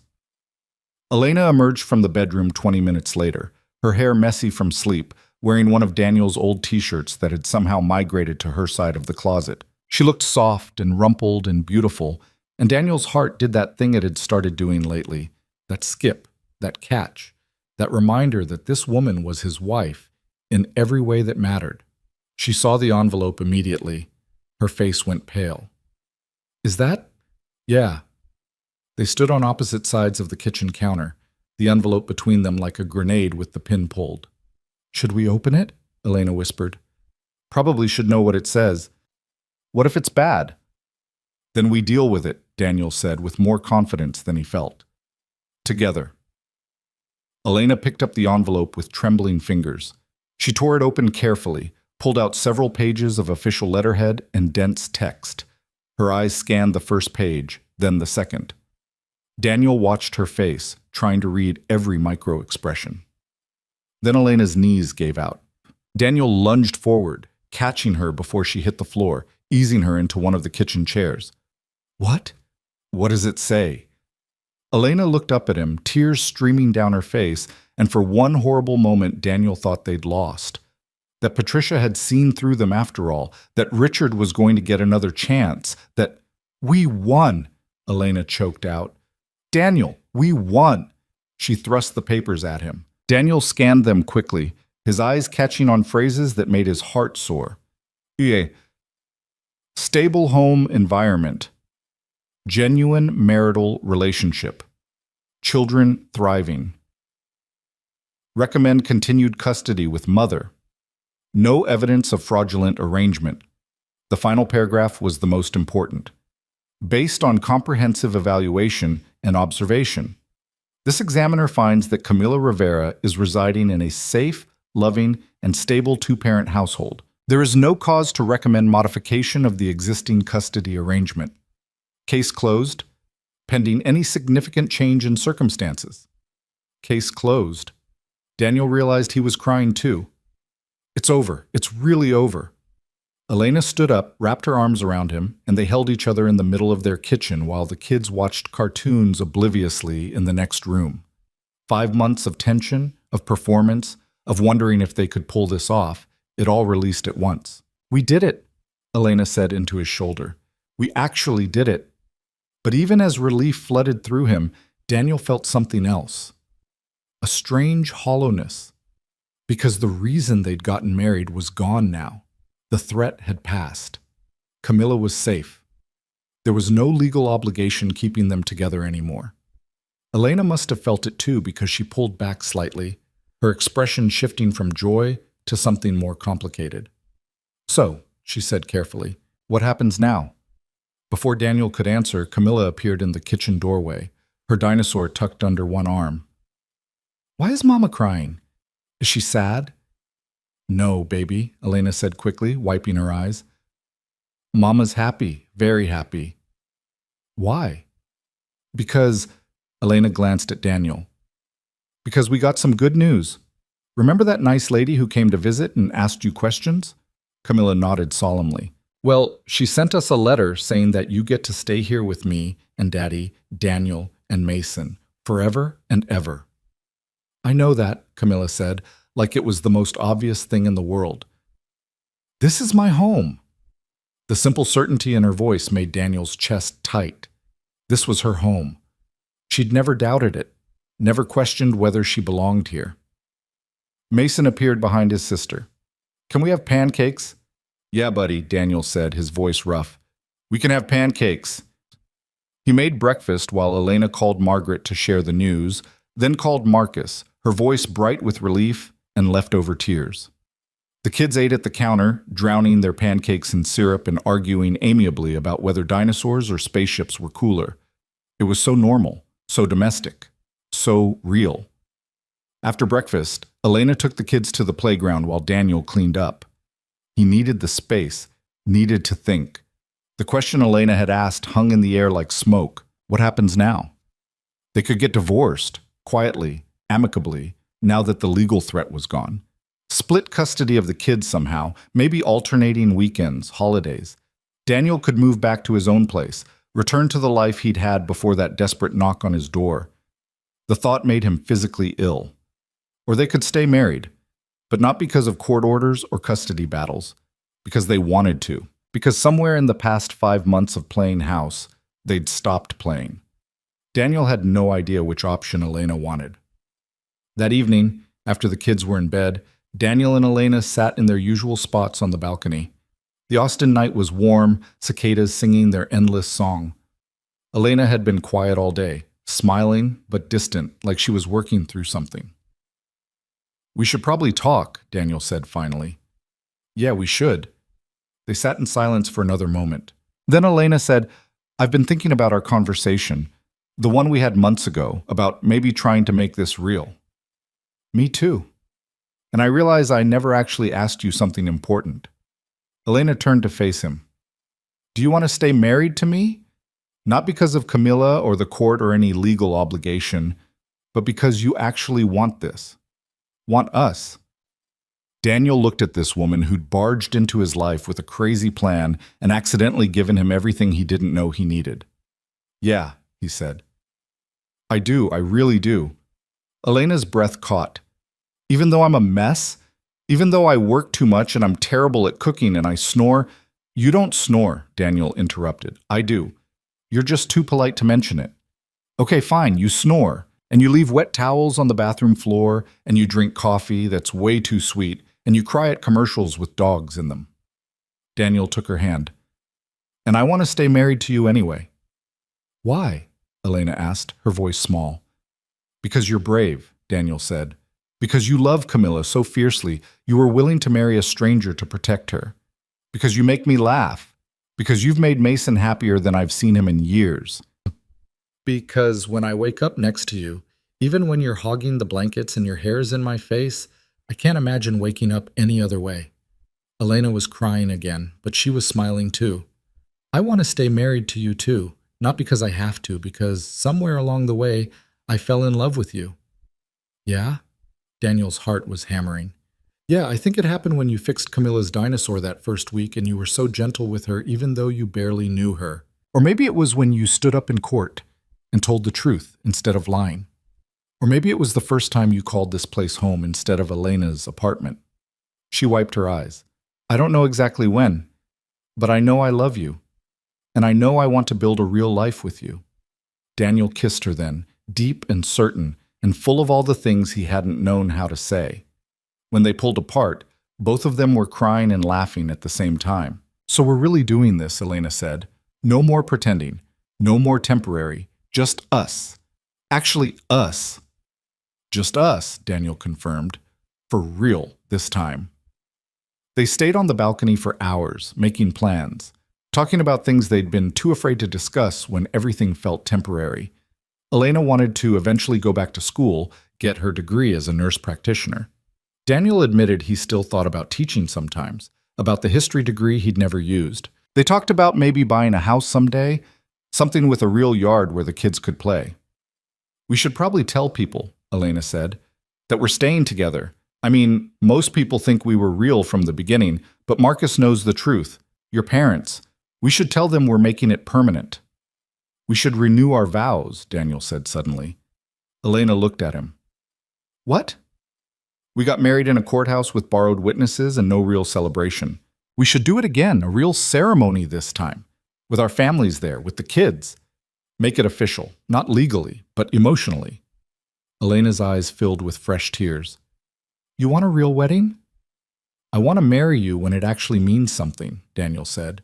Elena emerged from the bedroom 20 minutes later, her hair messy from sleep, wearing one of Daniel's old t-shirts that had somehow migrated to her side of the closet. She looked soft and rumpled and beautiful, and Daniel's heart did that thing it had started doing lately, that skip, that catch, that reminder that this woman was his wife in every way that mattered. She saw the envelope immediately. Her face went pale. "Is that?" "Yeah." They stood on opposite sides of the kitchen counter, the envelope between them like a grenade with the pin pulled. "Should we open it?" Elena whispered. "Probably should know what it says. What if it's bad?" "Then we deal with it," Daniel said with more confidence than he felt. "Together." Elena picked up the envelope with trembling fingers. She tore it open carefully, pulled out several pages of official letterhead and dense text. Her eyes scanned the first page, then the second. Daniel watched her face, trying to read every micro-expression. Then Elena's knees gave out. Daniel lunged forward, catching her before she hit the floor, easing her into one of the kitchen chairs. "What? What does it say?" Elena looked up at him, tears streaming down her face, and for one horrible moment Daniel thought they'd lost. That Patricia had seen through them after all, that Richard was going to get another chance, that "We won," Elena choked out. "Daniel, we won." She thrust the papers at him. Daniel scanned them quickly, his eyes catching on phrases that made his heart soar. Stable home environment. Genuine marital relationship. Children thriving. Recommend continued custody with mother. No evidence of fraudulent arrangement. The final paragraph was the most important. Based on comprehensive evaluation and observation, this examiner finds that Camila Rivera is residing in a safe, loving, and stable 2-parent household. There is no cause to recommend modification of the existing custody arrangement. Case closed, pending any significant change in circumstances. Case closed. Daniel realized he was crying too. It's over. It's really over. Elena stood up, wrapped her arms around him, and they held each other in the middle of their kitchen while the kids watched cartoons obliviously in the next room. 5 months of tension, of performance, of wondering if they could pull this off, it all released at once. "We did it," Elena said into his shoulder. "We actually did it." But even as relief flooded through him, Daniel felt something else, a strange hollowness, because the reason they'd gotten married was gone now. The threat had passed. Camilla was safe. There was no legal obligation keeping them together anymore. Elena must have felt it too because she pulled back slightly, her expression shifting from joy to something more complicated. "So," she said carefully, "what happens now?" Before Daniel could answer, Camilla appeared in the kitchen doorway, her dinosaur tucked under one arm. "Why is Mama crying? Is she sad?" "No, baby," Elena said quickly, wiping her eyes. "Mama's happy, very happy." "Why?" "Because," Elena glanced at Daniel, "because we got some good news. Remember that nice lady who came to visit and asked you questions?" Camilla nodded solemnly. "Well, she sent us a letter saying that you get to stay here with me and Daddy, Daniel, and Mason, forever and ever." "I know that," Camilla said, like it was the most obvious thing in the world. "This is my home." The simple certainty in her voice made Daniel's chest tight. This was her home. She'd never doubted it, never questioned whether she belonged here. Mason appeared behind his sister. "Can we have pancakes?" "Yeah, buddy," Daniel said, his voice rough. "We can have pancakes." He made breakfast while Elena called Margaret to share the news, then called Marcus, her voice bright with relief and leftover tears. The kids ate at the counter, drowning their pancakes in syrup and arguing amiably about whether dinosaurs or spaceships were cooler. It was so normal, so domestic, so real. After breakfast, Elena took the kids to the playground while Daniel cleaned up. He needed the space, needed to think. The question Elena had asked hung in the air like smoke. What happens now? They could get divorced, quietly, amicably, now that the legal threat was gone. Split custody of the kids somehow, maybe alternating weekends, holidays. Daniel could move back to his own place, return to the life he'd had before that desperate knock on his door. The thought made him physically ill. Or they could stay married, but not because of court orders or custody battles, because they wanted to, because somewhere in the past 5 months of playing house, they'd stopped playing. Daniel had no idea which option Elena wanted. That evening, after the kids were in bed, Daniel and Elena sat in their usual spots on the balcony. The Austin night was warm, cicadas singing their endless song. Elena had been quiet all day, smiling but distant, like she was working through something. "We should probably talk," Daniel said finally. "Yeah, we should." They sat in silence for another moment. Then Elena said, "I've been thinking about our conversation, the one we had months ago, about maybe trying to make this real." "Me too. And I realize I never actually asked you something important." Elena turned to face him. "Do you want to stay married to me? Not because of Camilla or the court or any legal obligation, but because you actually want this. Want us." Daniel looked at this woman who'd barged into his life with a crazy plan and accidentally given him everything he didn't know he needed. "Yeah," he said. "I do, I really do." Elena's breath caught. "Even though I'm a mess? Even though I work too much and I'm terrible at cooking and I snore?" "You don't snore," Daniel interrupted. "I do. You're just too polite to mention it." "Okay, fine, you snore, and you leave wet towels on the bathroom floor, and you drink coffee that's way too sweet, and you cry at commercials with dogs in them." Daniel took her hand. "And I want to stay married to you anyway." "Why?" Elena asked, her voice small. "Because you're brave," Daniel said. "Because you love Camilla so fiercely, you were willing to marry a stranger to protect her. Because you make me laugh. Because you've made Mason happier than I've seen him in years. Because when I wake up next to you, even when you're hogging the blankets and your hair's in my face, I can't imagine waking up any other way." Elena was crying again, but she was smiling too. "I want to stay married to you too, not because I have to, because somewhere along the way, I fell in love with you." "Yeah?" Daniel's heart was hammering. "Yeah, I think it happened when you fixed Camilla's dinosaur that first week and you were so gentle with her even though you barely knew her. Or maybe it was when you stood up in court and told the truth instead of lying. Or maybe it was the first time you called this place home instead of Elena's apartment." She wiped her eyes. "I don't know exactly when, but I know I love you. And I know I want to build a real life with you." Daniel kissed her then, deep and certain, and full of all the things he hadn't known how to say. When they pulled apart, both of them were crying and laughing at the same time. "So we're really doing this," Elena said. "No more pretending. No more temporary. Just us. Actually, us." "Just us," Daniel confirmed. "For real this time." They stayed on the balcony for hours, making plans, talking about things they'd been too afraid to discuss when everything felt temporary. Elena wanted to eventually go back to school, get her degree as a nurse practitioner. Daniel admitted he still thought about teaching sometimes, about the history degree he'd never used. They talked about maybe buying a house someday, something with a real yard where the kids could play. "We should probably tell people," Elena said, "that we're staying together. I mean, most people think we were real from the beginning, but Marcus knows the truth. Your parents. We should tell them we're making it permanent." "We should renew our vows," Daniel said suddenly. Elena looked at him. "What?" "We got married in a courthouse with borrowed witnesses and no real celebration. We should do it again, a real ceremony this time, with our families there, with the kids. Make it official, not legally, but emotionally." Elena's eyes filled with fresh tears. "You want a real wedding?" "I want to marry you when it actually means something," Daniel said.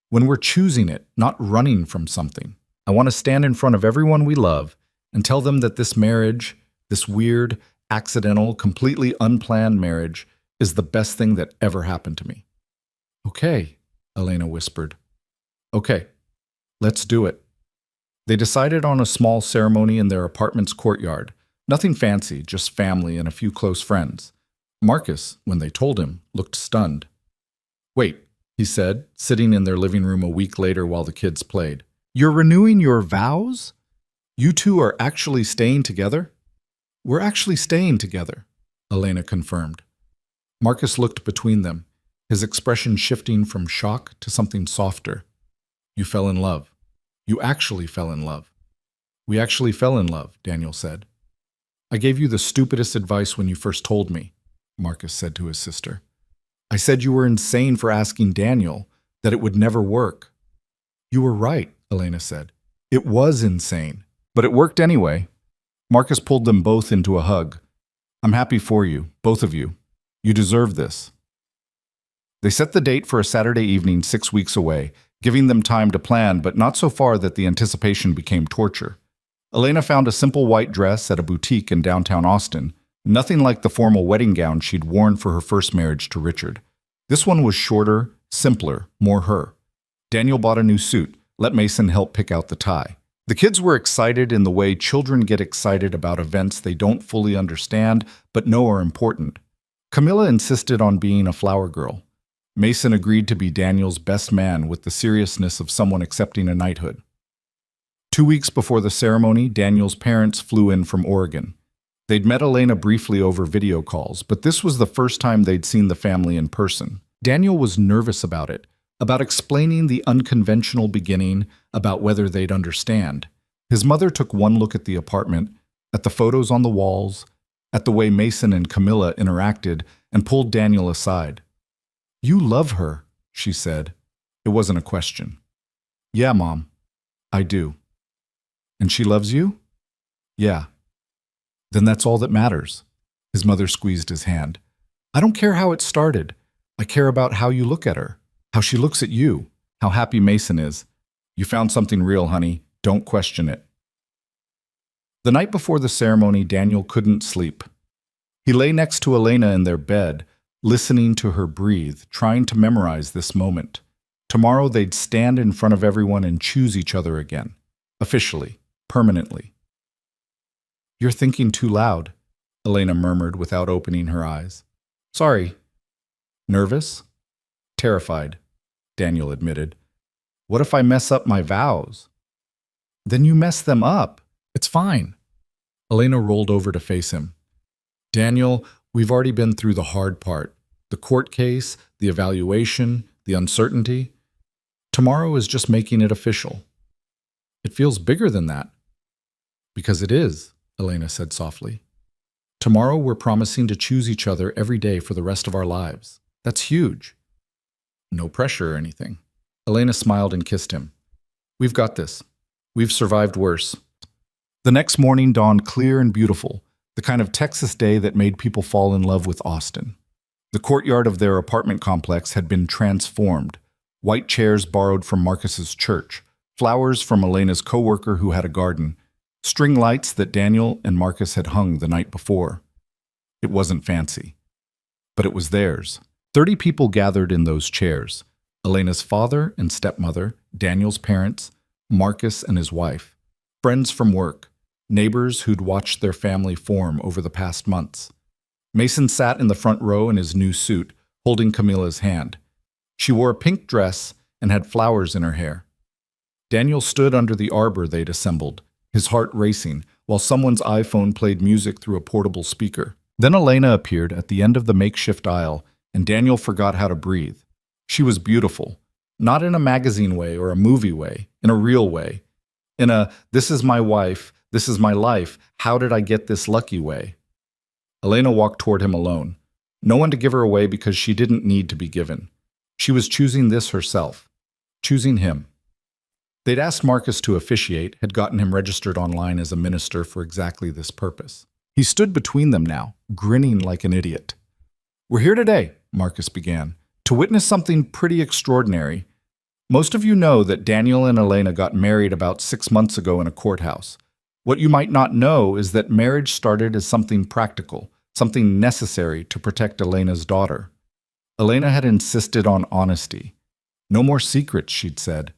"When we're choosing it, not running from something. I want to stand in front of everyone we love and tell them that this marriage, this weird, accidental, completely unplanned marriage, is the best thing that ever happened to me." "Okay," Elena whispered. "Okay, let's do it." They decided on a small ceremony in their apartment's courtyard. Nothing fancy, just family and a few close friends. Marcus, when they told him, looked stunned. "Wait," he said, sitting in their living room a week later while the kids played. "You're renewing your vows? You two are actually staying together?" "We're actually staying together," Elena confirmed. Marcus looked between them, his expression shifting from shock to something softer. "You fell in love. You actually fell in love." "We actually fell in love," Daniel said. "I gave you the stupidest advice when you first told me," Marcus said to his sister. "I said you were insane for asking Daniel, that it would never work." "You were right," Elena said. "It was insane, but it worked anyway." Marcus pulled them both into a hug. "I'm happy for you, both of you. You deserve this." They set the date for a Saturday evening 6 weeks away, giving them time to plan, but not so far that the anticipation became torture. Elena found a simple white dress at a boutique in downtown Austin, nothing like the formal wedding gown she'd worn for her first marriage to Richard. This one was shorter, simpler, more her. Daniel bought a new suit, let Mason help pick out the tie. The kids were excited in the way children get excited about events they don't fully understand but know are important. Camilla insisted on being a flower girl. Mason agreed to be Daniel's best man with the seriousness of someone accepting a knighthood. 2 weeks before the ceremony, Daniel's parents flew in from Oregon. They'd met Elena briefly over video calls, but this was the first time they'd seen the family in person. Daniel was nervous about it, about explaining the unconventional beginning, about whether they'd understand. His mother took one look at the apartment, at the photos on the walls, at the way Mason and Camilla interacted, and pulled Daniel aside. "You love her," she said. It wasn't a question. "Yeah, Mom, I do." "And she loves you?" "Yeah." "Then that's all that matters." His mother squeezed his hand. "I don't care how it started. I care about how you look at her, how she looks at you, how happy Mason is. You found something real, honey. Don't question it." The night before the ceremony, Daniel couldn't sleep. He lay next to Elena in their bed, listening to her breathe, trying to memorize this moment. Tomorrow they'd stand in front of everyone and choose each other again, officially, permanently. "You're thinking too loud," Elena murmured without opening her eyes. "Sorry." "Nervous?" "Terrified," Daniel admitted. "What if I mess up my vows?" "Then you mess them up. It's fine." Elena rolled over to face him. "Daniel, we've already been through the hard part. The court case, the evaluation, the uncertainty. Tomorrow is just making it official." "It feels bigger than that." "Because it is," Elena said softly. "Tomorrow we're promising to choose each other every day for the rest of our lives. That's huge." "No pressure or anything." Elena smiled and kissed him. "We've got this. We've survived worse." The next morning dawned clear and beautiful, the kind of Texas day that made people fall in love with Austin. The courtyard of their apartment complex had been transformed. White chairs borrowed from Marcus's church, flowers from Elena's coworker who had a garden, string lights that Daniel and Marcus had hung the night before. It wasn't fancy, but it was theirs. 30 people gathered in those chairs. Elena's father and stepmother, Daniel's parents, Marcus and his wife, friends from work, neighbors who'd watched their family form over the past months. Mason sat in the front row in his new suit, holding Camilla's hand. She wore a pink dress and had flowers in her hair. Daniel stood under the arbor they'd assembled, his heart racing, while someone's iPhone played music through a portable speaker. Then Elena appeared at the end of the makeshift aisle, and Daniel forgot how to breathe. She was beautiful, not in a magazine way or a movie way, in a real way. In a, this is my wife, this is my life, how did I get this lucky way? Elena walked toward him alone. No one to give her away because she didn't need to be given. She was choosing this herself, choosing him. They'd asked Marcus to officiate, had gotten him registered online as a minister for exactly this purpose. He stood between them now, grinning like an idiot. "We're here today," Marcus began, "to witness something pretty extraordinary. Most of you know that Daniel and Elena got married about 6 months ago in a courthouse. What you might not know is that marriage started as something practical, something necessary to protect Elena's daughter. Elena had insisted on honesty. No more secrets, she'd said.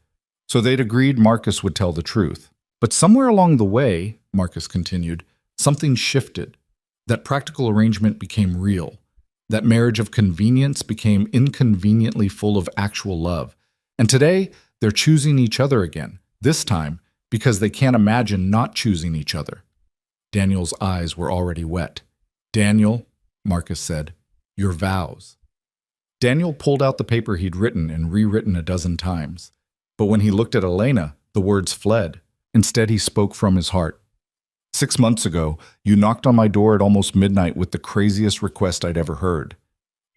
So they'd agreed Marcus would tell the truth. But somewhere along the way, Marcus continued, something shifted. That practical arrangement became real. That marriage of convenience became inconveniently full of actual love. And today, they're choosing each other again, this time because they can't imagine not choosing each other. Daniel's eyes were already wet. "Daniel," Marcus said, "your vows." Daniel pulled out the paper he'd written and rewritten a dozen times. But when he looked at Elena, the words fled. Instead, he spoke from his heart. "6 months ago, you knocked on my door at almost midnight with the craziest request I'd ever heard.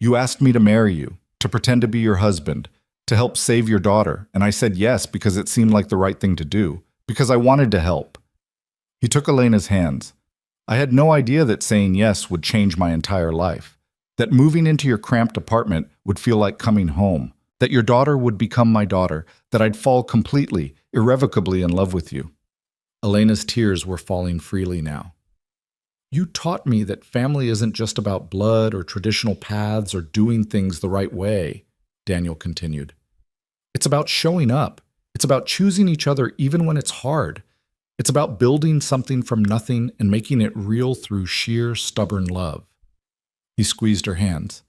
You asked me to marry you, to pretend to be your husband, to help save your daughter, and I said yes because it seemed like the right thing to do, because I wanted to help." He took Elena's hands. "I had no idea that saying yes would change my entire life, that moving into your cramped apartment would feel like coming home, that your daughter would become my daughter, that I'd fall completely, irrevocably in love with you." Elena's tears were falling freely now. "You taught me that family isn't just about blood or traditional paths or doing things the right way," Daniel continued. "It's about showing up. It's about choosing each other even when it's hard. It's about building something from nothing and making it real through sheer, stubborn love." He squeezed her hands.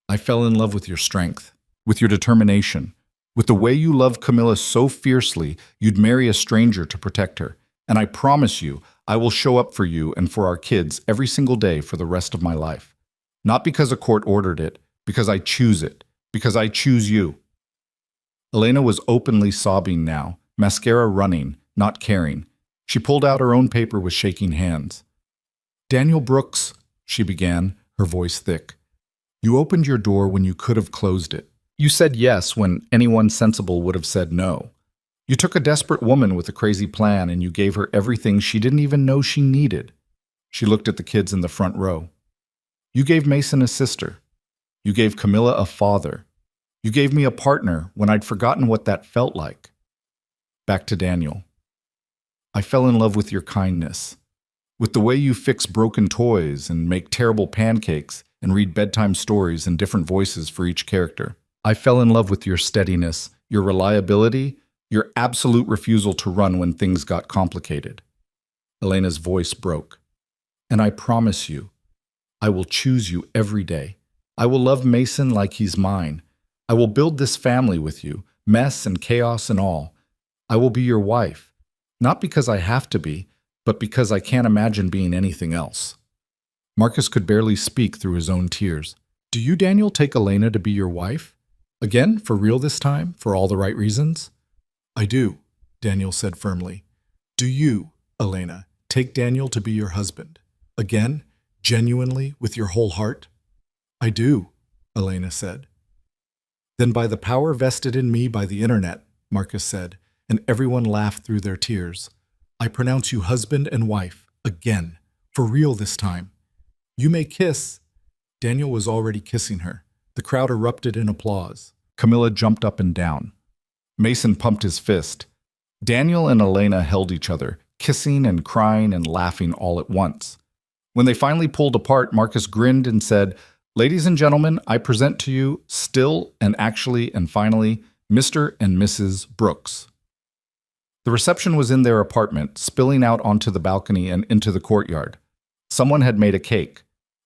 "I fell in love with your strength, with your determination, with the way you loved Camilla so fiercely you'd marry a stranger to protect her. And I promise you, I will show up for you and for our kids every single day for the rest of my life. Not because a court ordered it, because I choose it, because I choose you." Elena was openly sobbing now, mascara running, not caring. She pulled out her own paper with shaking hands. "Daniel Brooks," she began, her voice thick, "you opened your door when you could have closed it. You said yes when anyone sensible would have said no. You took a desperate woman with a crazy plan and you gave her everything she didn't even know she needed." She looked at the kids in the front row. "You gave Mason a sister. You gave Camilla a father. You gave me a partner when I'd forgotten what that felt like." Back to Daniel. "I fell in love with your kindness, with the way you fix broken toys and make terrible pancakes and read bedtime stories in different voices for each character. I fell in love with your steadiness, your reliability, your absolute refusal to run when things got complicated." Elena's voice broke. "And I promise you, I will choose you every day. I will love Mason like he's mine. I will build this family with you, mess and chaos and all. I will be your wife, not because I have to be, but because I can't imagine being anything else." Marcus could barely speak through his own tears. "Do you, Daniel, take Elena to be your wife? Again, for real this time, for all the right reasons?" "I do," Daniel said firmly. "Do you, Elena, take Daniel to be your husband? Again, genuinely, with your whole heart?" "I do," Elena said. "Then by the power vested in me by the internet," Marcus said, and everyone laughed through their tears, I pronounce you husband and wife, again, for real this time. You may kiss. Daniel was already kissing her. The crowd erupted in applause. Camilla jumped up and down. Mason pumped his fist. Daniel and Elena held each other, kissing and crying and laughing all at once. When they finally pulled apart, Marcus grinned and said, "Ladies and gentlemen, I present to you, still and actually and finally, Mr. and Mrs. Brooks." The reception was in their apartment, spilling out onto the balcony and into the courtyard. Someone had made a cake.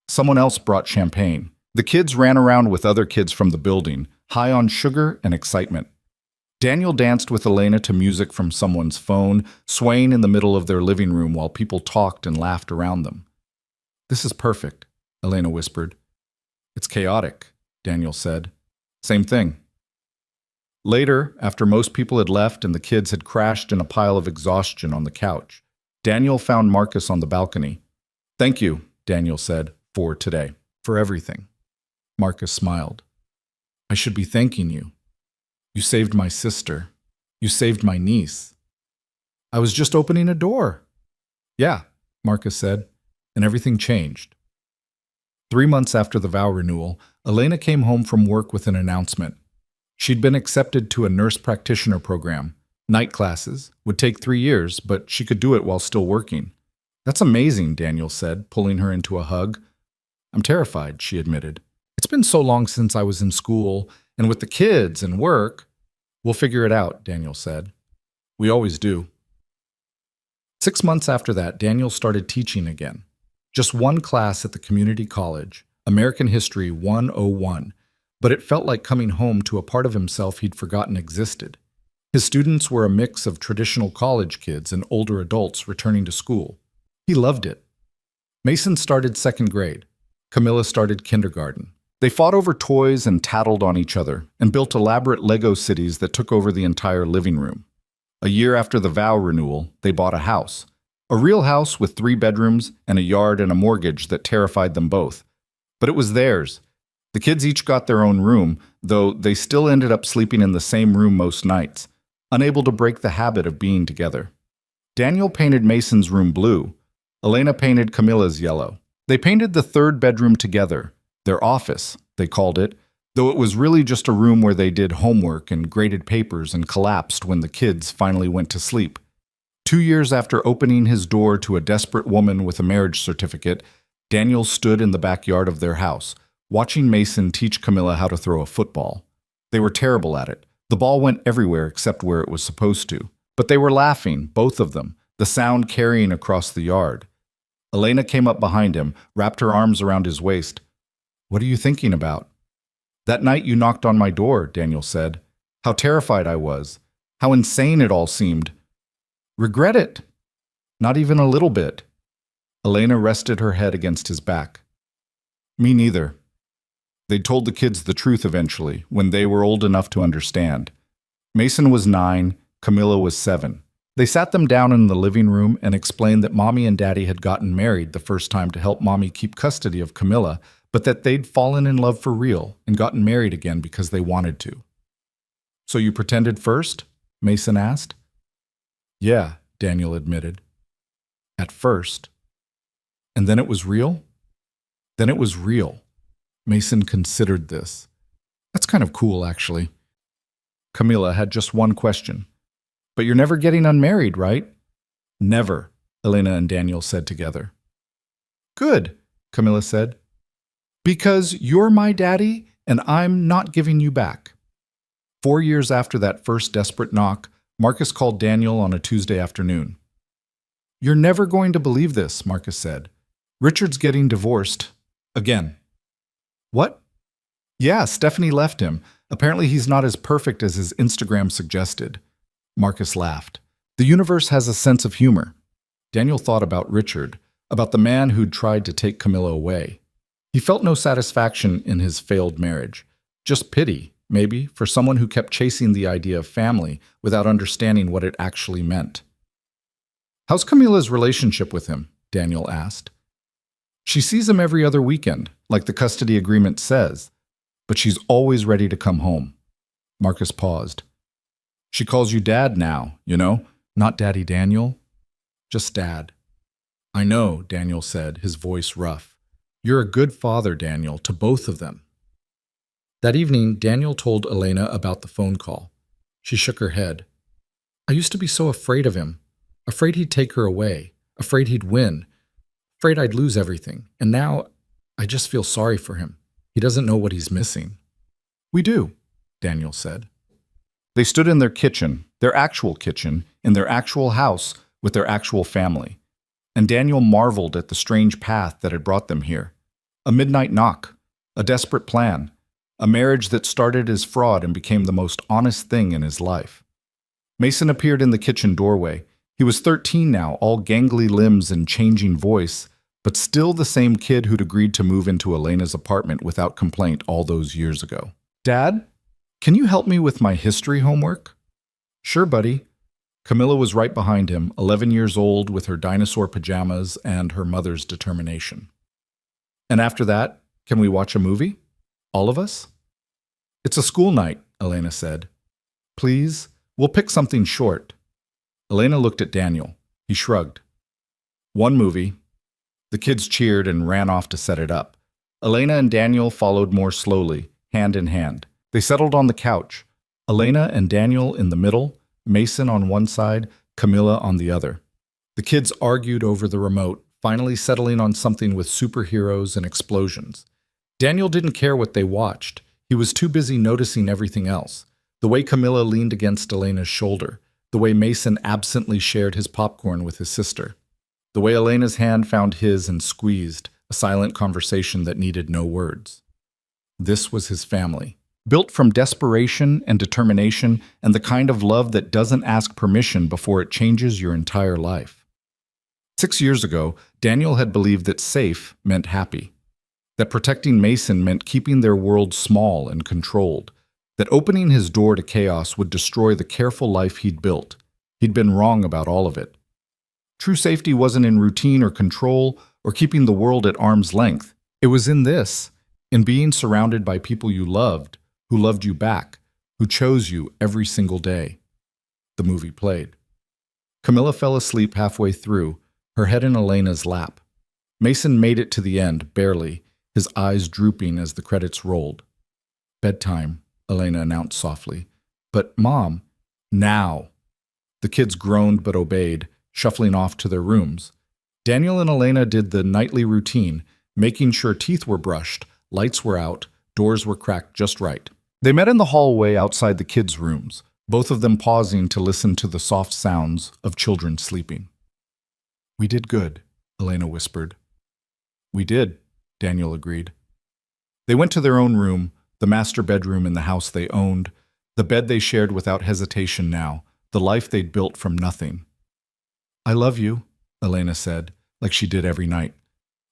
Someone else brought champagne. The kids ran around with other kids from the building, high on sugar and excitement. Daniel danced with Elena to music from someone's phone, swaying in the middle of their living room while people talked and laughed around them. "This is perfect," Elena whispered. "It's chaotic," Daniel said. "Same thing." Later, after most people had left and the kids had crashed in a pile of exhaustion on the couch, Daniel found Marcus on the balcony. "Thank you," Daniel said, "for today, for everything." Marcus smiled. "I should be thanking you. You saved my sister. You saved my niece." "I was just opening a door." "Yeah," Marcus said, and everything changed. 3 months after the vow renewal, Elena came home from work with an announcement. She'd been accepted to a nurse practitioner program. Night classes. Would take 3 years, but she could do it while still working. "That's amazing," Daniel said, pulling her into a hug. "I'm terrified," she admitted. "It's been so long since I was in school, and with the kids and work." "We'll figure it out," Daniel said. "We always do." 6 months after that, Daniel started teaching again. Just one class at the community college, American History 101, but it felt like coming home to a part of himself he'd forgotten existed. His students were a mix of traditional college kids and older adults returning to school. He loved it. Mason started 2nd grade. Camilla started kindergarten. They fought over toys and tattled on each other and built elaborate Lego cities that took over the entire living room. A year after the vow renewal, they bought a house. A real house with 3 bedrooms and a yard and a mortgage that terrified them both. But it was theirs. The kids each got their own room, though they still ended up sleeping in the same room most nights, unable to break the habit of being together. Daniel painted Mason's room blue. Elena painted Camilla's yellow. They painted the 3rd bedroom together, their office, they called it, though it was really just a room where they did homework and graded papers and collapsed when the kids finally went to sleep. 2 years after opening his door to a desperate woman with a marriage certificate, Daniel stood in the backyard of their house, watching Mason teach Camilla how to throw a football. They were terrible at it. The ball went everywhere except where it was supposed to. But they were laughing, both of them, the sound carrying across the yard. Elena came up behind him, wrapped her arms around his waist. "What are you thinking about?" "That night you knocked on my door," Daniel said. "How terrified I was. How insane it all seemed." "Regret it?" "Not even a little bit." Elena rested her head against his back. "Me neither." They'd told the kids the truth eventually, when they were old enough to understand. Mason was 9, Camilla was 7. They sat them down in the living room and explained that Mommy and Daddy had gotten married the first time to help Mommy keep custody of Camilla, but that they'd fallen in love for real and gotten married again because they wanted to. "So you pretended first?" Mason asked. "Yeah," Daniel admitted. "At first." "And then it was real?" "Then it was real." Mason considered this. "That's kind of cool, actually." Camilla had just one question. "But you're never getting unmarried, right?" "Never," Elena and Daniel said together. "Good," Camilla said. "Because you're my daddy, and I'm not giving you back." 4 years after that first desperate knock, Marcus called Daniel on a Tuesday afternoon. "You're never going to believe this," Marcus said. "Richard's getting divorced. Again." "What?" "Yeah, Stephanie left him. Apparently he's not as perfect as his Instagram suggested." Marcus laughed. The universe has a sense of humor. Daniel thought about Richard, about the man who'd tried to take Camilla away. He felt no satisfaction in his failed marriage. Just pity, maybe, for someone who kept chasing the idea of family without understanding what it actually meant. "How's Camilla's relationship with him?" Daniel asked. "She sees him every other weekend, like the custody agreement says, but she's always ready to come home." Marcus paused. "She calls you Dad now, you know, not Daddy Daniel." Just Dad." "I know," Daniel said, his voice rough. "You're a good father, Daniel, to both of them." That evening, Daniel told Elena about the phone call. She shook her head. "I used to be so afraid of him, afraid he'd take her away, afraid he'd win, afraid I'd lose everything. And now I just feel sorry for him. He doesn't know what he's missing." "We do," Daniel said. They stood in their kitchen, their actual kitchen, in their actual house with their actual family. And Daniel marveled at the strange path that had brought them here. A midnight knock, a desperate plan, a marriage that started as fraud and became the most honest thing in his life. Mason appeared in the kitchen doorway. He was 13 now, all gangly limbs and changing voice, but still the same kid who'd agreed to move into Elena's apartment without complaint all those years ago. "Dad, can you help me with my history homework?" "Sure, buddy." Camilla was right behind him, 11 years old with her dinosaur pajamas and her mother's determination. "And after that, can we watch a movie? All of us?" "It's a school night," Elena said. "Please, we'll pick something short." Elena looked at Daniel. He shrugged. "One movie." The kids cheered and ran off to set it up. Elena and Daniel followed more slowly, hand in hand. They settled on the couch, Elena and Daniel in the middle, Mason on one side, Camilla on the other. The kids argued over the remote, finally settling on something with superheroes and explosions. Daniel didn't care what they watched. He was too busy noticing everything else. The way Camilla leaned against Elena's shoulder, the way Mason absently shared his popcorn with his sister, the way Elena's hand found his and squeezed, a silent conversation that needed no words. This was his family. Built from desperation and determination and the kind of love that doesn't ask permission before it changes your entire life. 6 years ago, Daniel had believed that safe meant happy, that protecting Mason meant keeping their world small and controlled, that opening his door to chaos would destroy the careful life he'd built. He'd been wrong about all of it. True safety wasn't in routine or control or keeping the world at arm's length. It was in this, in being surrounded by people you loved, who loved you back, who chose you every single day. The movie played. Camilla fell asleep halfway through, her head in Elena's lap. Mason made it to the end, barely, his eyes drooping as the credits rolled. "Bedtime," Elena announced softly. "But, Mom, now." The kids groaned but obeyed, shuffling off to their rooms. Daniel and Elena did the nightly routine, making sure teeth were brushed, lights were out, doors were cracked just right. They met in the hallway outside the kids' rooms, both of them pausing to listen to the soft sounds of children sleeping. "We did good," Elena whispered. "We did," Daniel agreed. They went to their own room, the master bedroom in the house they owned, the bed they shared without hesitation now, the life they'd built from nothing. "I love you," Elena said, like she did every night.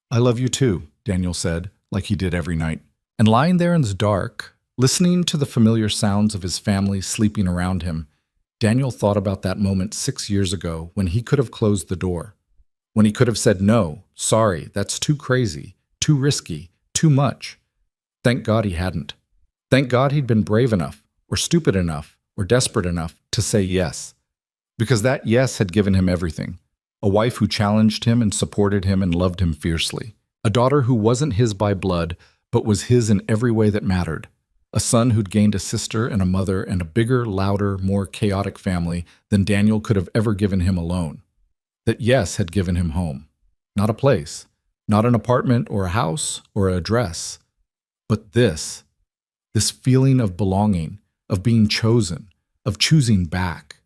"I love you too," Daniel said, like he did every night. And lying there in the dark, listening to the familiar sounds of his family sleeping around him, Daniel thought about that moment 6 years ago when he could have closed the door, when he could have said, "No, sorry, that's too crazy, too risky, too much." Thank God he hadn't. Thank God he'd been brave enough, or stupid enough, or desperate enough to say yes. Because that yes had given him everything. A wife who challenged him and supported him and loved him fiercely. A daughter who wasn't his by blood, but was his in every way that mattered. A son who'd gained a sister and a mother and a bigger, louder, more chaotic family than Daniel could have ever given him alone. That yes had given him home. Not a place, not an apartment or a house or an address. But this feeling of belonging, of being chosen, of choosing back.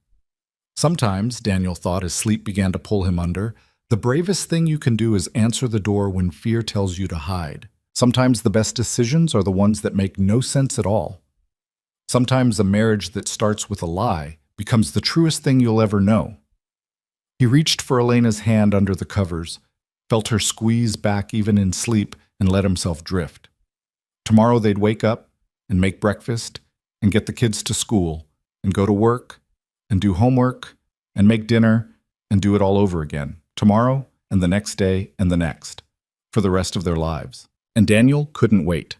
Sometimes, Daniel thought as sleep began to pull him under, the bravest thing you can do is answer the door when fear tells you to hide. Sometimes the best decisions are the ones that make no sense at all. Sometimes a marriage that starts with a lie becomes the truest thing you'll ever know. He reached for Elena's hand under the covers, felt her squeeze back even in sleep, and let himself drift. Tomorrow they'd wake up and make breakfast and get the kids to school and go to work and do homework and make dinner and do it all over again. Tomorrow and the next day and the next, for the rest of their lives. And Daniel couldn't wait.